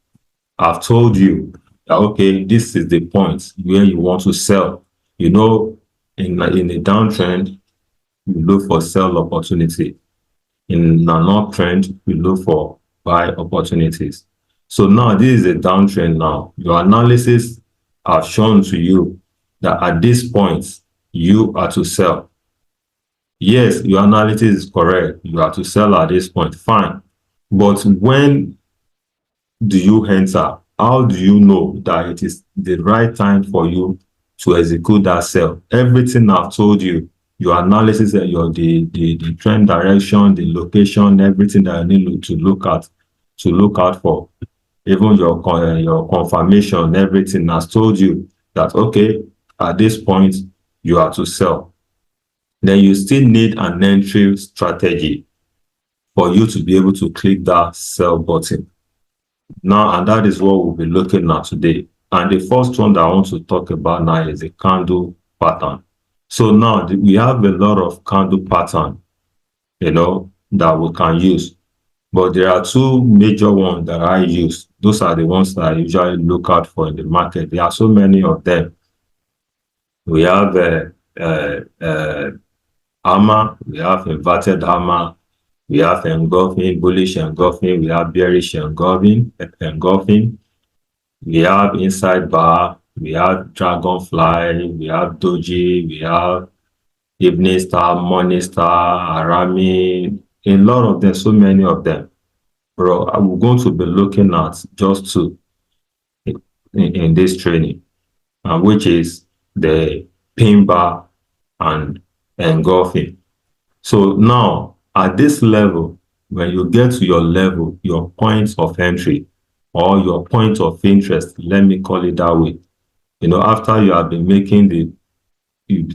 have told you that, okay, this is the point where you want to sell, in a downtrend, you look for sell opportunity. In an uptrend, you look for buy opportunities. So now this is a downtrend now. Your analysis have shown to you that at this point, you are to sell. Yes, your analysis is correct. You are to sell at this point, fine. But when do you enter? How do you know that it is the right time for you to execute that sell? Everything I've told you, your analysis, the trend direction, the location, everything that you need to look out for, even your confirmation, everything has told you that, okay, at this point, you are to sell. Then you still need an entry strategy for you to be able to click that sell button. Now, and that is what we'll be looking at today. And the first one that I want to talk about now is the candle pattern. So now we have a lot of candle pattern, that we can use. But there are 2 major ones that I use. Those are the ones that I usually look out for in the market. There are so many of them. We have hammer, we have inverted hammer, we have engulfing, bullish engulfing, we have bearish engulfing, we have inside bar, we have dragonfly, we have doji, we have evening star, morning star, arami, a lot of them, so many of them. Bro, I'm going to be looking at just 2 in this training, which is the pin bar and engulfing. So now at this level, when you get to your level, your point of entry or your point of interest, let me call it that way, after you have been making you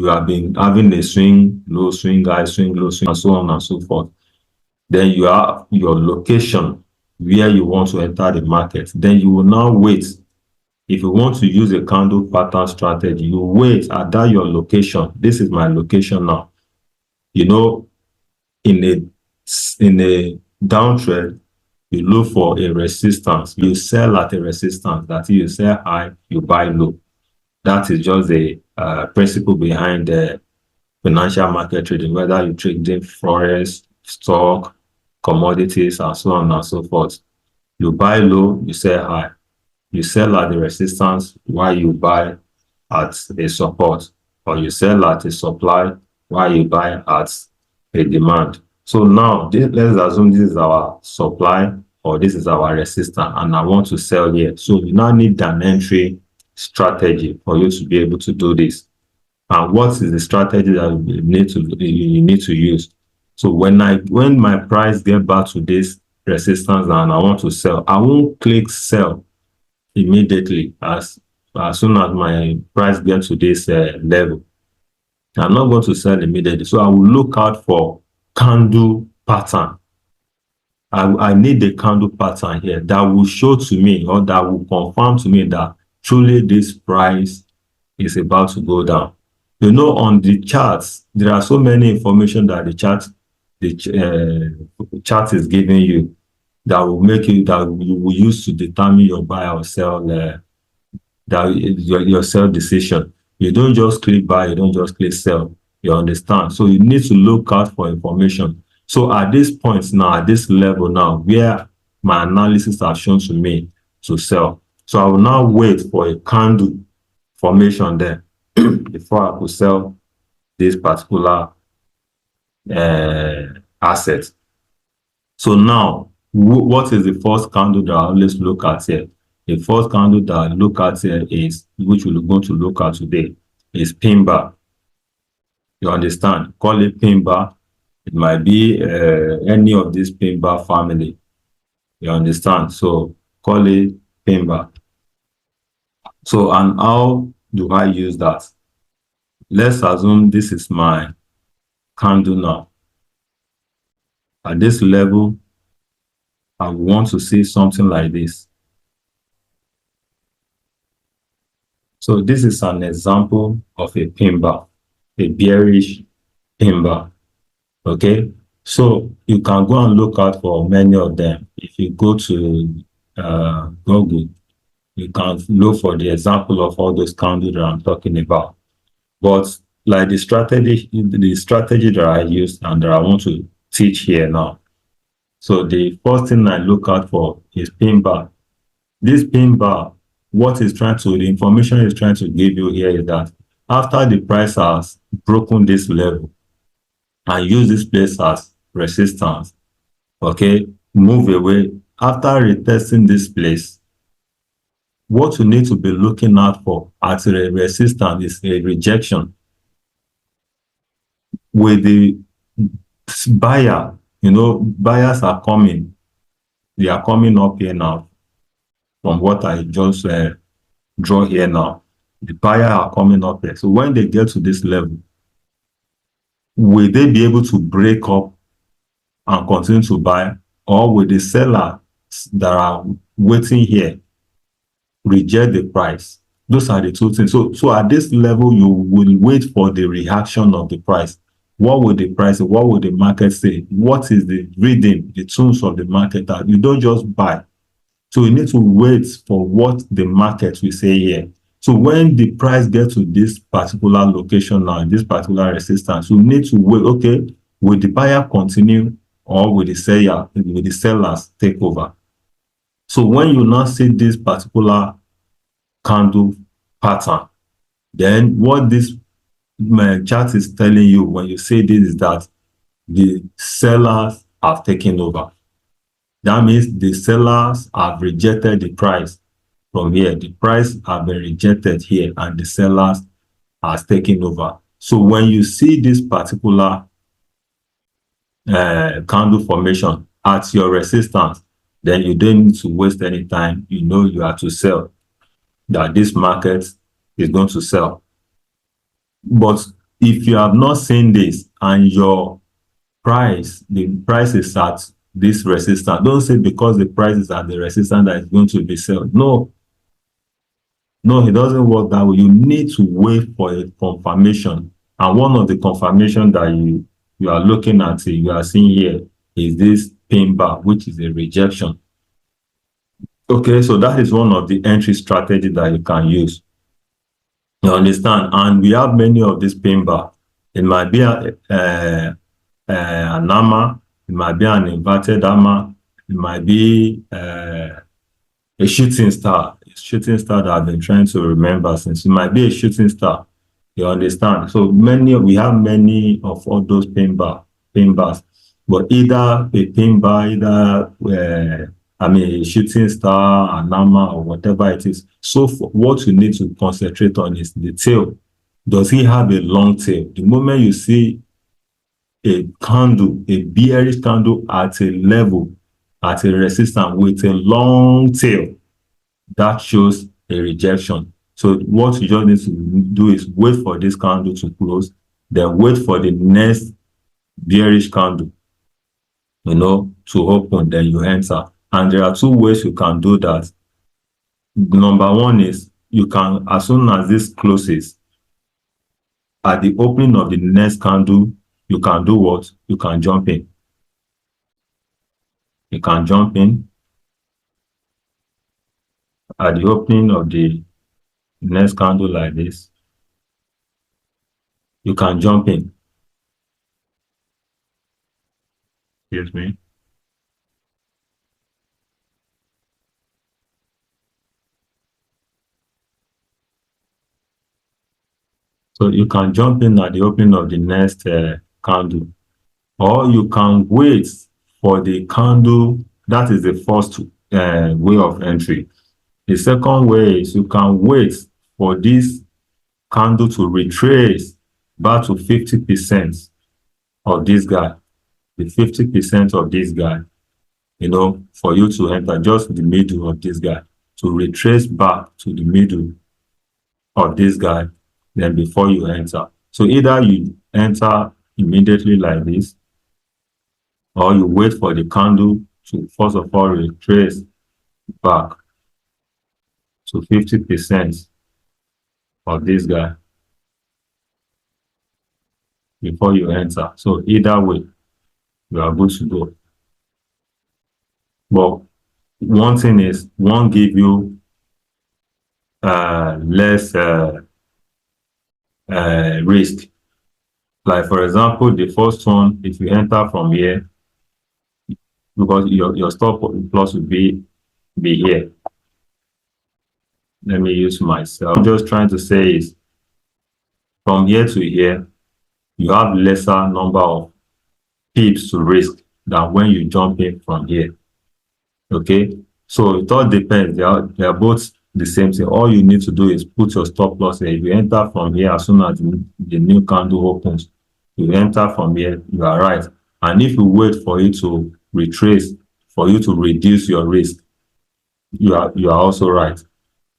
have been having a swing, low swing, high swing, low swing, and so on and so forth. Then you have your location where you want to enter the market. Then you will now wait. If you want to use a candle pattern strategy, you wait at that your location. This is my location now. In a downtrend, you look for a resistance. You sell at a resistance. That is, you sell high, you buy low. That is just the principle behind the financial market trading, whether you trade in forex, stock, commodities, and so on and so forth. You buy low, you sell high. You sell at the resistance while you buy at a support, or you sell at a supply while you buy at a demand. So now, let's assume this is our supply or this is our resistance, and I want to sell here. So you now need an entry strategy for you to be able to do this. And what is the strategy that you need to use? So when my price get back to this resistance and I want to sell, I won't click sell immediately as soon as my price gets to this level. I'm not going to sell immediately. So I will look out for candle pattern. I need the candle pattern here that will show to me, or that will confirm to me that truly this price is about to go down. You know, on the charts, there are so many information that the chart is giving you that will make you, that you will use to determine your buy or sell, your sell decision. You don't just click buy, you don't just click sell. You understand? So you need to look out for information. So at this point now, at this level now, where my analysis has shown to me to sell. So I will now wait for a candle formation there before I could sell this particular asset. So now, what is the first candle that I always look at here? The first candle that I look at here is, which we're going to look at today, is pin bar. You understand? Call it pin bar. It might be any of this pin bar family. You understand? So call it pin bar. So, and how do I use that? Let's assume this is my candle now. At this level, I want to see something like this. So this is an example of a pin bar, a bearish pin bar. Okay, so you can go and look out for many of them. If you go to Google, you can look for the example of all those candles that I'm talking about. But like the strategy that I used and that I want to teach here now. So the first thing I look out for is pin bar. This pin bar, the information it's trying to give you here is that after the price has broken this level and use this place as resistance, okay, move away. After retesting this place, what you need to be looking out for as a resistance is a rejection. With the buyer, you know, buyers are coming. They are coming up here now. From what I just draw here now, the buyers are coming up here. So when they get to this level, will they be able to break up and continue to buy, or will the sellers that are waiting here reject the price? Those are the two things. So at this level, you will wait for the reaction of the price. What will the price, what will the market say? What is the reading, the tunes of the market? That you don't just buy. So you need to wait for what the market will say here. So when the price gets to this particular location now, this particular resistance, you need to wait. Okay, will the buyer continue, or will the sellers take over? So when you now see this particular candle pattern, then what this chart is telling you when you say this is that the sellers have taken over. That means the sellers have rejected the price from here. The price has been rejected here and the sellers has taken over. So when you see this particular candle formation at your resistance, then you don't need to waste any time. You know you have to sell, that this market is going to sell. But if you have not seen this and your price, the price is at this resistance, don't say because the price is at the resistance that it's going to be sold. No, it doesn't work that way. You need to wait for a confirmation. And one of the confirmation that you are looking at, you are seeing here, is this pin bar, which is a rejection. Okay, so that is one of the entry strategy that you can use. You understand? And we have many of these pin bar. It might be an hammer, it might be an inverted hammer, it might be a shooting star. A shooting star that I've been trying to remember since. It might be a shooting star. You understand? So we have many of all those pin bars. But either a pin bar, either a shooting star, an hammer, or whatever it is. So what you need to concentrate on is the tail. Does he have a long tail? The moment you see a candle, a bearish candle at a level at a resistance with a long tail, that shows a rejection. So what you just need to do is wait for this candle to close, then wait for the next bearish candle, to open, then you enter. And there are two ways you can do that. Number one is you can, as soon as this closes, at the opening of the next candle, you can do what? You can jump in. You can jump in at the opening of the next candle like this. You can jump in. Excuse me. So you can jump in at the opening of the next candle, or you can wait for the candle. That is the first way of entry. The second way is you can wait for this candle to retrace back to 50% of this guy, the 50% of this guy, for you to enter just the middle of this guy, to retrace back to the middle of this guy, then before you enter. So either you enter immediately like this, or you wait for the candle to first of all retrace back to 50% of this guy before you enter. So either way, you are good to go. But one thing is, one give you less risk. Like for example, the first one, if you enter from here, because your stop loss will be here. Let me use myself. I'm just trying to say is from here to here, you have lesser number of pips to risk than when you jump in from here. Okay, so it all depends. They are both the same thing. All you need to do is put your stop loss here. If you enter from here, as soon as the new candle opens, you enter from here, you are right. And if you wait for it to retrace, for you to reduce your risk, you are also right.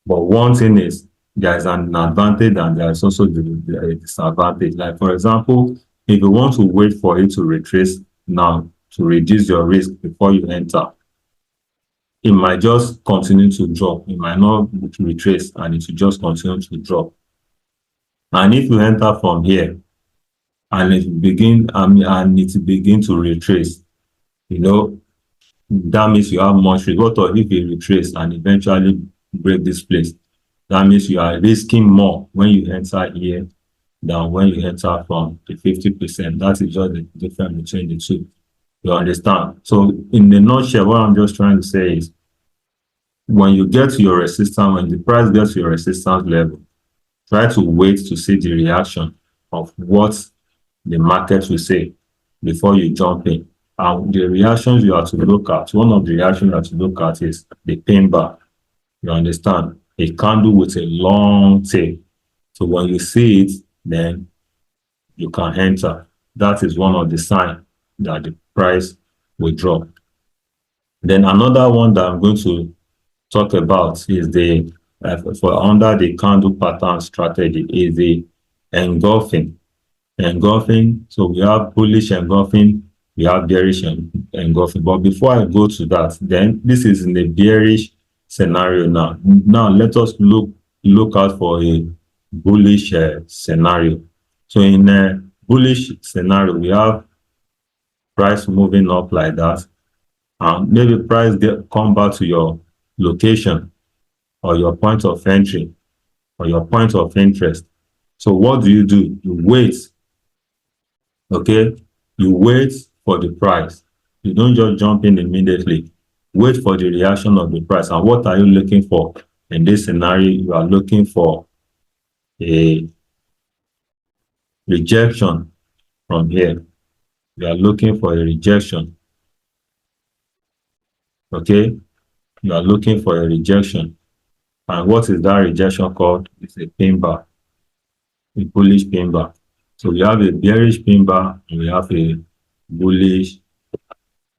But one thing is, there is an advantage and there is also the disadvantage. Like for example, if you want to wait for it to retrace now to reduce your risk before you enter, it might just continue to drop. It might not retrace and it will just continue to drop. And if you enter from here and it begin to retrace, that means you have much risk. What if it retrace and eventually break this place? That means you are risking more when you enter here than when you enter from the 50%. That is just the difference between the two. You understand? So in the nutshell, what I'm just trying to say is, when you get to your resistance, when the price gets to your resistance level, try to wait to see the reaction of what the market will say before you jump in. And the reactions you have to look at, one of the reactions you have to look at is the pin bar. You understand? A candle with a long tail. So when you see it, then you can enter. That is one of the signs that the price will drop. Then another one that I'm going to talk about is the for under the candle pattern strategy is the engulfing. So we have bullish engulfing, we have bearish engulfing. But before I go to that, then this is in the bearish scenario now. Now let us look out for a bullish scenario. So in a bullish scenario, we have price moving up like that, and maybe price come back to your location or your point of entry or your point of interest. So what do? You wait. Okay, you wait for the price. You don't just jump in immediately. Wait for the reaction of the price. And what are you looking for in this scenario? You are looking for a rejection from here. You are looking for a rejection. Okay, you are looking for a rejection. And what is that rejection called? It's a pin bar, a bullish pin bar. So we have a bearish pin bar and we have a bullish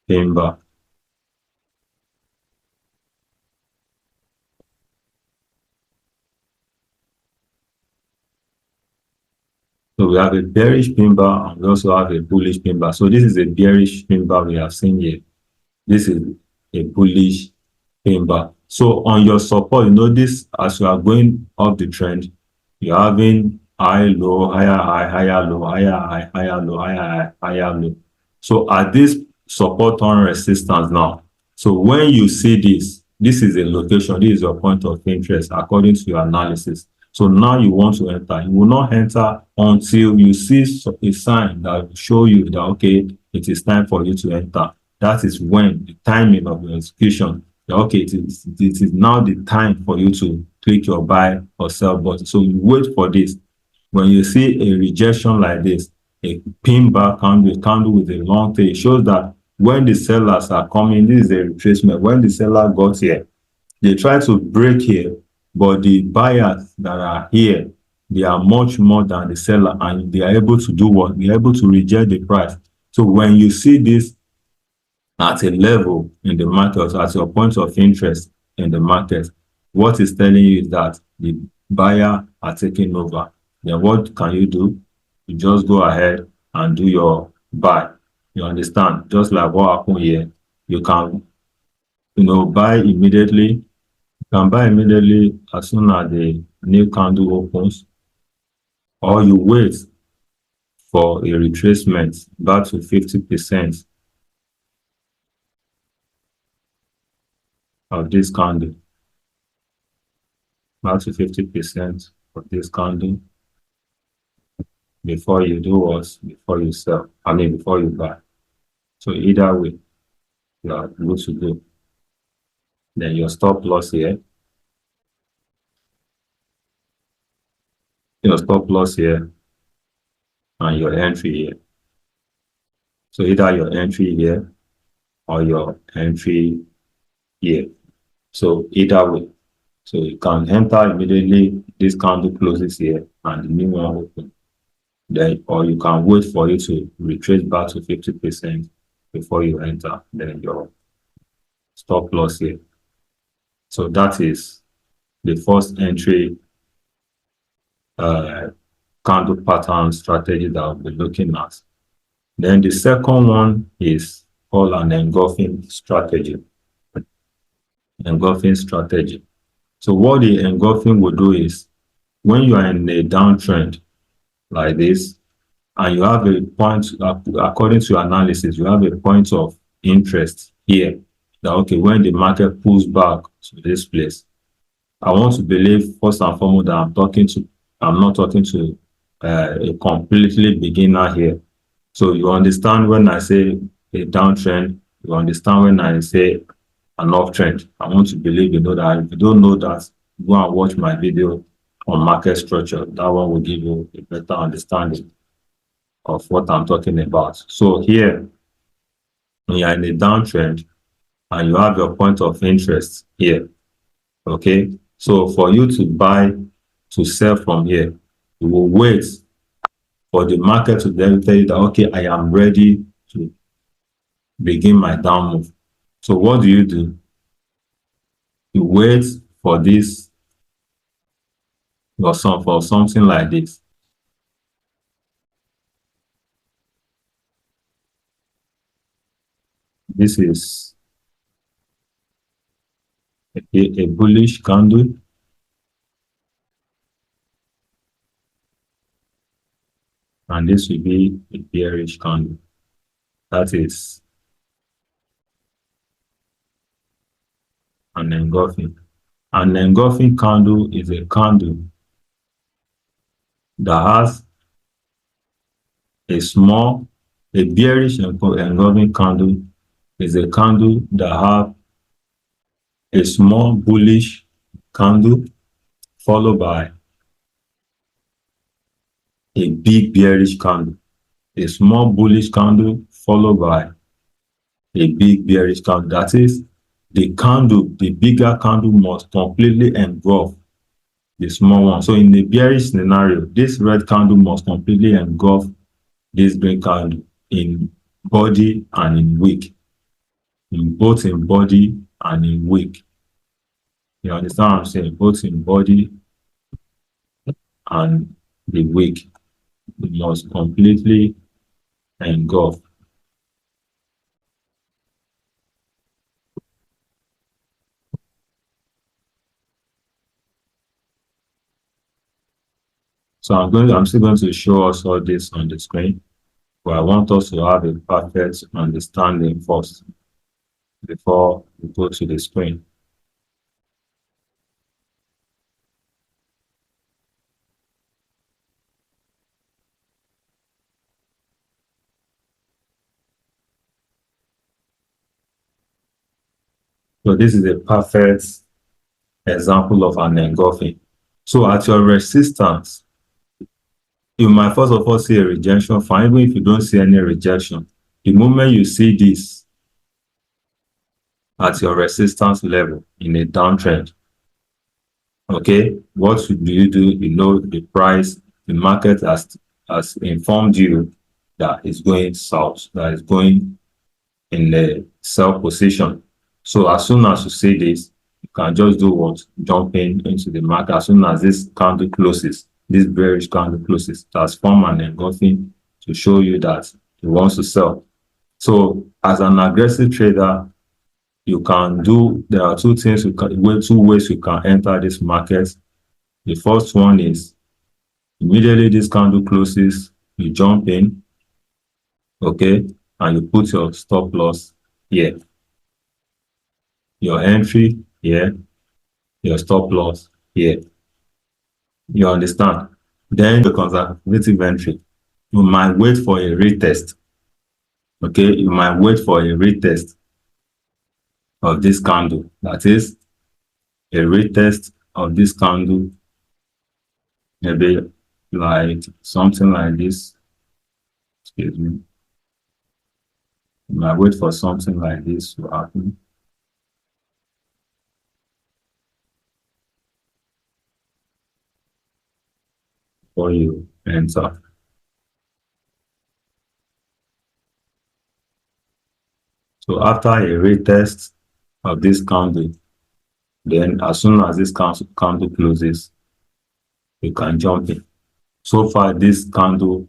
pin bar. So we have a bearish pin bar and we also have a bullish pin bar. So this is a bearish pin bar we have seen here. This is a bullish pin bar. So on your support, you notice as you are going up the trend, you're having high, low, higher, high, higher, low, higher, high, higher, low, higher, high, higher, low. So at this support on resistance now, so when you see this, this is a location, this is your point of interest according to your analysis. So now you want to enter. You will not enter until you see a sign that will show you that, okay, it is time for you to enter. That is when the timing of your execution, okay, it is now the time for you to click your buy or sell button. So you wait for this. When you see a rejection like this, a pin bar candle, a candle with a long tail, it shows that when the sellers are coming, this is a retracement. When the seller got here, they try to break here, but the buyers that are here, they are much more than the seller, and they are able to do what? They are able to reject the price. So when you see this at a level in the market, at your point of interest in the market, what is telling you is that the buyer are taking over. Then what can you do? You just go ahead and do your buy. You understand? Just like what happened here. You can, buy immediately. You can buy immediately as soon as the new candle opens, or you wait for a retracement back to 50% of this candle, back to 50% of this candle before you do what? Before you sell. Before you buy. So either way, you are good to go. Then your stop loss here, and your entry here. So either your entry here or your entry here. So either way. So you can enter immediately, this candle closes here and the new one opens. Then, or you can wait for it to retrace back to 50% before you enter. Then your stop loss here. So that is the first entry candle pattern strategy that we'll be looking at. Then the second one is called an engulfing strategy. Engulfing strategy. So what the engulfing will do is, when you are in a downtrend like this, and you have a point, according to your analysis, you have a point of interest here, that okay, when the market pulls back to this place, I want to believe first and foremost that I'm not talking to a completely beginner here. So you understand when I say a downtrend, you understand when I say an uptrend. I want to believe you know that. If you don't know that, go and watch my video on market structure. That one will give you a better understanding of what I'm talking about. So here, when you're in a downtrend and you have your point of interest here, okay? So for you to buy, to sell from here, you will wait for the market to then tell you that, okay, I am ready to begin my down move. So what do? You wait for this or for something like this. This is a bullish candle. And this will be a bearish candle. That is an engulfing. An engulfing candle is a candle that has a bearish engulfing candle is a candle that have a small bullish candle followed by a big bearish candle. A small bullish candle followed by a big bearish candle. That is, the bigger candle must completely engulf the small one. So in the bearish scenario, this red candle must completely engulf this green candle in body and in wick. Both in body and in wick. You understand what I'm saying? Both in body and the wick. It must completely engulf. So I'm still going to show us all this on the screen, but I want us to have a perfect understanding first before we go to the screen. So this is a perfect example of an engulfing. So at your resistance, you might first of all see a rejection. Fine, even if you don't see any rejection, the moment you see this at your resistance level in a downtrend, okay, what do? You know the price, the market has informed you that it's going south, that it's going in the sell position. So as soon as you see this, you can just do what? Jump into the market. As soon as this candle closes, this bearish candle closes, that's form an engulfing to show you that it wants to sell. So as an aggressive trader, you can do, there are two ways you can enter this market. The first one is immediately this candle closes, you jump in, okay, and you put your stop loss here, your entry here, your stop loss here. You understand? Then the conservative entry, you might wait for a retest. Okay, you might wait for a retest of this candle. That is a retest of this candle, maybe like something like this. Excuse me. You might wait for something like this to happen before you enter. So after a retest of this candle, then as soon as this candle closes, you can jump in. So far, this candle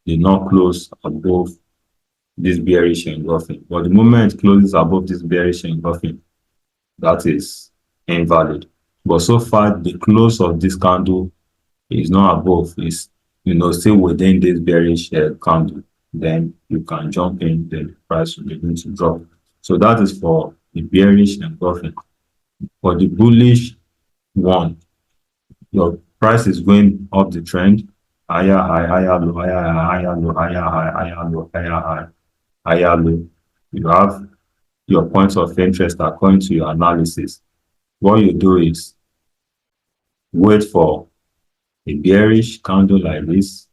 did not close above this bearish engulfing. But the moment it closes above this bearish engulfing, that is invalid. But so far, the close of this candle is not above, is still within this bearish candle. Then you can jump in, then the price will begin to drop. So that is for the bearish engulfing. For the bullish one, your price is going up the trend, higher high, higher low, higher high, higher low, higher high, higher low, higher high, higher low. You have your points of interest according to your analysis. What you do is wait for a bearish candle like this,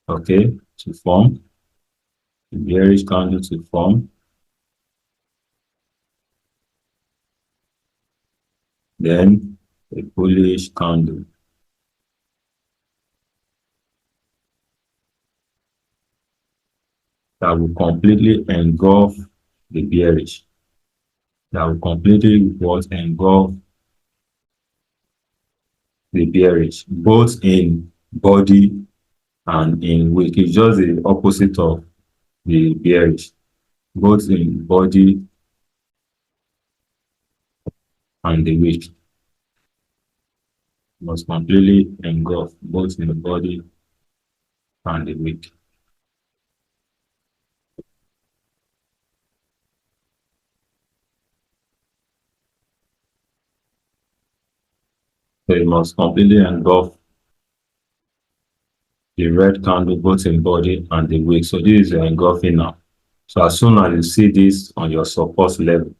okay, to form, a bearish candle to form. Then a bullish candle. That will completely engulf the bearish. That will completely engulf the bearish, both in body and in wick. It's just the opposite of the bearish, both in body and the wick. Must completely engulf both in the body and the wick. So it must completely engulf the red candle both in body and the wick. So this is the engulfing now. So as soon as you see this on your support level,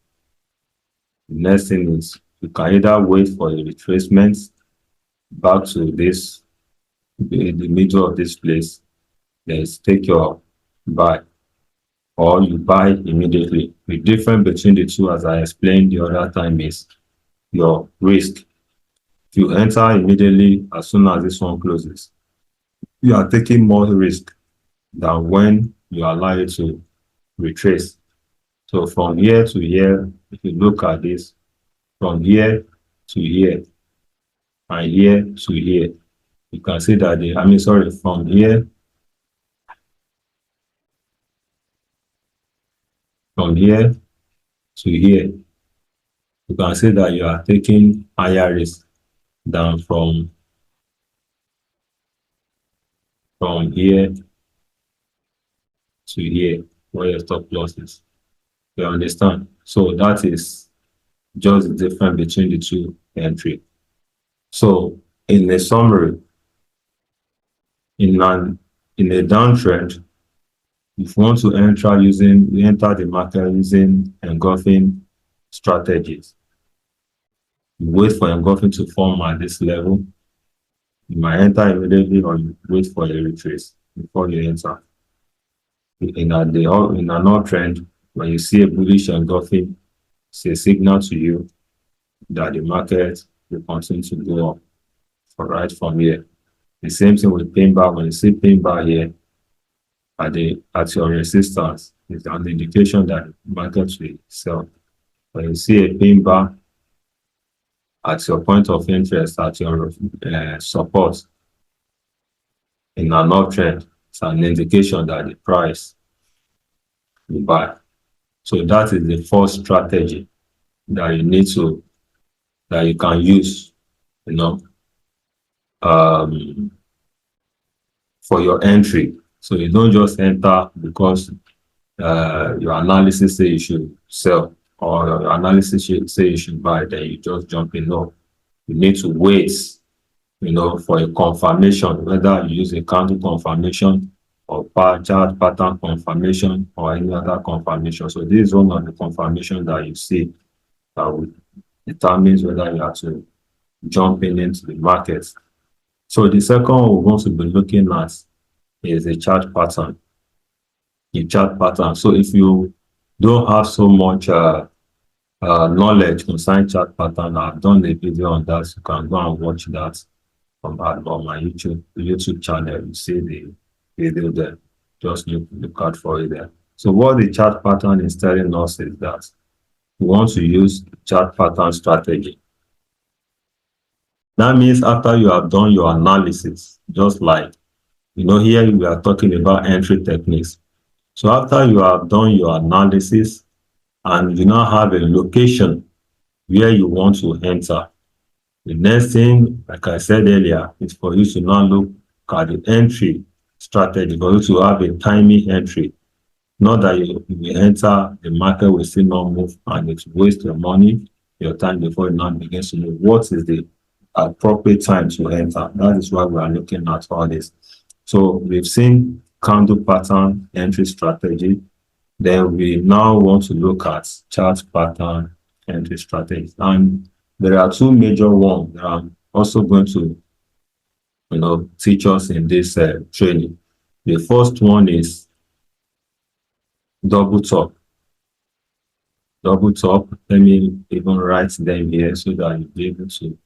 the next thing is you can either wait for a retracement back to this, in the middle of this place, then take your buy, or you buy immediately. The difference between the two, as I explained the other time, is your risk. If you enter immediately as soon as this one closes, you are taking more risk than when you allow it to retrace. So from here to here, if you look at this, from here to here, and here to here, you can see that from here to here, you can see that you are taking higher risk than from here to here, where your stop loss is. You understand? So that is just the difference between the two entry. So in a summary, in a downtrend, if you want to enter the market using engulfing strategies, you wait for engulfing to form at this level. You might enter immediately, or you wait for a retrace before you enter. In an uptrend, when you see a bullish engulfing, it's a signal to you that the market will continue to go up right from here. The same thing with pin bar. When you see pin bar here at your resistance, it's an indication that the market will sell. When you see a pin bar at your point of interest, at your support in an uptrend, it's an indication that the price will buy. So that is the first strategy that you can use, for your entry. So you don't just enter because your analysis say you should sell, or your analysis say you should buy, then you just jump in. No, you need to wait, for a confirmation, whether you use a candle confirmation or chart pattern confirmation or any other confirmation. So this is one of the confirmation that you see that will determines whether you have to jump into the market. So the second one we're going to be looking at is a chart pattern. The chart pattern. So if you don't have so much knowledge concerning chart pattern, I've done a video on that. So you can go and watch that on my YouTube channel. You see the video there. Just look out for it there. So what the chart pattern is telling us is that we want to use chart pattern strategy. That means after you have done your analysis, just like, here we are talking about entry techniques. So after you have done your analysis and you now have a location where you want to enter, the next thing, like I said earlier, is for you to now look at the entry strategy, for you to have a timing entry. Not that you enter, the market will still not move and it will waste your money, your time before it now begins to move. What is the appropriate time to enter? That is why we are looking at all this. So we've seen candle pattern entry strategy. Then we now want to look at chart pattern entry strategy. And there are two major ones that I'm also going to teach us in this training. The first one is double top. Double top. Let me even write them here so that you'll be able to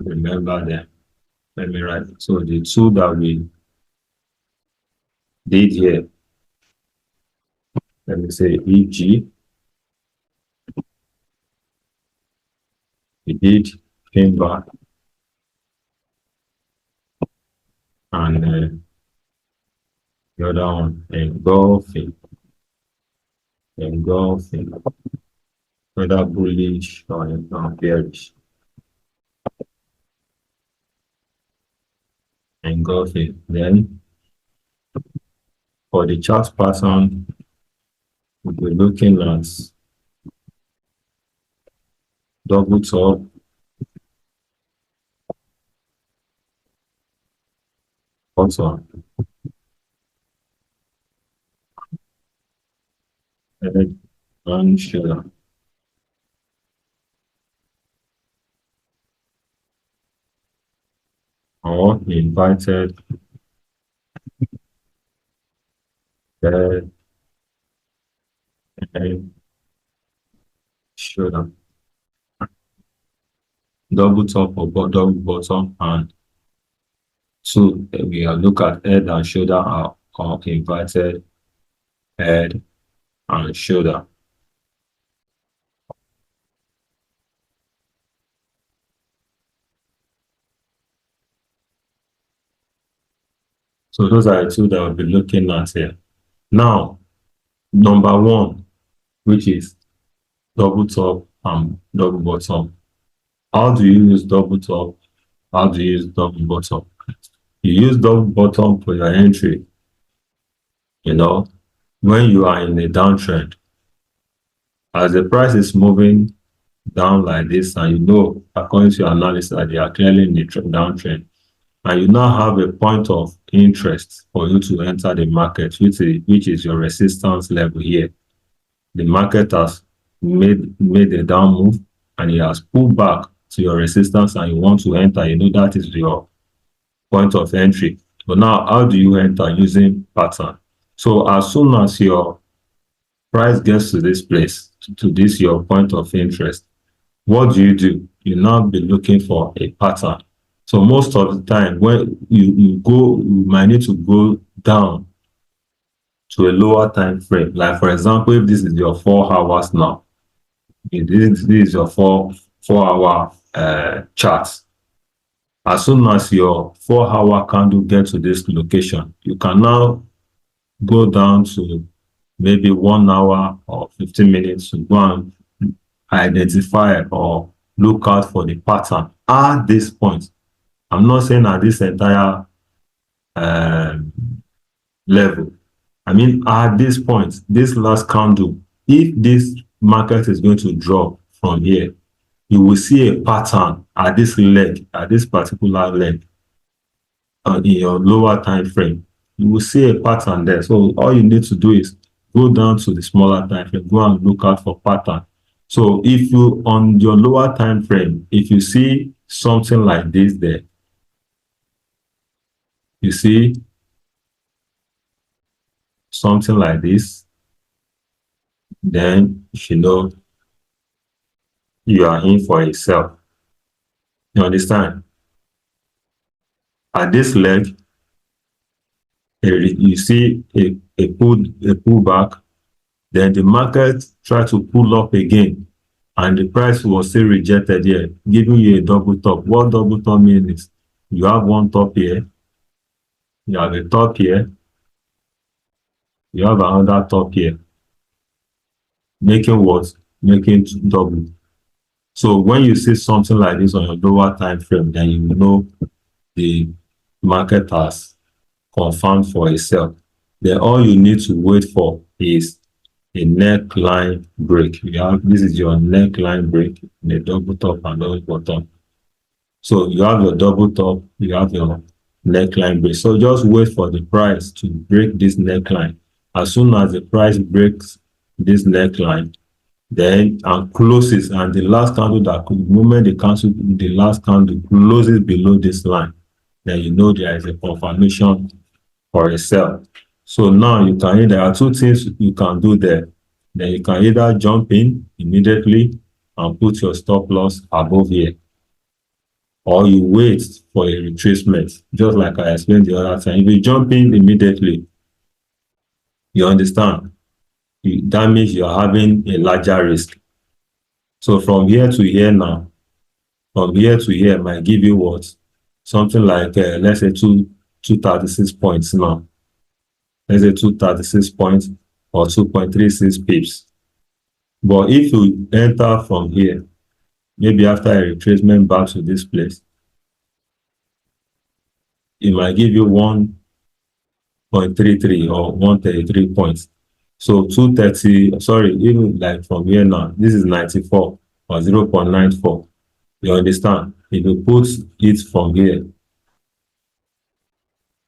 remember them. Let me write it. So the two that we did here, let me say EG, we did pin bar, and the other one engulfing, whether bullish or bearish. Engulfing. Then for the chart pattern, we'll be looking at double top, bottom, head and shoulder. Or invited head and shoulder. Double top or double bottom, and two, we look at head and shoulder are inverted head and shoulder. So those are the two that we'll be looking at here. Now, number one, which is double top and double bottom. How do you use double top? How do you use double bottom? You use double bottom for your entry, when you are in a downtrend. As the price is moving down like this, and according to your analysis, that they are clearly in the downtrend, and you now have a point of interest for you to enter the market, which is your resistance level here. The market has made a down move, and it has pulled back to your resistance, and you want to enter. That is your point of entry. But now, how do you enter? Using pattern. So as soon as your price gets to this place, to this your point of interest, what do? You now be looking for a pattern. So most of the time, when you might need to go down to a lower time frame. Like for example, if this is your 4 hours now, this is your 4-hour chart. As soon as your 4-hour candle gets to this location, you can now go down to maybe 1 hour or 15 minutes to go and identify or look out for the pattern at this point. I'm not saying at this entire level. I mean, at this point, this last candle, if this market is going to drop from here, you will see a pattern at this leg, at this particular leg, in your lower time frame. You will see a pattern there. So all you need to do is go down to the smaller time frame, go and look out for pattern. So if you, on your lower time frame, if you see something like this there, you see something like this, then you know you are in for a sell. You understand? At this leg, you see a pullback, then the market try to pull up again, and the price was still rejected here, giving you a double top. What double top means is you have one top here, you have a top here, you have another top here, making what? Making double. So when you see something like this on your lower time frame, then you know the market has confirmed for a sell. Then all you need to wait for is a neckline break. This is your neckline break in a double top and double bottom. So you have your double top, you have your neckline break. So just wait for the price to break this neckline. As soon as the price breaks this neckline, then and closes, and the last candle the moment the last candle closes below this line, then you know there is a confirmation for a sell. So now there are two things you can do there. Then you can either jump in immediately and put your stop loss above here, or you wait for a retracement, just like I explained the other time. If you jump in immediately, you understand, that means you're having a larger risk. So from here to here now, from here to here might give you what? Something like, let's say 236 points now. Let's say 236 points or 2.36 pips. But if you enter from here, maybe after a retracement back to this place, it might give you 1.33 or 133 points. So 230, sorry, even like from here now, this is 94 or 0.94. You understand? If you put it from here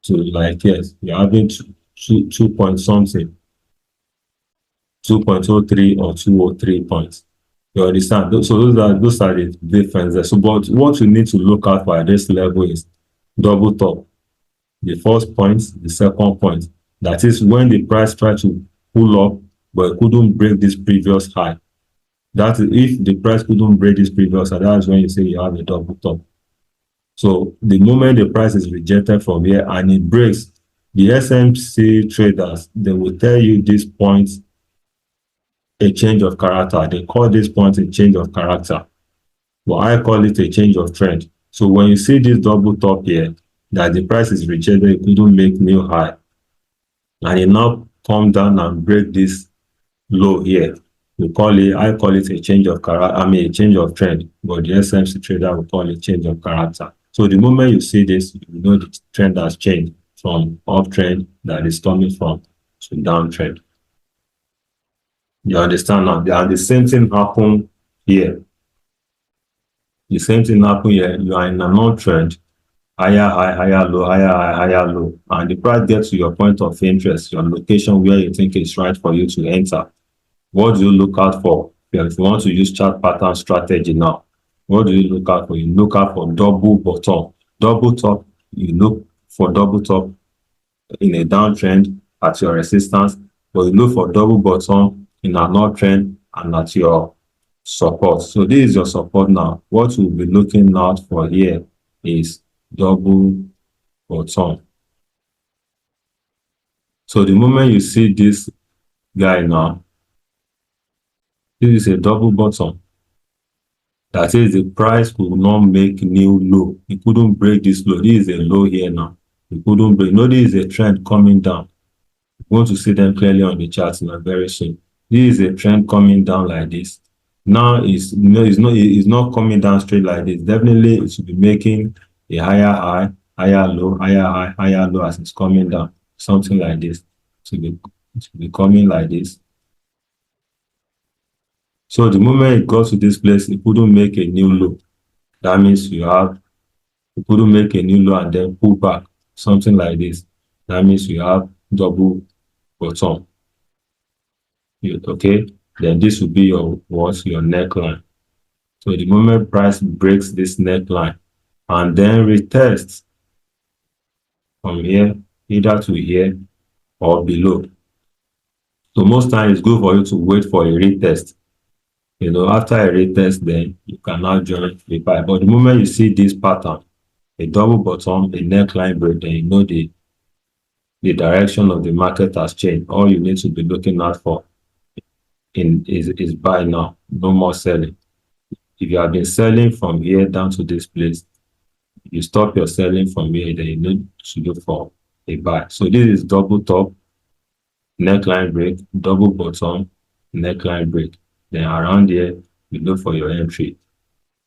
to like, yes, you're having 2 point something, 2.03 or 203 points. You understand? So those are the differences. So, but what you need to look at for this level is double top. The first point, the second point. That is when the price tries to pull up, but it couldn't break this previous high. That is, if the price couldn't break this previous high, that's when you say you have a double top. So the moment the price is rejected from here and it breaks, the SMC traders, they will tell you this point a change of character. They call this point a change of character, but I call it a change of trend. So when you see this double top here, that the price is rejected, it couldn't make new high, and it now come down and break this low here. I call it a change of character, a change of trend, but the SMC trader will call it change of character. So the moment you see this, you know the trend has changed from uptrend that is coming from to downtrend. You understand now? And the same thing happened here. The same thing happened here. You are in an uptrend, higher high, higher low, higher high, higher low, and the price gets to your point of interest, your location where you think it's right for you to enter. What do you look out for? If you want to use chart pattern strategy now, what do you look out for? You look out for double bottom, double top. You look for double top in a downtrend at your resistance, but you look for double bottom in an uptrend and at your support. So this is your support now. What we'll be looking out for here is double bottom. So the moment you see this guy now, this is a double bottom. That is, the price will not make new low. It couldn't break this low. This is a low here now. It couldn't break. Notice is a trend coming down. You're going to see them clearly on the chart now very soon. This is a trend coming down like this. Now it's not coming down straight like this. Definitely it should be making a higher high, higher low, higher high, higher low as it's coming down. Something like this. It should be coming like this. So the moment it goes to this place, it couldn't make a new low. That means it couldn't make a new low and then pull back, something like this. That means you have double bottom. Okay, then this will be your neckline. So the moment price breaks this neckline and then retests from here, either to here or below. So most times it's good for you to wait for a retest. After a retest, then you can now join the buy. But the moment you see this pattern, a double bottom, a neckline break, then you know the direction of the market has changed. All you need to be looking out for is buy now, no more selling. If you have been selling from here down to this place, you stop your selling from here, then you need to look for a buy. So this is double top, neckline break, double bottom, neckline break. Then around here, you look for your entry.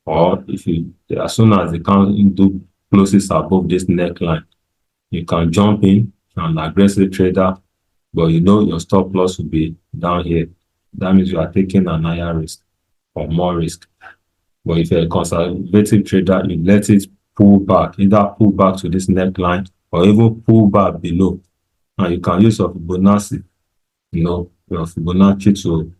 Or as soon as the candle closes above this neckline, you can jump in an aggressive trader, but your stop loss will be down here. That means you are taking an higher risk or more risk. But if you're a conservative trader, you let it pull back, either pull back to this neckline or even pull back below. And you can use your Fibonacci, your Fibonacci to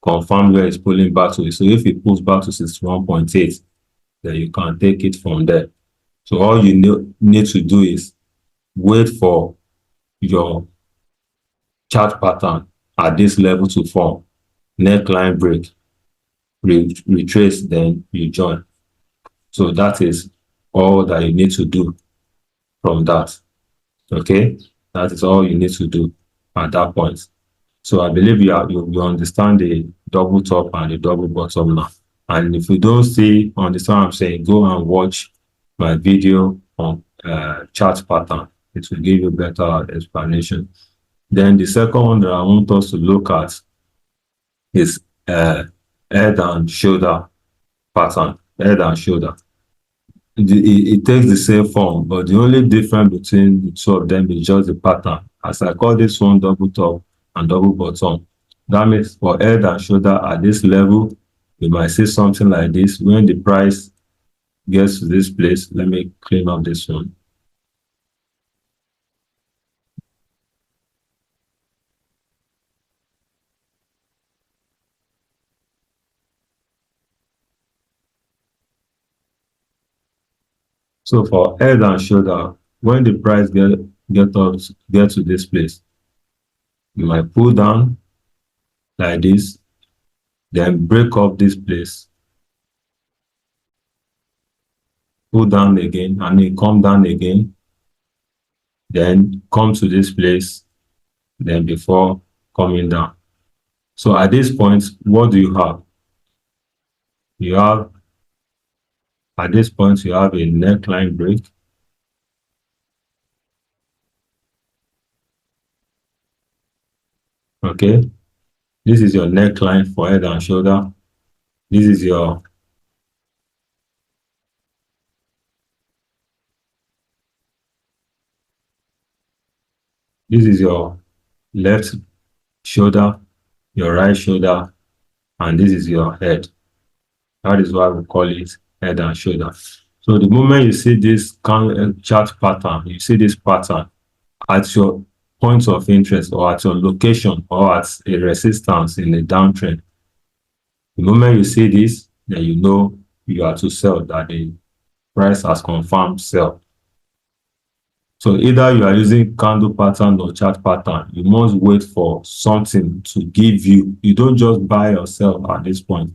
confirm where it's pulling back to. So if it pulls back to 61.8, then you can take it from there. So all you need to do is wait for your chart pattern at this level to form, neckline break, retrace, then you join. So that is all that you need to do from that. Okay, that is all you need to do at that point. So I believe you understand the double top and the double bottom now. And if you don't understand what I'm saying, go and watch my video on chart pattern. It will give you better explanation. Then the second one that I want us to look at is head and shoulder pattern. Head and shoulder. It takes the same form, but the only difference between the two of them is just the pattern. As I call this one double top and double bottom. That means for head and shoulder at this level, you might see something like this. When the price gets to this place, let me clean up this one. So for head and shoulder, when the price get to this place, you might pull down like this, then break up this place, pull down again, and then come down again, then come to this place, then before coming down. So at this point, what do you have? At this point, you have a neckline break, Okay, this is your neckline for head and shoulder. This is your left shoulder, your right shoulder, and this is your head. That is why we call it head and shoulder. So the moment you see this chart pattern, you see this pattern at your point of interest or at your location or at a resistance in a downtrend, the moment you see this, then you know you are to sell, that the price has confirmed sell. So either you are using candle pattern or chart pattern, you must wait for something to give you. You don't just buy or sell at this point.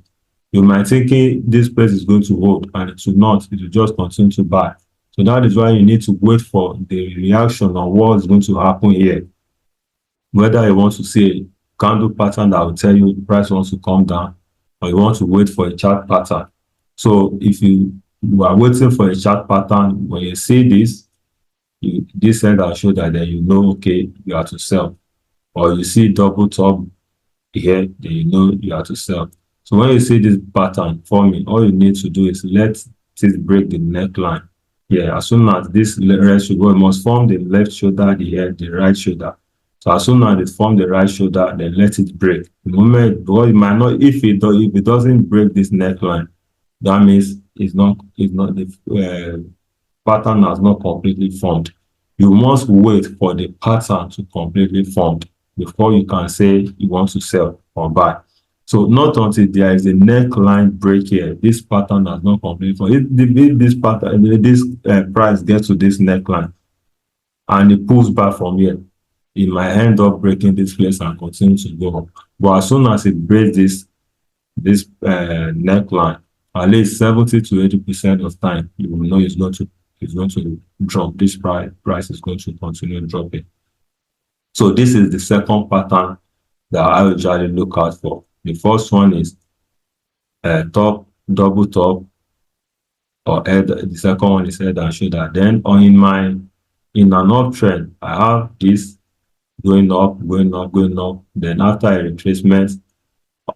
You might thinking this place is going to hold, and it will not. It will just continue to buy. So that is why you need to wait for the reaction on what is going to happen here. Whether you want to see a candle pattern that will tell you the price wants to come down, or you want to wait for a chart pattern. So if you are waiting for a chart pattern, when you see this, this head and shoulder, then you know, okay, you have to sell. Or you see double top here, then you know you have to sell. So when you see this pattern forming, all you need to do is let it break the neckline. Yeah, as soon as this right shoulder, it must form the left shoulder, the head, the right shoulder. So as soon as it forms the right shoulder, then let it break. The moment, because it might not, if it doesn't break this neckline, that means the pattern has not completely formed. You must wait for the pattern to completely form before you can say you want to sell or buy. So not until there is a neckline break here, this pattern has not completely formed. If this pattern, this price gets to this neckline and it pulls back from here, it might end up breaking this place and continue to go up. But as soon as it breaks this neckline, at least 70 to 80% of time, you will know it's going to drop. This price is going to continue dropping. So this is the second pattern that I usually look out for. The first one is top, double top, or head. The second one is head and shoulder. Then in an uptrend, I have this going up, going up, going up. Then after a retracement,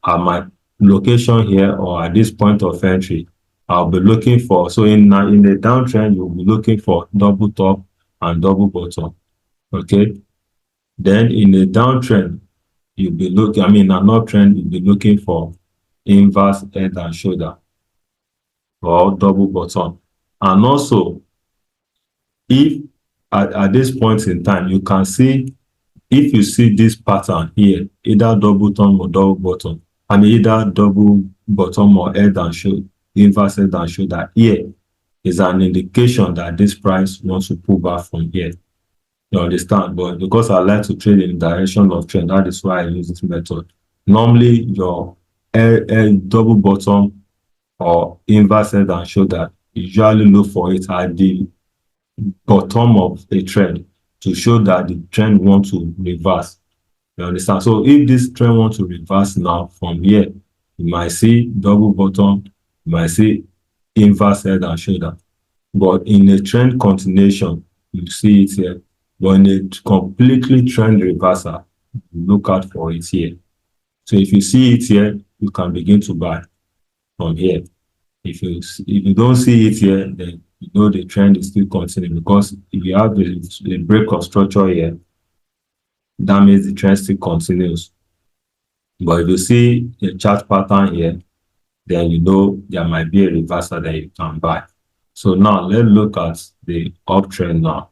at my location here or at this point of entry, I'll be looking for, so in the downtrend, you'll be looking for double top and double bottom. Okay. Then in the downtrend, you'll be looking, an uptrend, you'll be looking for inverse head and shoulder or double bottom. And also, if at this point in time, you can see, if you see this pattern here, either double top or double bottom, either double bottom or head and shoulder, inverse head and shoulder, here is an indication that this price wants to pull back from here. You understand? But because I like to trade in the direction of trend, that is why I use this method. Normally, your double bottom or inverse head and shoulder, usually look for it at the bottom of a trend to show that the trend wants to reverse. You understand? So if this trend wants to reverse now from here, you might see double bottom, you might see inverse head and shoulder. But in a trend continuation, you see it here. But in a completely trend reversal, look out for it here. So if you see it here, you can begin to buy from here. If you don't see it here, then you know the trend is still continuing, because if you have the break of structure here, that means the trend still continues. But if you see a chart pattern here, then you know there might be a reversal that you can buy. So now let's look at the uptrend now.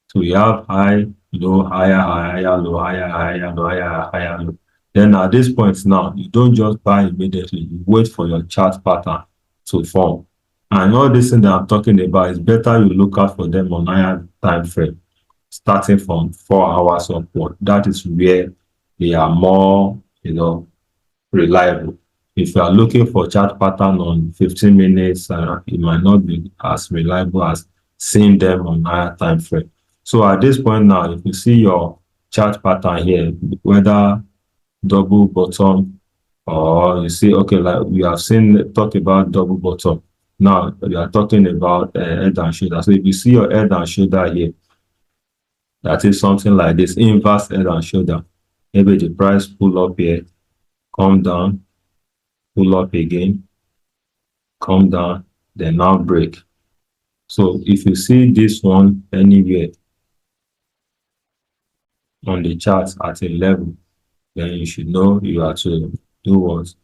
So we have high, low, higher, higher, low, higher, higher, low, higher, higher, low. Then at this point now, you don't just buy immediately. You wait for your chart pattern to form. And all this thing that I'm talking about, is better you look out for them on higher time frame, starting from 4 hours upward. That is where they are more, reliable. If you are looking for chart pattern on 15 minutes, it might not be as reliable as seeing them on higher time frame. So at this point now, if you see your chart pattern here, whether double bottom, or you see, okay, like we have talk about double bottom. Now we are talking about head and shoulder. So if you see your head and shoulder here, that is something like this, inverse head and shoulder. maybe the price pull up here, come down, pull up again, come down, then now break. So if you see this one anywhere on the chart at a level, then you should know you have to do what.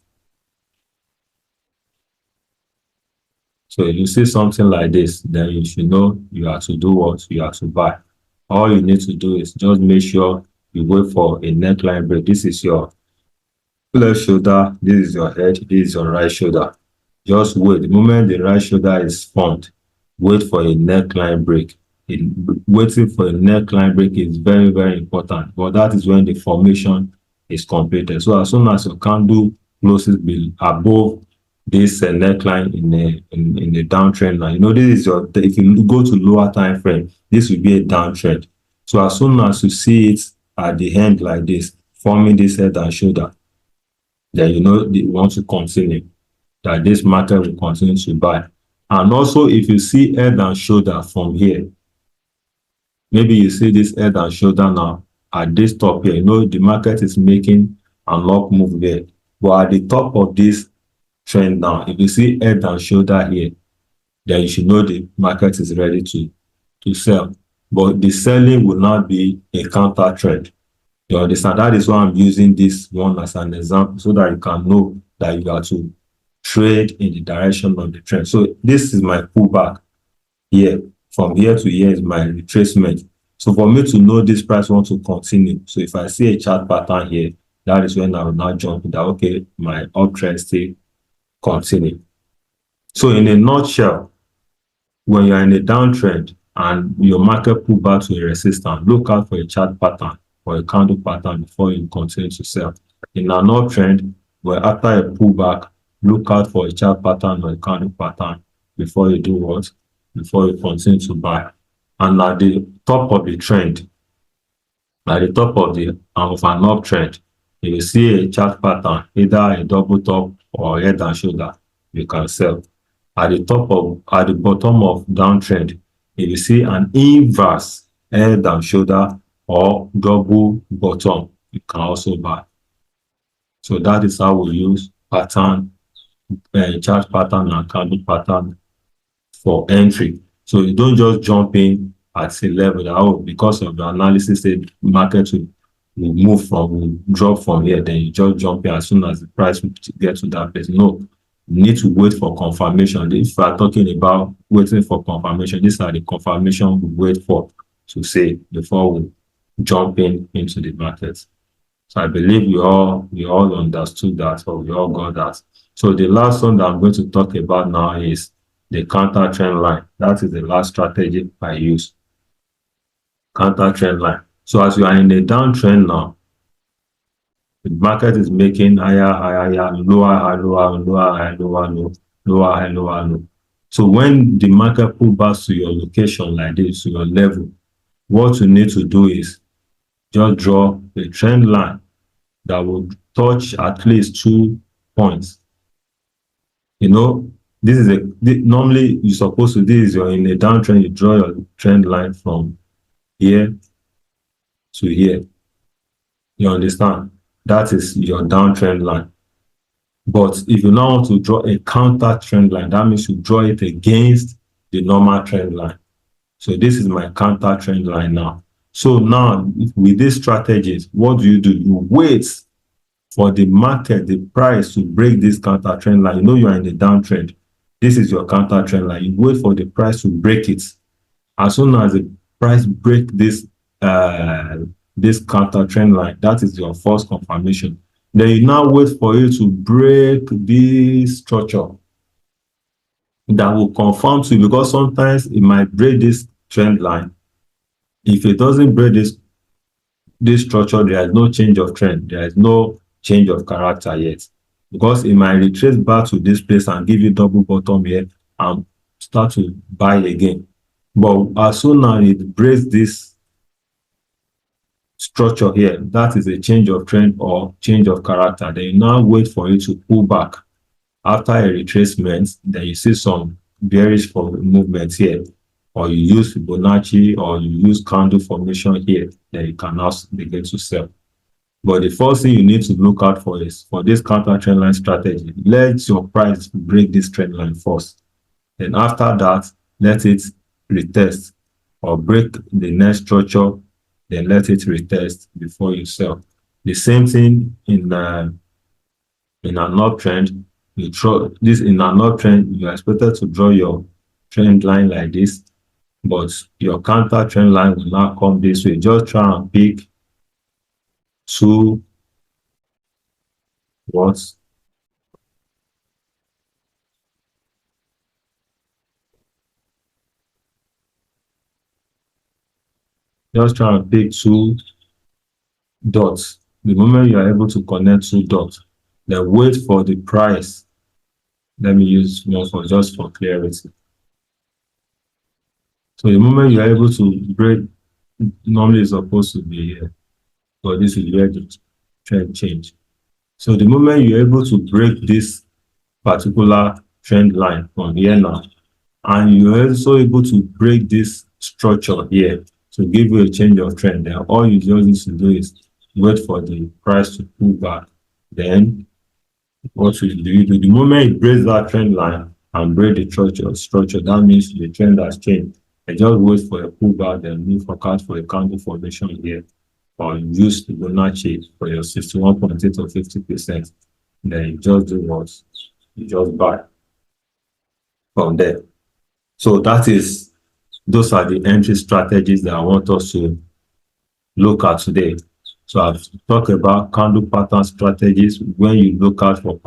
So if you see something like this, then you should know you have to do what, you have to buy. All you need to do is just make sure you wait for a neckline break. This is your left shoulder, this is your head, this is your right shoulder. Just wait. The moment the right shoulder is formed, wait for a neckline break. Waiting for a neckline break is very, very important, but that is when the formation is completed. So as soon as your candle closes above this neckline in the downtrend line, you know, this is your, if you go to lower time frame, this will be a downtrend. So as soon as you see it at the end like this, forming this head and shoulder, then you know you want to continue, that this market will continue to buy. And also, if you see head and shoulder from here, maybe you see this head and shoulder now at this top here, you know the market is making an up move there. But at the top of this trend now, if you see head and shoulder here, then you should know the market is ready to sell. But the selling will not be a counter trend. You understand? That is why I'm using this one as an example, so that you can know that you have to trade in the direction of the trend. So this is my pullback here. From here to here is my retracement. So for me to know this price want to continue, so if I see a chart pattern here, that is when I will now jump in that, okay, my uptrend still continue. So in a nutshell, when you're in a downtrend and your market pull back to a resistance, look out for a chart pattern or a candle pattern before you continue to sell. In an uptrend, where after a pullback, look out for a chart pattern or a candle pattern before you do what? Before you continue to buy. And at the top of the trend, at the top of an uptrend, if you see a chart pattern, either a double top or head and shoulder, you can sell. At the bottom of downtrend, if you see an inverse head and shoulder or double bottom, you can also buy. So that is how we use pattern, chart pattern and candle pattern for entry. So you don't just jump in at a level that, oh, because of the analysis, the market will drop from here, then you just jump in as soon as the price gets to that place. No, you need to wait for confirmation. If we are talking about waiting for confirmation, these are the confirmation we wait for to say before we jump into the market. So I believe we all understood that, or we all got that. So the last one that I'm going to talk about now is the counter trend line. That is the last strategy I use. Counter trend line. So as you are in a downtrend now, the market is making higher, lower, high, lower, lower, high, lower, low, lower, high, lower, low. So when the market pulls back to your location like this, to your level, what you need to do is just draw a trend line that will touch at least 2 points. You know, normally you're supposed to, you're in a downtrend, you draw your trend line from here to here. You understand? That is your downtrend line. But if you now want to draw a counter trend line, that means you draw it against the normal trend line. So this is my counter trend line now. So now with these strategies, what do? You wait for the market, the price to break this counter trend line. You know you are in the downtrend. This is your counter trend line. You wait for the price to break it. As soon as the price break this counter trend line, that is your first confirmation. Then you now wait for it to break this structure that will confirm to you, because sometimes it might break this trend line. If it doesn't break this structure, there is no change of trend. There is no change of character yet, because it might retrace back to this place and give you double bottom here and start to buy again. But as soon as it breaks this structure here, that is a change of trend or change of character. Then you now wait for it to pull back. After a retracement, then you see some bearish movement here, or you use Fibonacci, or you use candle formation here, then you can now begin to sell. But the first thing you need to look out for is for this counter trend line strategy, let your price break this trend line first. Then after that, let it retest or break the next structure, then let it retest before you sell. The same thing in an uptrend. You draw this in an uptrend, you are expected to draw your trend line like this, but your counter trend line will not come this way. Just try and pick two words. Just try and pick two dots. The moment you are able to connect two dots, then wait for the price. Let me use one for just for clarity. So the moment you are able to break, normally it's supposed to be here, but this is where the trend change. So the moment you're able to break this particular trend line from here now, and you're also able to break this structure here to give you a change of trend, then all you just need to do is wait for the price to pull back. Then what will you do? The moment it breaks that trend line and break the structure, that means the trend has changed. And just wait for a pullback, then move forecast for a candle formation here, or use Fibonnacci for your 61.8 or 50%. Then you just do what? You just buy from there. So those are the entry strategies that I want us to look at today. So I've talked about candle pattern strategies. When you look out for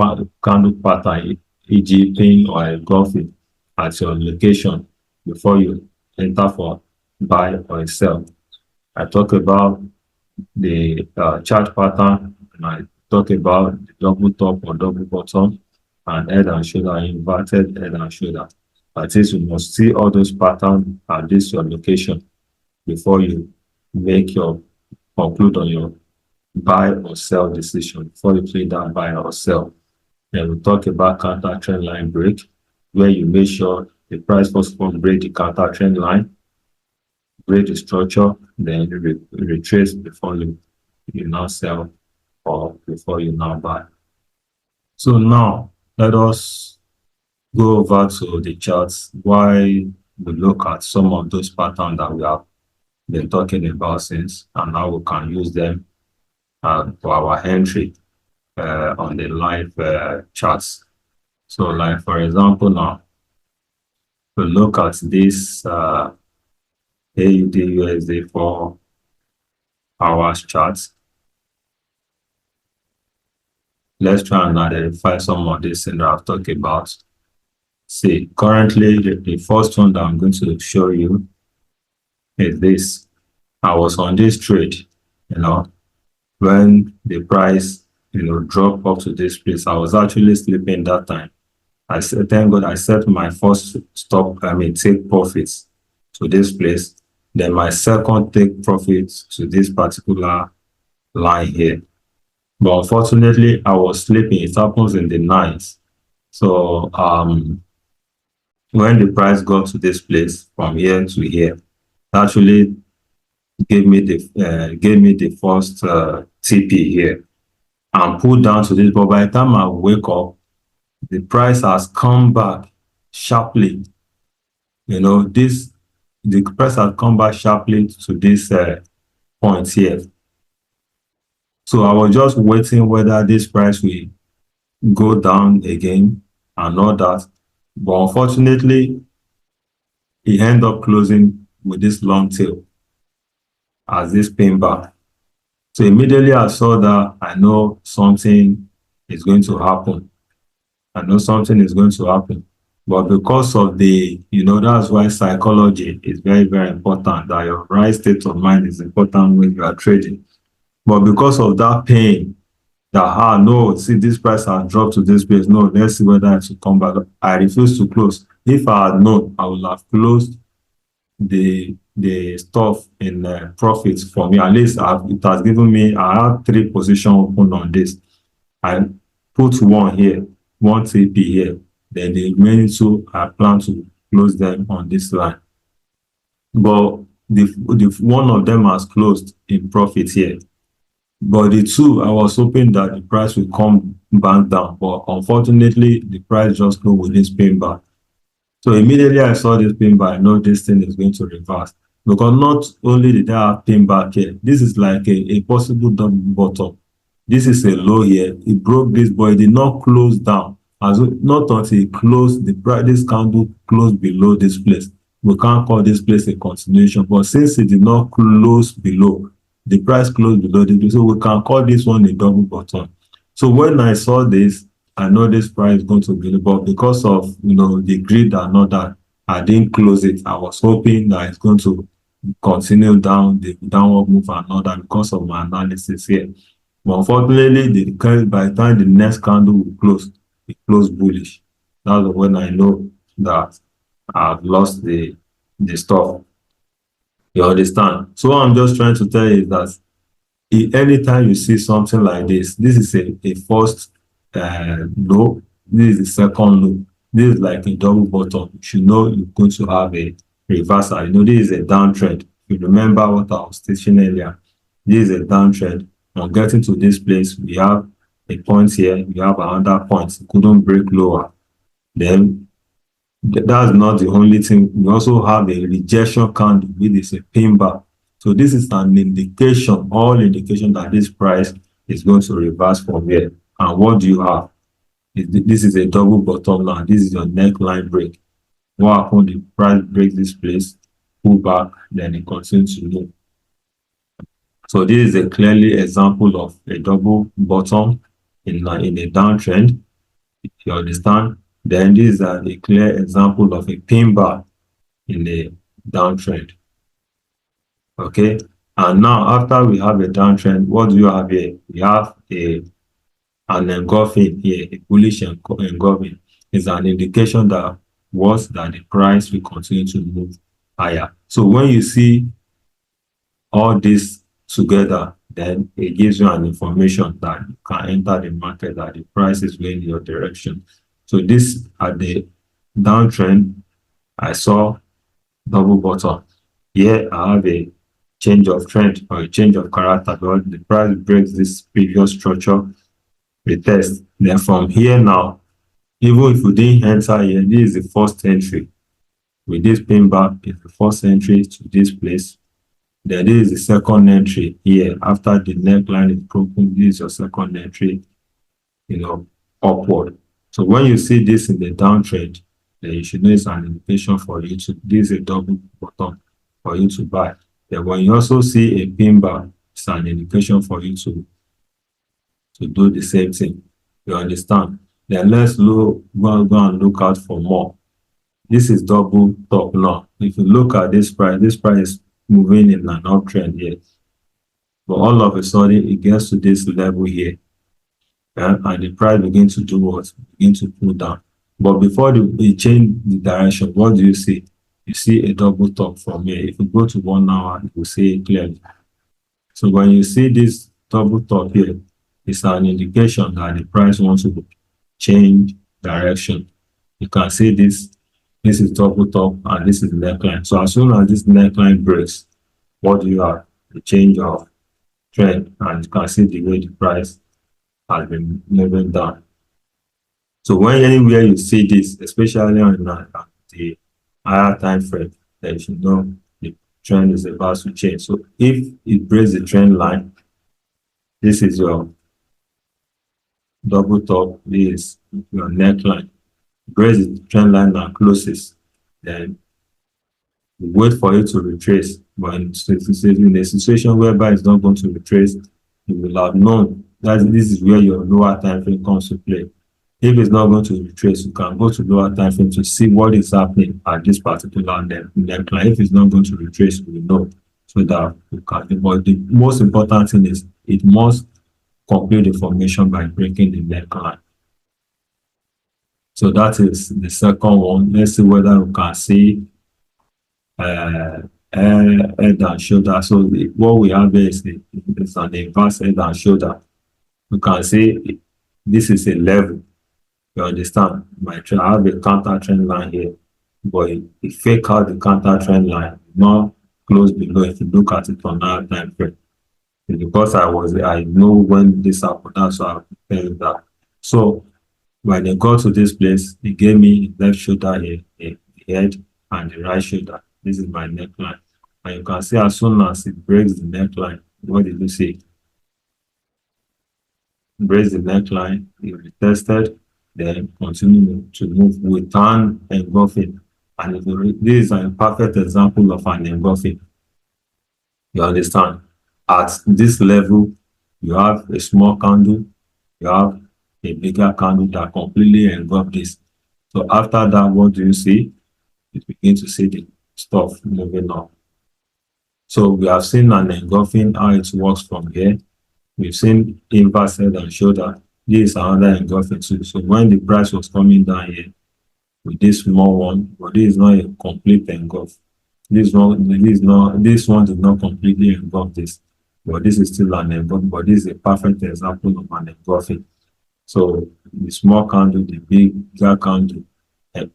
candle pattern, e.g. pin or engulfing at your location before you enter for buy or sell. I talk about the chart pattern, and I talk about the double top or double bottom and head and shoulder, inverted head and shoulder. That is, you must see all those patterns at this your location before you make your conclude on your buy or sell decision, before you play that buy or sell. Then we talk about counter trend line break, where you make sure the price first of all break the counter trend line, break the structure, then retrace before you now sell or before you now buy. So now let us go over to the charts while we look at some of those patterns that we have been talking about since, and now we can use them for our entry on the live charts. So like for example now, we look at this AUD USD 4 hours charts. Let's try and identify some of these things that I've talked about. See, currently the first one that I'm going to show you is this. I was on this trade, when the price, dropped up to this place. I was actually sleeping that time. I said, thank God I set my first take profits to this place. Then my second take profits to this particular line here. But unfortunately, I was sleeping. It happens in the night. So when the price got to this place from here to here, actually gave me the first TP here and pulled down to this. But by the time I wake up, the price has come back sharply. The price has come back sharply to this point here. So I was just waiting whether this price will go down again and all that. But unfortunately, it ended up closing with this long tail as this pin bar. So immediately I saw that, I know something is going to happen. But because of that's why psychology is very, very important, that your right state of mind is important when you are trading. But because of that pain, this price has dropped to this place. No, let's see whether it will come back. I refuse to close. If I had known, I would have closed the stuff in profits for me. At least it has given me, I have 3 positions open on this. I put one here, one TP here. Then the remaining 2, I plan to close them on this line. But the one of them has closed in profit here. But the two, I was hoping that the price will come back down, but unfortunately, the price just closed with this pin bar. So immediately I saw this pin bar, I know this thing is going to reverse. Because not only did I have pin back here, this is like a possible double bottom. This is a low here. It broke this, but it did not close down. As not until it closed, the price, this candle closed below this place. We can't call this place a continuation, but since it did not close below, the price closed below this, so we can call this one a double bottom. So when I saw this, I know this price is going to be, but because of the greed and all that, I didn't close it. I was hoping that it's going to continue down the downward move and all that because of my analysis here. But unfortunately, by the time the next candle will close, it closed bullish. That's when I know that I've lost the stuff. You understand? So what I'm just trying to tell you is that anytime you see something like this is a first low, this is the second low, this is like a double bottom. You should know you're going to have a reversal. This is a downtrend. You remember what I was teaching earlier. This is a downtrend. Now getting to this place, we have a point here, we have another point. It couldn't break lower. Then that's not the only thing. We also have a rejection candle, which is a pin bar. So this is an indication, all indication that this price is going to reverse from here. And what do you have? This is a double bottom now. This is your neckline break. What happens? The price breaks this place, pull back, then it continues to move. So this is a clearly example of a double bottom in a downtrend. If you understand, then this is a clear example of a pin bar in a downtrend. Okay, and now after we have a downtrend, what do you have here? We have an engulfing here, a bullish engulfing. Is an indication that the price will continue to move higher. So when you see all this together, then it gives you an information that you can enter the market, that the price is going in your direction. So this at the downtrend, I saw double bottom. Here I have a change of trend or a change of character, but the price breaks this previous structure, retest. Then from here now, even if we didn't enter here, this is the first entry. With this pin bar is the first entry to this place. Then this is the second entry here. After the neckline is broken, this is your second entry, upward. So when you see this in the downtrend, then you should know it's an indication for you to, this is a double bottom for you to buy. Then when you also see a pin bar, it's an indication for you to do the same thing. You understand? Then let's go and look out for more. This is double top now. If you look at this price is moving in an uptrend here. But all of a sudden, it gets to this level here. And the price begins to do what? Begin to pull down. But before it change the direction, what do you see? You see a double top from here. If you go to 1 hour, you will see it clearly. So when you see this double top here, it's an indication that the price wants to change direction. You can see this is double top and this is neckline. So as soon as this neckline breaks, what do you have? The change of trend, and you can see the way the price has been moving down. So when anywhere you see this, especially on the higher time frame, then you should know the trend is about to change. So if it breaks the trend line, this is your double top, this is your neckline. Breaks the trend line and closes, then wait for it to retrace. But in a situation whereby it's not going to retrace, you will have known that this is where your lower time frame comes to play. If it's not going to retrace, you can go to lower time frame to see what is happening at this particular neckline. If it's not going to retrace, you will know, so that you can. But the most important thing is it must complete the formation by breaking the neckline. So that is the second one. Let's see whether we can see head and shoulder. So what we have here is an inverse head and shoulder. You can see this is a level. You understand? I have a counter trend line here, but it fake out the counter trend line, not close below if you look at it on our time frame. Because I know when this happened, that's why I'm telling that. So when they got to this place, they gave me left shoulder, a head, and the right shoulder. This is my neckline. And you can see as soon as it breaks the neckline, what did you see? Breaks the neckline, it retested, then continue to move with an engulfing. And this is a perfect example of an engulfing. You understand? At this level, you have a small candle, you have a bigger candle that completely engulf this. So after that, what do you see? You begin to see the stuff moving on. So we have seen an engulfing, how it works from here. We've seen inverse head and shoulder. This is another engulfing too. So when the price was coming down here with this small one, but this is not a complete engulf. This one did not completely engulf this, but this is still an engulf. But this is a perfect example of an engulfing. So the small candle, the bigger candle,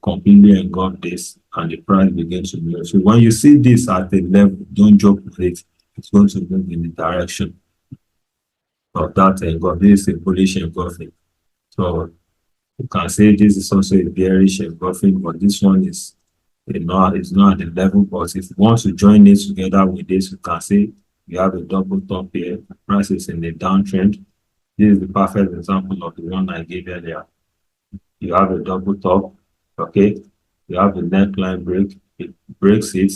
completely engulf this, and the price begins to move. So when you see this at a level, don't joke with it. It's going to move in the direction of that engulf. This is a bullish engulfing. So you can say this is also a bearish engulfing, but this one is not at the level. But if you want to join it together with this, you can say you have a double top here. The price is in the downtrend. This is the perfect example of the one I gave earlier. You have a double top, okay? You have the neckline break. It breaks it.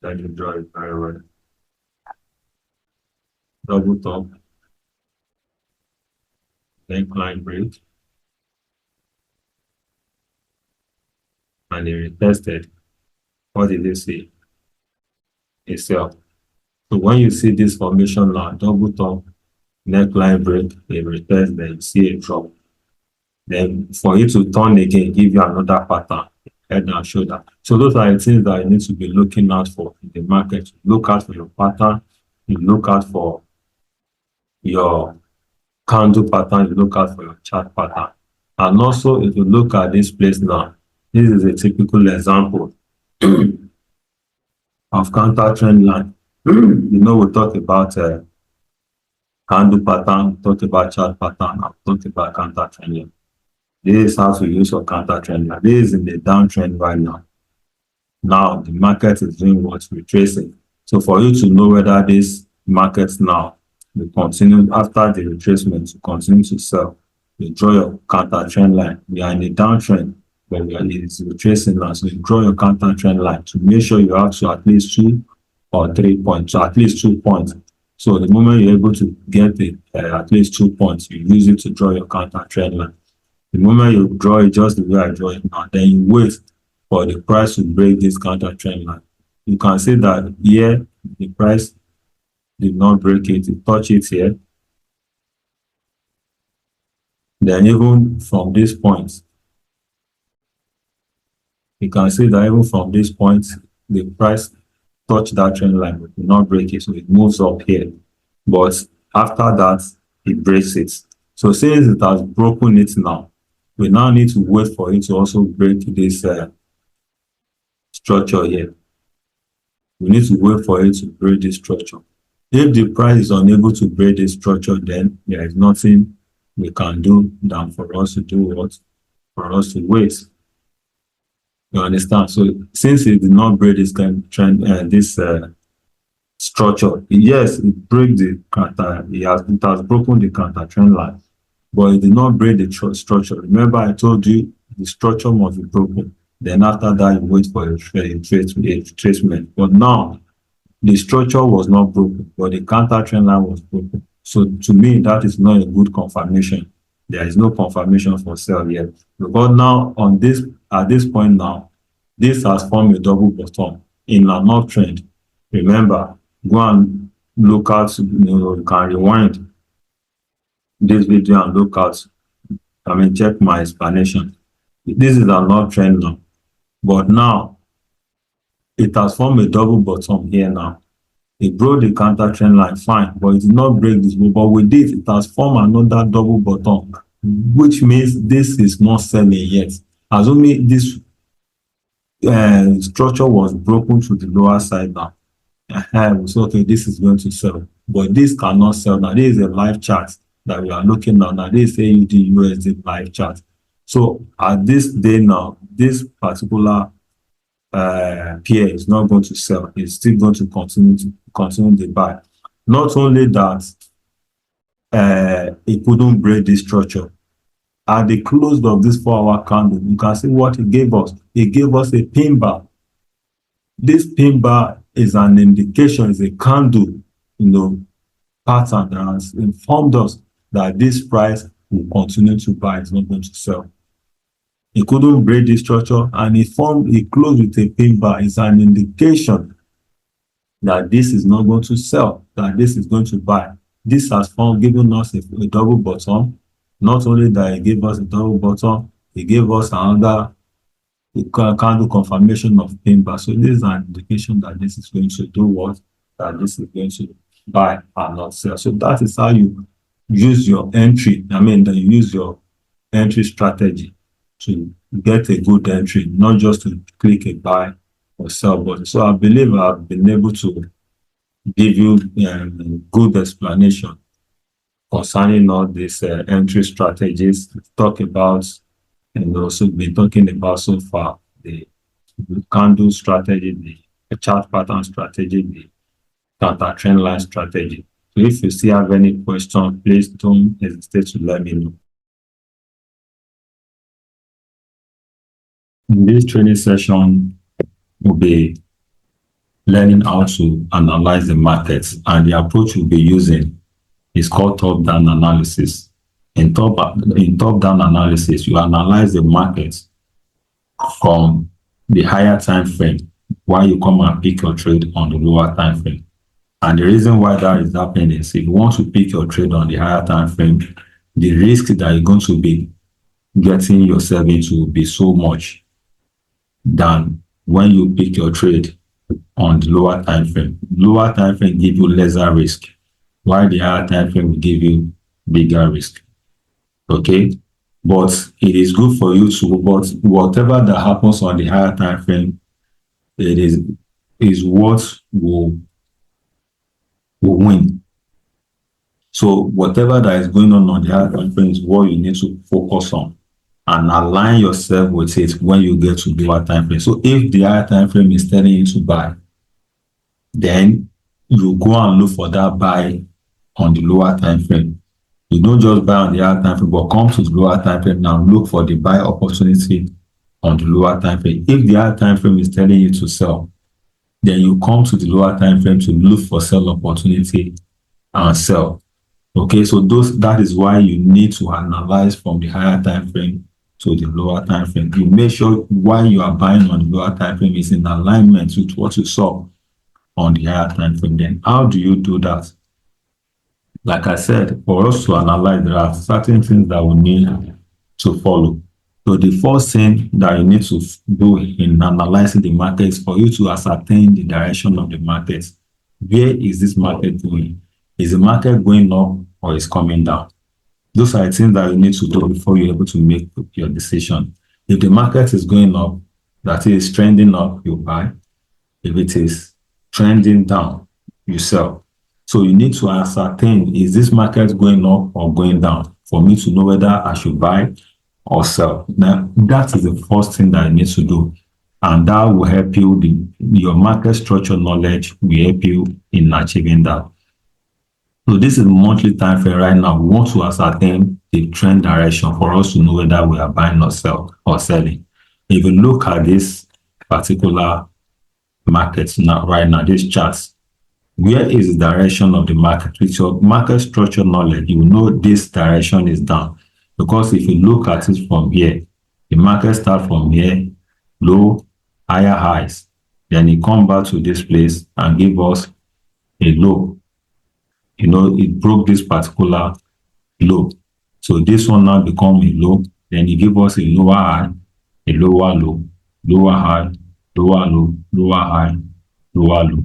Let me draw it very well. Double top, neckline break, and it retested. What did you see? A sell. So when you see this formation now, double top, neckline break, a retest, then you see a drop. Then for you to turn again, give you another pattern, head and shoulder. So those are the things that you need to be looking out for in the market. Look out for your pattern, you look out for your candle pattern, you look out for your chart pattern. And also, if you look at this place now, this is a typical example of counter trend line. You know, we talk about candle pattern, talk about chart pattern, and talk about counter trend line. This is how to use your counter trend line. This is in the downtrend right now. Now the market is doing what? Retracing. So for you to know whether this market now will continue after the retracement to continue to sell, you draw your counter trend line. We are in the downtrend, but it's retracing now. So you draw your counter trend line to make sure you have to at least 2 or 3 points. So at least 2 points. So the moment you're able to get it at least 2 points, you use it to draw your counter trend line. The moment you draw it just the way I draw it now, then you wait for the price to break this counter trend line. You can see that here the price did not break it, it touched it here. Then even from this point, you can see that even from this point, the price touched that trend line, but did not break it, so it moves up here. But after that, it breaks it. So since it has broken it now, we now need to wait for it to also break this structure here. We need to wait for it to break this structure. If the price is unable to break this structure, then there is nothing we can do than for us to do what? For us to wait. You understand? So since it did not break this kind of trend, this structure, yes, it break the counter. It has broken the counter trend line, but it did not break the structure. Remember, I told you the structure must be broken. Then after that, you wait for a retracement. But now, the structure was not broken, but the counter trend line was broken. So to me, that is not a good confirmation. There is no confirmation for sell yet. Because now at this point now, this has formed a double bottom in an uptrend. Remember, go and look at, you can rewind this video and look at, check my explanation. This is an uptrend now, but now it has formed a double bottom here now. It broke the counter trend line, fine, but it did not break this. But with this, it has formed another double bottom, which means this is not selling yet. Assuming this structure was broken to the lower side now, so okay, this is going to sell. but this cannot sell. Now, this is a live chart that we are looking at. Now, this is AUD USD live chart. So at this day now, this particular pair is not going to sell. It's still going to continue the buy. Not only that, it couldn't break this structure. At the close of this 4-hour candle, you can see what it gave us. It gave us a pin bar. This pin bar is an indication, is a candle, pattern that has informed us that this price will continue to buy, it's not going to sell. It couldn't break this structure, and it closed with a pin bar. It's an indication that this is not going to sell, that this is going to buy. This has given us a double bottom. Not only that, it gave us a double bottom, it gave us another candle confirmation of pin bar. So this is an indication that this is going to do what? That this is going to buy and not sell. So that is how you use your entry. Then you use your entry strategy to get a good entry, not just to click a buy or sell button. So I believe I've been able to give you a good explanation concerning all these entry strategies. Talk about, and also been talking about so far the candle strategy, the chart pattern strategy, the counter trend line strategy. So if you still have any question, please don't hesitate to let me know. In this training session, we'll be learning how to analyze the markets, and the approach we'll be using is called top-down analysis. In top-down analysis, you analyze the markets from the higher time frame while you come and pick your trade on the lower time frame. And the reason why that is happening is, if you want to pick your trade on the higher time frame, the risk that you're going to be getting yourself into will be so much than when you pick your trade on the lower time frame. Lower time frame give you lesser risk, while the higher time frame will give you bigger risk. Okay, but it is good for you to, but whatever that happens on the higher time frame, it is what will win. So whatever that is going on the higher time frame is what you need to focus on and align yourself with it when you get to the lower time frame. So if the higher time frame is telling you to buy, then you go and look for that buy on the lower time frame. You don't just buy on the higher time frame, but come to the lower time frame now, look for the buy opportunity on the lower time frame. If the higher time frame is telling you to sell, then you come to the lower time frame to look for sell opportunity and sell. Okay, so that is why you need to analyze from the higher time frame to the lower time frame. You make sure why you are buying on the lower time frame is in alignment with what you saw on the higher time frame. Then how do you do that? Like I said, for us to analyze, there are certain things that we need to follow. So the first thing that you need to do in analyzing the market is for you to ascertain the direction of the market. Where is this market going? Is the market going up or is coming down? Those are the things that you need to do before you're able to make your decision. If the market is going up, that is trending up, you buy. If it is trending down, you sell. So you need to ascertain, is this market going up or going down, for me to know whether I should buy or sell. Now, that is the first thing that you need to do. And that will help you, your market structure knowledge will help you in achieving that. So this is monthly time frame right now. We want to ascertain the trend direction for us to know whether we are buying or selling. If you look at this particular market now, right now, this charts, where is the direction of the market? With your market structure knowledge, you know this direction is down. Because if you look at it from here, the market starts from here, low, higher highs. Then it comes back to this place and give us a low. It broke this particular low. So this one now become a low. Then it give us a lower high, a lower low, lower high, lower low, lower high, lower low.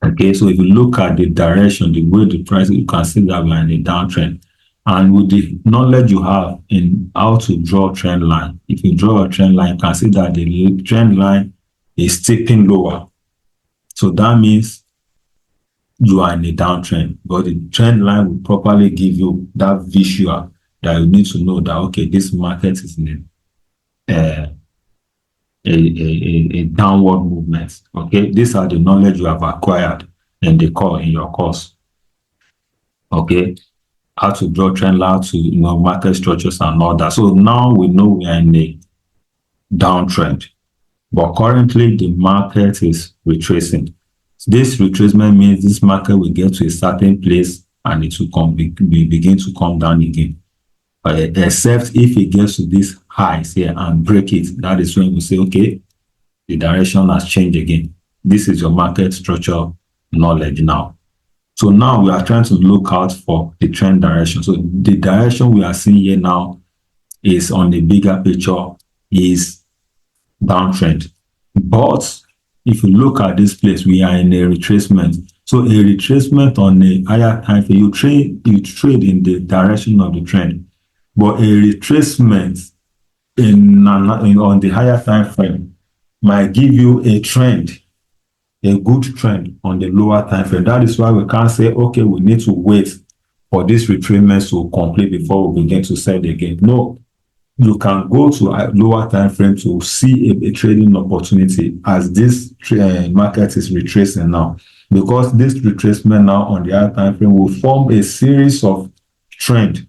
Okay, so if you look at the direction, the way the price, you can see that we're in a downtrend. And with the knowledge you have in how to draw a trend line, if you draw a trend line, you can see that the trend line is tipping lower. So that means you are in a downtrend, but the trend line will properly give you that visual that you need to know that, okay, this market is in a downward movement. Okay, these are the knowledge you have acquired in your course. Okay, how to draw trend line, how to market structures and all that. So now we know we are in a downtrend, but currently the market is retracing. This retracement means this market will get to a certain place and it will begin to come down again. Except if it gets to this highs here and break it, that is when we say, okay, the direction has changed again. This is your market structure knowledge now. So now we are trying to look out for the trend direction. So the direction we are seeing here now is on the bigger picture is downtrend. But if you look at this place, we are in a retracement. So a retracement on a higher time frame, you trade in the direction of the trend. But a retracement on the higher time frame might give you a trend, a good trend on the lower time frame. That is why we can't say, okay, we need to wait for this retracement to complete before we begin to sell again. No, you can go to a lower time frame to see a trading opportunity as this market is retracing now. Because this retracement now on the higher time frame will form a series of trend,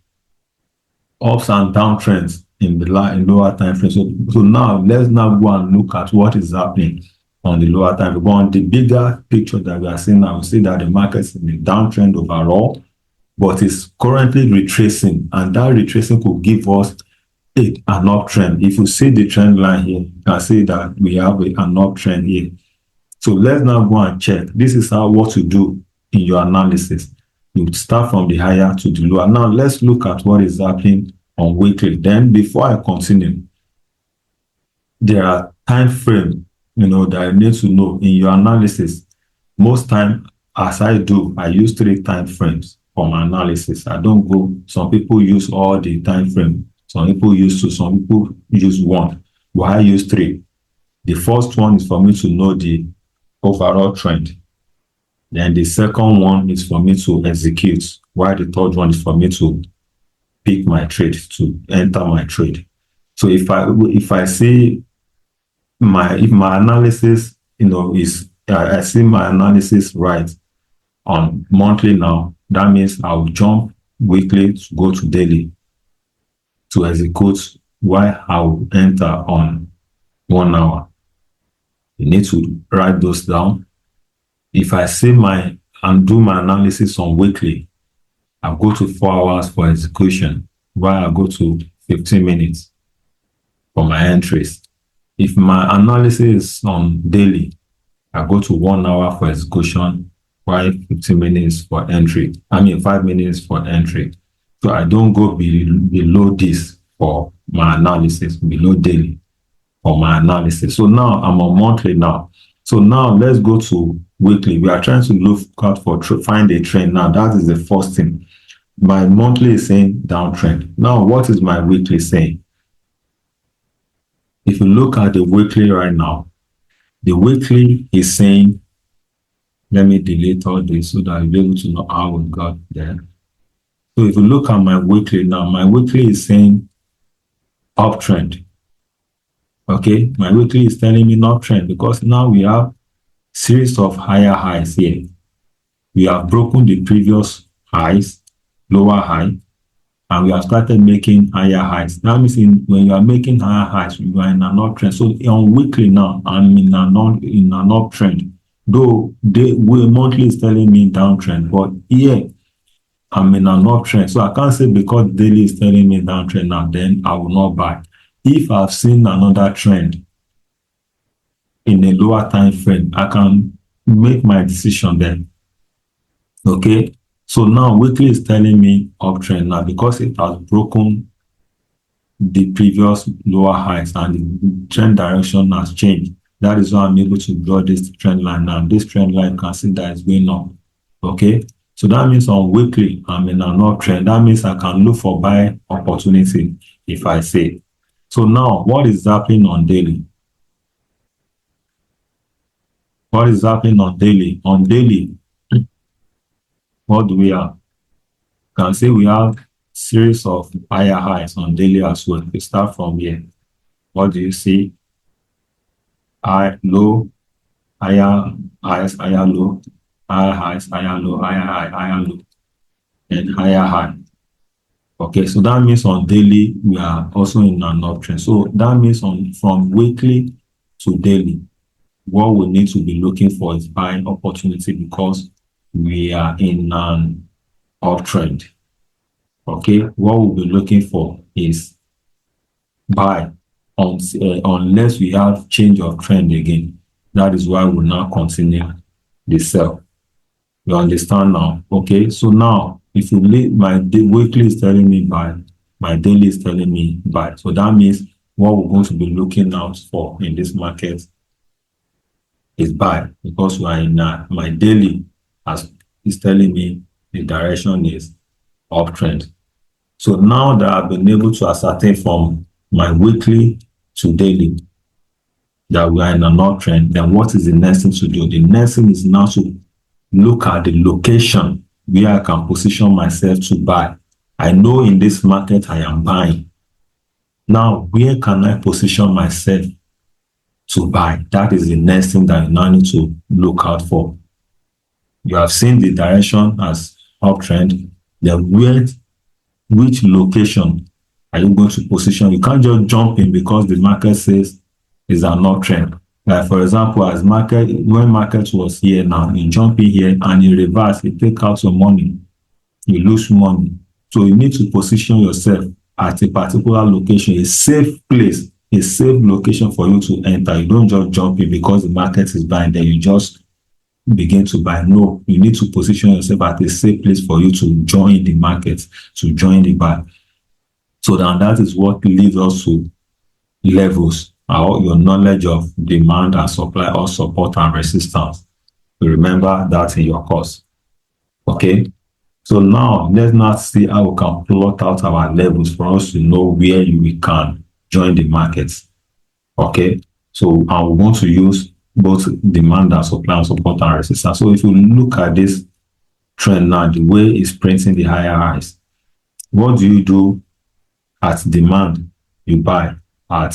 ups and down trends in lower time frame. So now let's now go and look at what is happening on the lower time frame. But on the bigger picture that we are seeing now, we see that the market is in a downtrend overall, but it's currently retracing, and that retracing could give us an uptrend. If you see the trend line here, you can see that we have an uptrend here. So let's now go and check. This is what you do in your analysis. You start from the higher to the lower. Now let's look at what is happening on weekly. Then before I continue, there are time frame, that you need to know in your analysis. Most time, as I do, I use 3 time frames for my analysis. I don't go. Some people use all the time frame. Some people use 2. Some people use 1. But I use 3. The first one is for me to know the overall trend. Then the second one is for me to execute, while the third one is for me to pick my trade, to enter my trade. So if I see if my analysis, is I see my analysis right on monthly now, that means I'll jump weekly to go to daily to execute, while I'll enter on 1 hour. You need to write those down. If I see and do my analysis on weekly, I'll go to 4 hours for execution, while I go to 15 minutes for my entries. If my analysis is on daily, I go to 1 hour for execution, while 15 minutes for entry. 5 minutes for entry. So I don't go below this for my analysis, below daily for my analysis. So now I'm on monthly now. So now let's go to weekly. We are trying to look out for find a trend. Now that is the first thing. My monthly is saying downtrend. Now what is my weekly saying? If you look at the weekly right now, the weekly is saying, let me delete all this so that you'll be able to know how we got there. So if you look at my weekly now, my weekly is saying uptrend. Okay, my weekly is telling me uptrend because now we have series of higher highs here. We have broken the previous highs, lower high, and we have started making higher highs. That means when you are making higher highs, you are in an uptrend. So on weekly now, I'm in an uptrend. Though monthly is telling me downtrend, but here I'm in an uptrend. So I can't say because daily is telling me downtrend now, then I will not buy. If I've seen another trend in a lower time frame, I can make my decision then. Okay, so now weekly is telling me uptrend now because it has broken the previous lower highs and the trend direction has changed. That is why I'm able to draw this trend line now. This trend line, you can see that is going up. Okay, so that means on weekly I'm in an uptrend. That means I can look for buy opportunity if I say. So now what is happening on daily? What is happening on daily? On daily, what do we have? You can see we have series of higher highs on daily as well. We start from here. What do you see? High, low, higher highs, higher low, higher highs, higher low, higher high, higher low, and higher high. Okay, so that means on daily we are also in an uptrend. So that means from weekly to daily, what we need to be looking for is buying opportunity because we are in an uptrend. Okay, what we'll be looking for is buy unless we have change of trend again. That is why we'll now continue the sell. You understand now? Okay, so now if you leave, my weekly is telling me buy, my daily is telling me buy. So that means what we're going to be looking out for in this market is buy, because we are in my daily is telling me the direction is uptrend. So now that I've been able to ascertain from my weekly to daily that we are in an uptrend, then what is the next thing to do? The next thing is now to look at the location where I can position myself to buy. I know in this market I am buying. Now, where can I position myself to buy? That is the next thing that you now need to look out for. You have seen the direction as uptrend. Then which location are you going to position? You can't just jump in because the market says it's an uptrend. Like for example, when market was here now, you jump in here and in reverse, you take out your money, you lose money. So you need to position yourself at a particular location, a safe place, a safe location for you to enter. You don't just jump in because the market is buying, then you just begin to buy. No, you need to position yourself at a safe place for you to join the market, to join the buy. So that is what leads us to levels, or your knowledge of demand and supply, or support and resistance. You remember that in your course. Okay, so now let's not see how we can plot out our levels for us to know where we can join the markets. Okay, so I want to use both demand and supply and support and resistance. So if you look at this trend now, the way it's printing the higher highs, what do you do at demand? You buy. At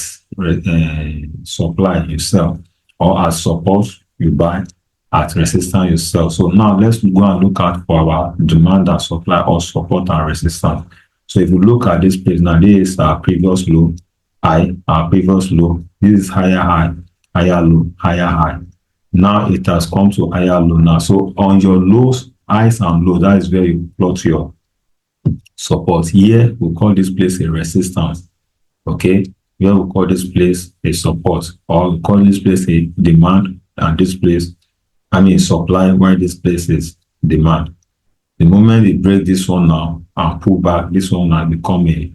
supply, you sell. Or at support, you buy. At resistance, you sell. So now let's go and look at for our demand and supply, or support and resistance. So if you look at this place now, this is our previous low, high, our previous low. This is higher high, higher low, higher high. Now it has come to higher low now. So on your lows, highs and lows, that is where you plot your support. Here we call this place a resistance. Okay, here we call this place a support, or we call this place a demand, and this place, supply, where this place is demand. The moment you break this one now and pull back, this one will become a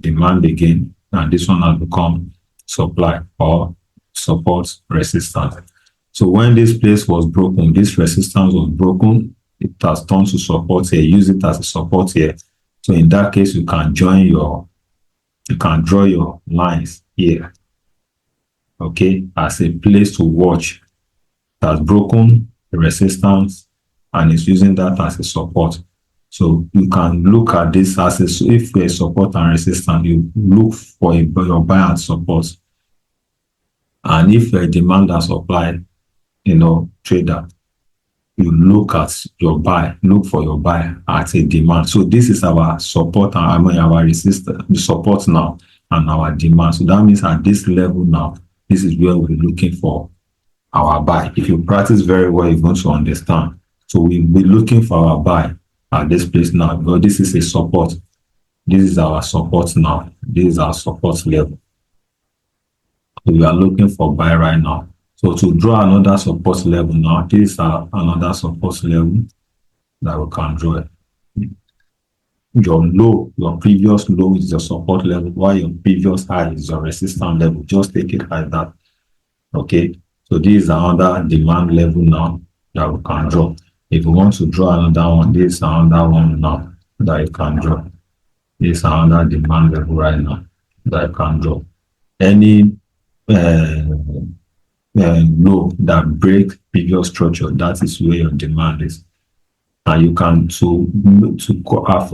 demand again, and this one will become supply, or support, resistance. So when this place was broken, this resistance was broken, it has turned to support here. Use it as a support here. So in that case, you can draw your lines here, okay, as a place to watch. It has broken the resistance and is using that as a support. So you can look at this as if you're a support and resistance, you look for your buy and support. And if you're a demand and supply, trader, you look at your buy, look for your buy at a demand. So this is our support and our resistance, the support now, and our demand. So that means at this level now, this is where we're looking for our buy. If you practice very well, you're going to understand. So we'll be looking for our buy at this place now, because this is a support. This is our support now. This is our support level. So we are looking for buy right now. So to draw another support level now, this is another support level that we can draw. Your low, your previous low is your support level, while your previous high is your resistance level. Just take it like that. Okay. So this is another demand level now that we can draw. If you want to draw another one, this is another one now that you can draw. This is another demand level right now that you can draw. Any low that break previous structure, that is where your demand is. and you can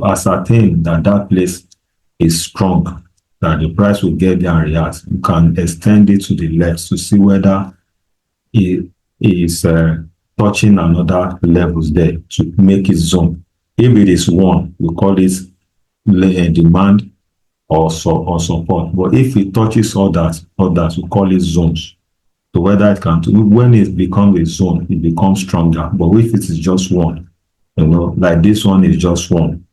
ascertain that that place is strong, that the price will get there and react. You can extend it to the left to see whether it is touching another levels there to make it zone. If it is one, we call it demand or support. But if it touches others, we call it zones. So whether it can, when it becomes a zone, it becomes stronger. But if it is just one, like this one is just one,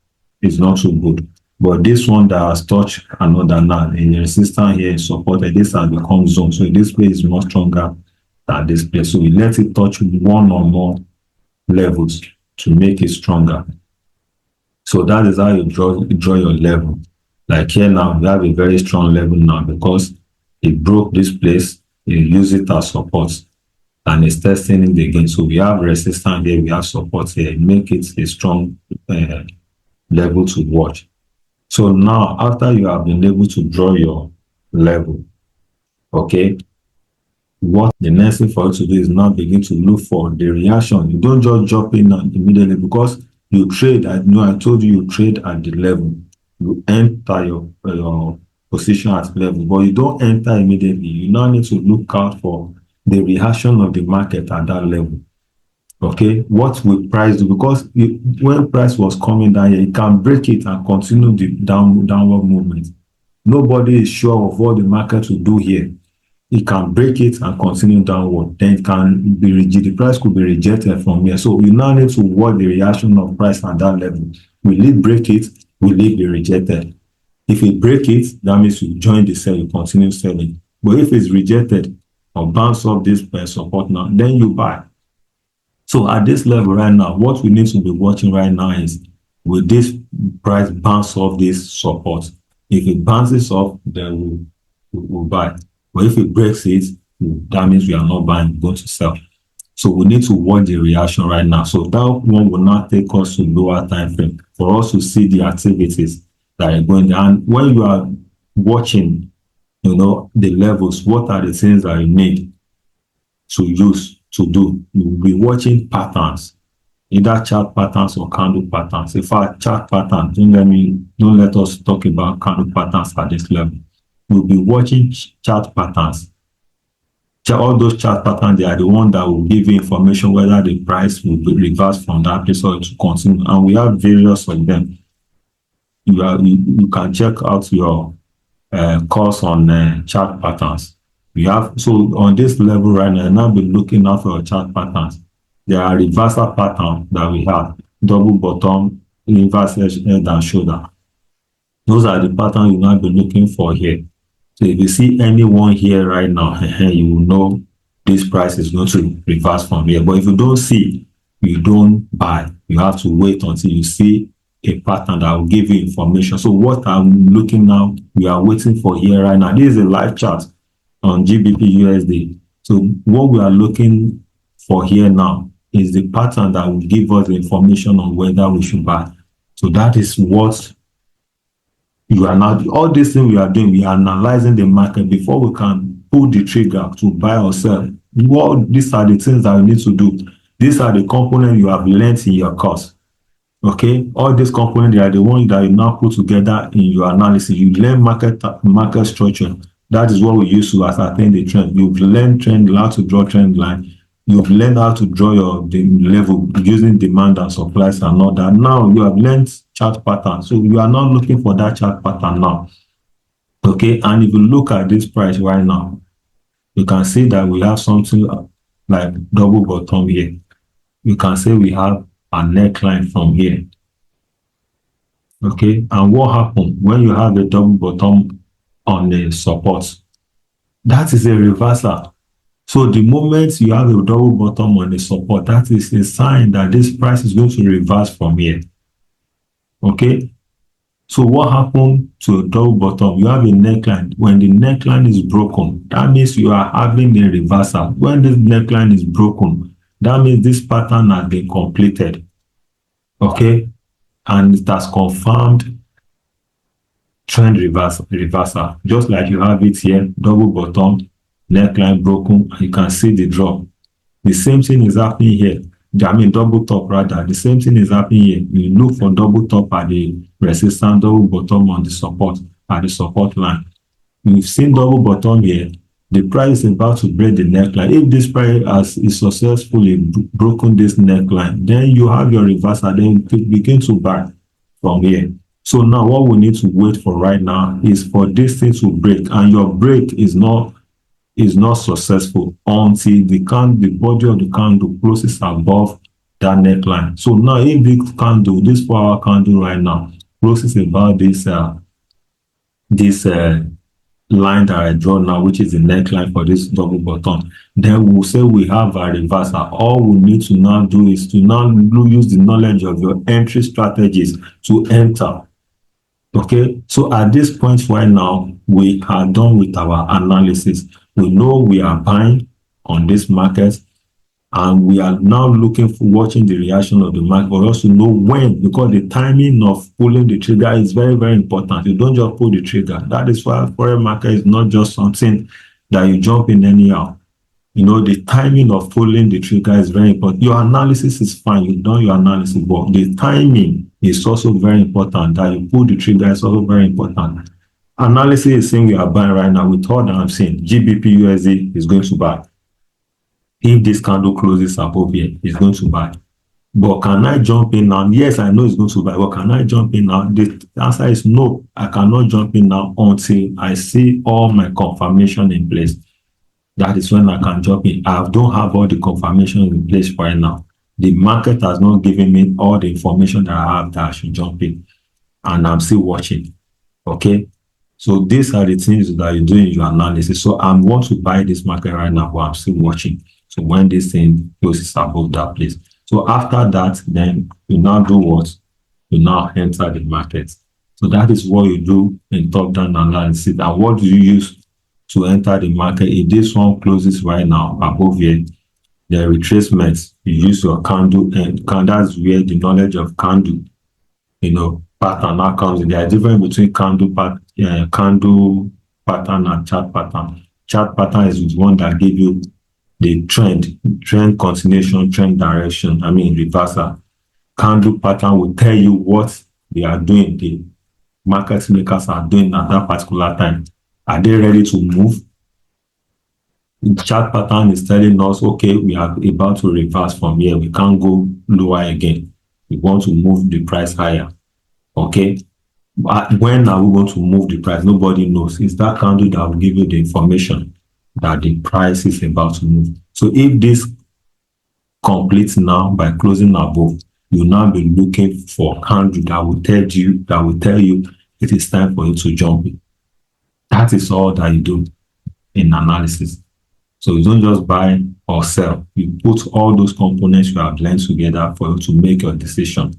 it's not so good. But this one that has touched another now, in the resistance here is supported, this has become zone. So this place is more stronger than this place. So we let it touch one or more levels to make it stronger. So that is how you draw your level. Like here now, we have a very strong level now because it broke this place, you use it as support and it's testing it again. So we have resistance here, we have support here, make it a strong level to watch. So now, after you have been able to draw your level, okay, what the next thing for you to do is now begin to look for the reaction. You don't just jump in immediately because you trade. I told you trade at the level. You enter your position at level, but you don't enter immediately. You now need to look out for the reaction of the market at that level. Okay, what will price do? Because when price was coming down here, it can break it and continue the downward movement. Nobody is sure of what the market will do here. It can break it and continue downward. Then it can be rejected. The price could be rejected from here. So you now need to watch the reaction of price at that level. Will it break it? Will it be rejected? If it break it, that means you join the sell, you continue selling. But if it's rejected or bounce off this support now, then you buy. So at this level right now, what we need to be watching right now is, will this price bounce off this support? If it bounces off, then we'll buy. But if it breaks it, that means we are not buying, we're going to sell. So we need to watch the reaction right now. So that one will not take us to lower time frame for us to see the activities that are going on. And when you are watching, the levels, what are the things that you need to use to do? You will be watching patterns, either chart patterns or candle patterns. In fact, chart patterns, don't let us talk about candle patterns at this level. You'll be watching chart patterns. All those chart patterns, they are the ones that will give you information whether the price will be reversed from that place or to continue. And we have various of them. You can check out your course on chart patterns. So on this level right now be looking out for your chart patterns. There are reversal patterns that we have: double bottom, inverse edge, head and shoulder. Those are the patterns you now be looking for here. So if you see anyone here right now, you will know this price is going to reverse from here. But if you don't see, you don't buy. You have to wait until you see a pattern that will give you information. So what I'm looking now, we are waiting for here right now. This is a live chart on GBP USD. So what we are looking for here now is the pattern that will give us the information on whether we should buy. So that is what you are now, all these things we are doing, we are analyzing the market before we can pull the trigger to buy or sell. These are the things that we need to do. These are the components you have learned in your course. Okay, all these components, they are the ones that you now put together in your analysis. You learn market structure. That is what we use to ascertain the trend. You've learned how to draw trend line. You've learned how to draw the level using demand and supplies and all that. Now you have learned chart pattern. So you are not looking for that chart pattern now. Okay, and if you look at this price right now, you can see that we have something like double bottom here. You can say we have a neckline from here. Okay, and what happens when you have a double bottom on the support? That is a reversal. So the moment you have a double bottom on the support, that is a sign that this price is going to reverse from here. Okay, so what happened to a double bottom? You have a neckline. When the neckline is broken, that means you are having a reversal. When this neckline is broken, that means this pattern has been completed. Okay, and it has confirmed trend reversal, just like you have it here, double bottom, neckline broken, and you can see the drop. The same thing is happening here. double top rather. The same thing is happening here. You look for double top at the resistance, double bottom on the support, at the support line. We've seen double bottom here. The price is about to break the neckline. If this price is successfully broken this neckline, then you have your reversal, then you begin to buy from here. So now what we need to wait for right now is for this thing to break, and your break is not successful until the body of the candle closes above that neckline. So now if this 4-hour candle right now closes about this line that I draw now, which is the neckline for this double bottom, then we'll say we have a reversal. All we need to now do is to now use the knowledge of your entry strategies to enter. Okay, so at this point right now, we are done with our analysis. We know we are buying on this market, and we are now watching the reaction of the market, but also know when, because the timing of pulling the trigger is very, very important. You don't just pull the trigger. That is why forex market is not just something that you jump in anyhow. You know, the timing of pulling the trigger is very important. Your analysis is fine. You've done your analysis, but the timing is also very important. That you pull the trigger is also very important. Analysis is saying we are buying right now. With all that I'm saying, GBP USD is going to buy. If this candle closes above here, it's going to buy. But can I jump in now? Yes, I know it's going to buy, but can I jump in now? The answer is no. I cannot jump in now until I see all my confirmation in place. That is when I can jump in. I don't have all the confirmation in place right now. The market has not given me all the information that I have that I should jump in. And I'm still watching. Okay? So these are the things that you do in your analysis. So I want to buy this market right now, but I'm still watching. So when this thing closes above that place. So after that, then you now do what? You now enter the market. So that is what you do in top-down analysis. And what do you use to enter the market? If this one closes right now above here, the retracement, you use your candle, and that's where the knowledge of candle, pattern now comes in. There is difference between candle pattern and chart pattern. Chart pattern is one that gives you the trend continuation, trend direction, reversal. Candle pattern will tell you what they are doing, the market makers are doing at that particular time. Are they ready to move? The chart pattern is telling us, okay, we are about to reverse from here. We can't go lower again. We want to move the price higher. Okay? But when are we going to move the price? Nobody knows. It's that candle that will give you the information that the price is about to move. So if this completes now by closing above, you'll now be looking for a candle that will tell you it is time for you to jump in. That is all that you do in analysis. So you don't just buy or sell. You put all those components you have learned together for you to make your decision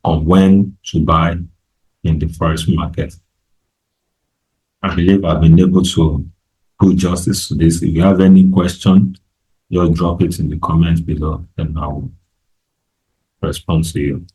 on when to buy in the forex market. I believe I've been able to put justice to this. If you have any question, just drop it in the comments below and I will respond to you.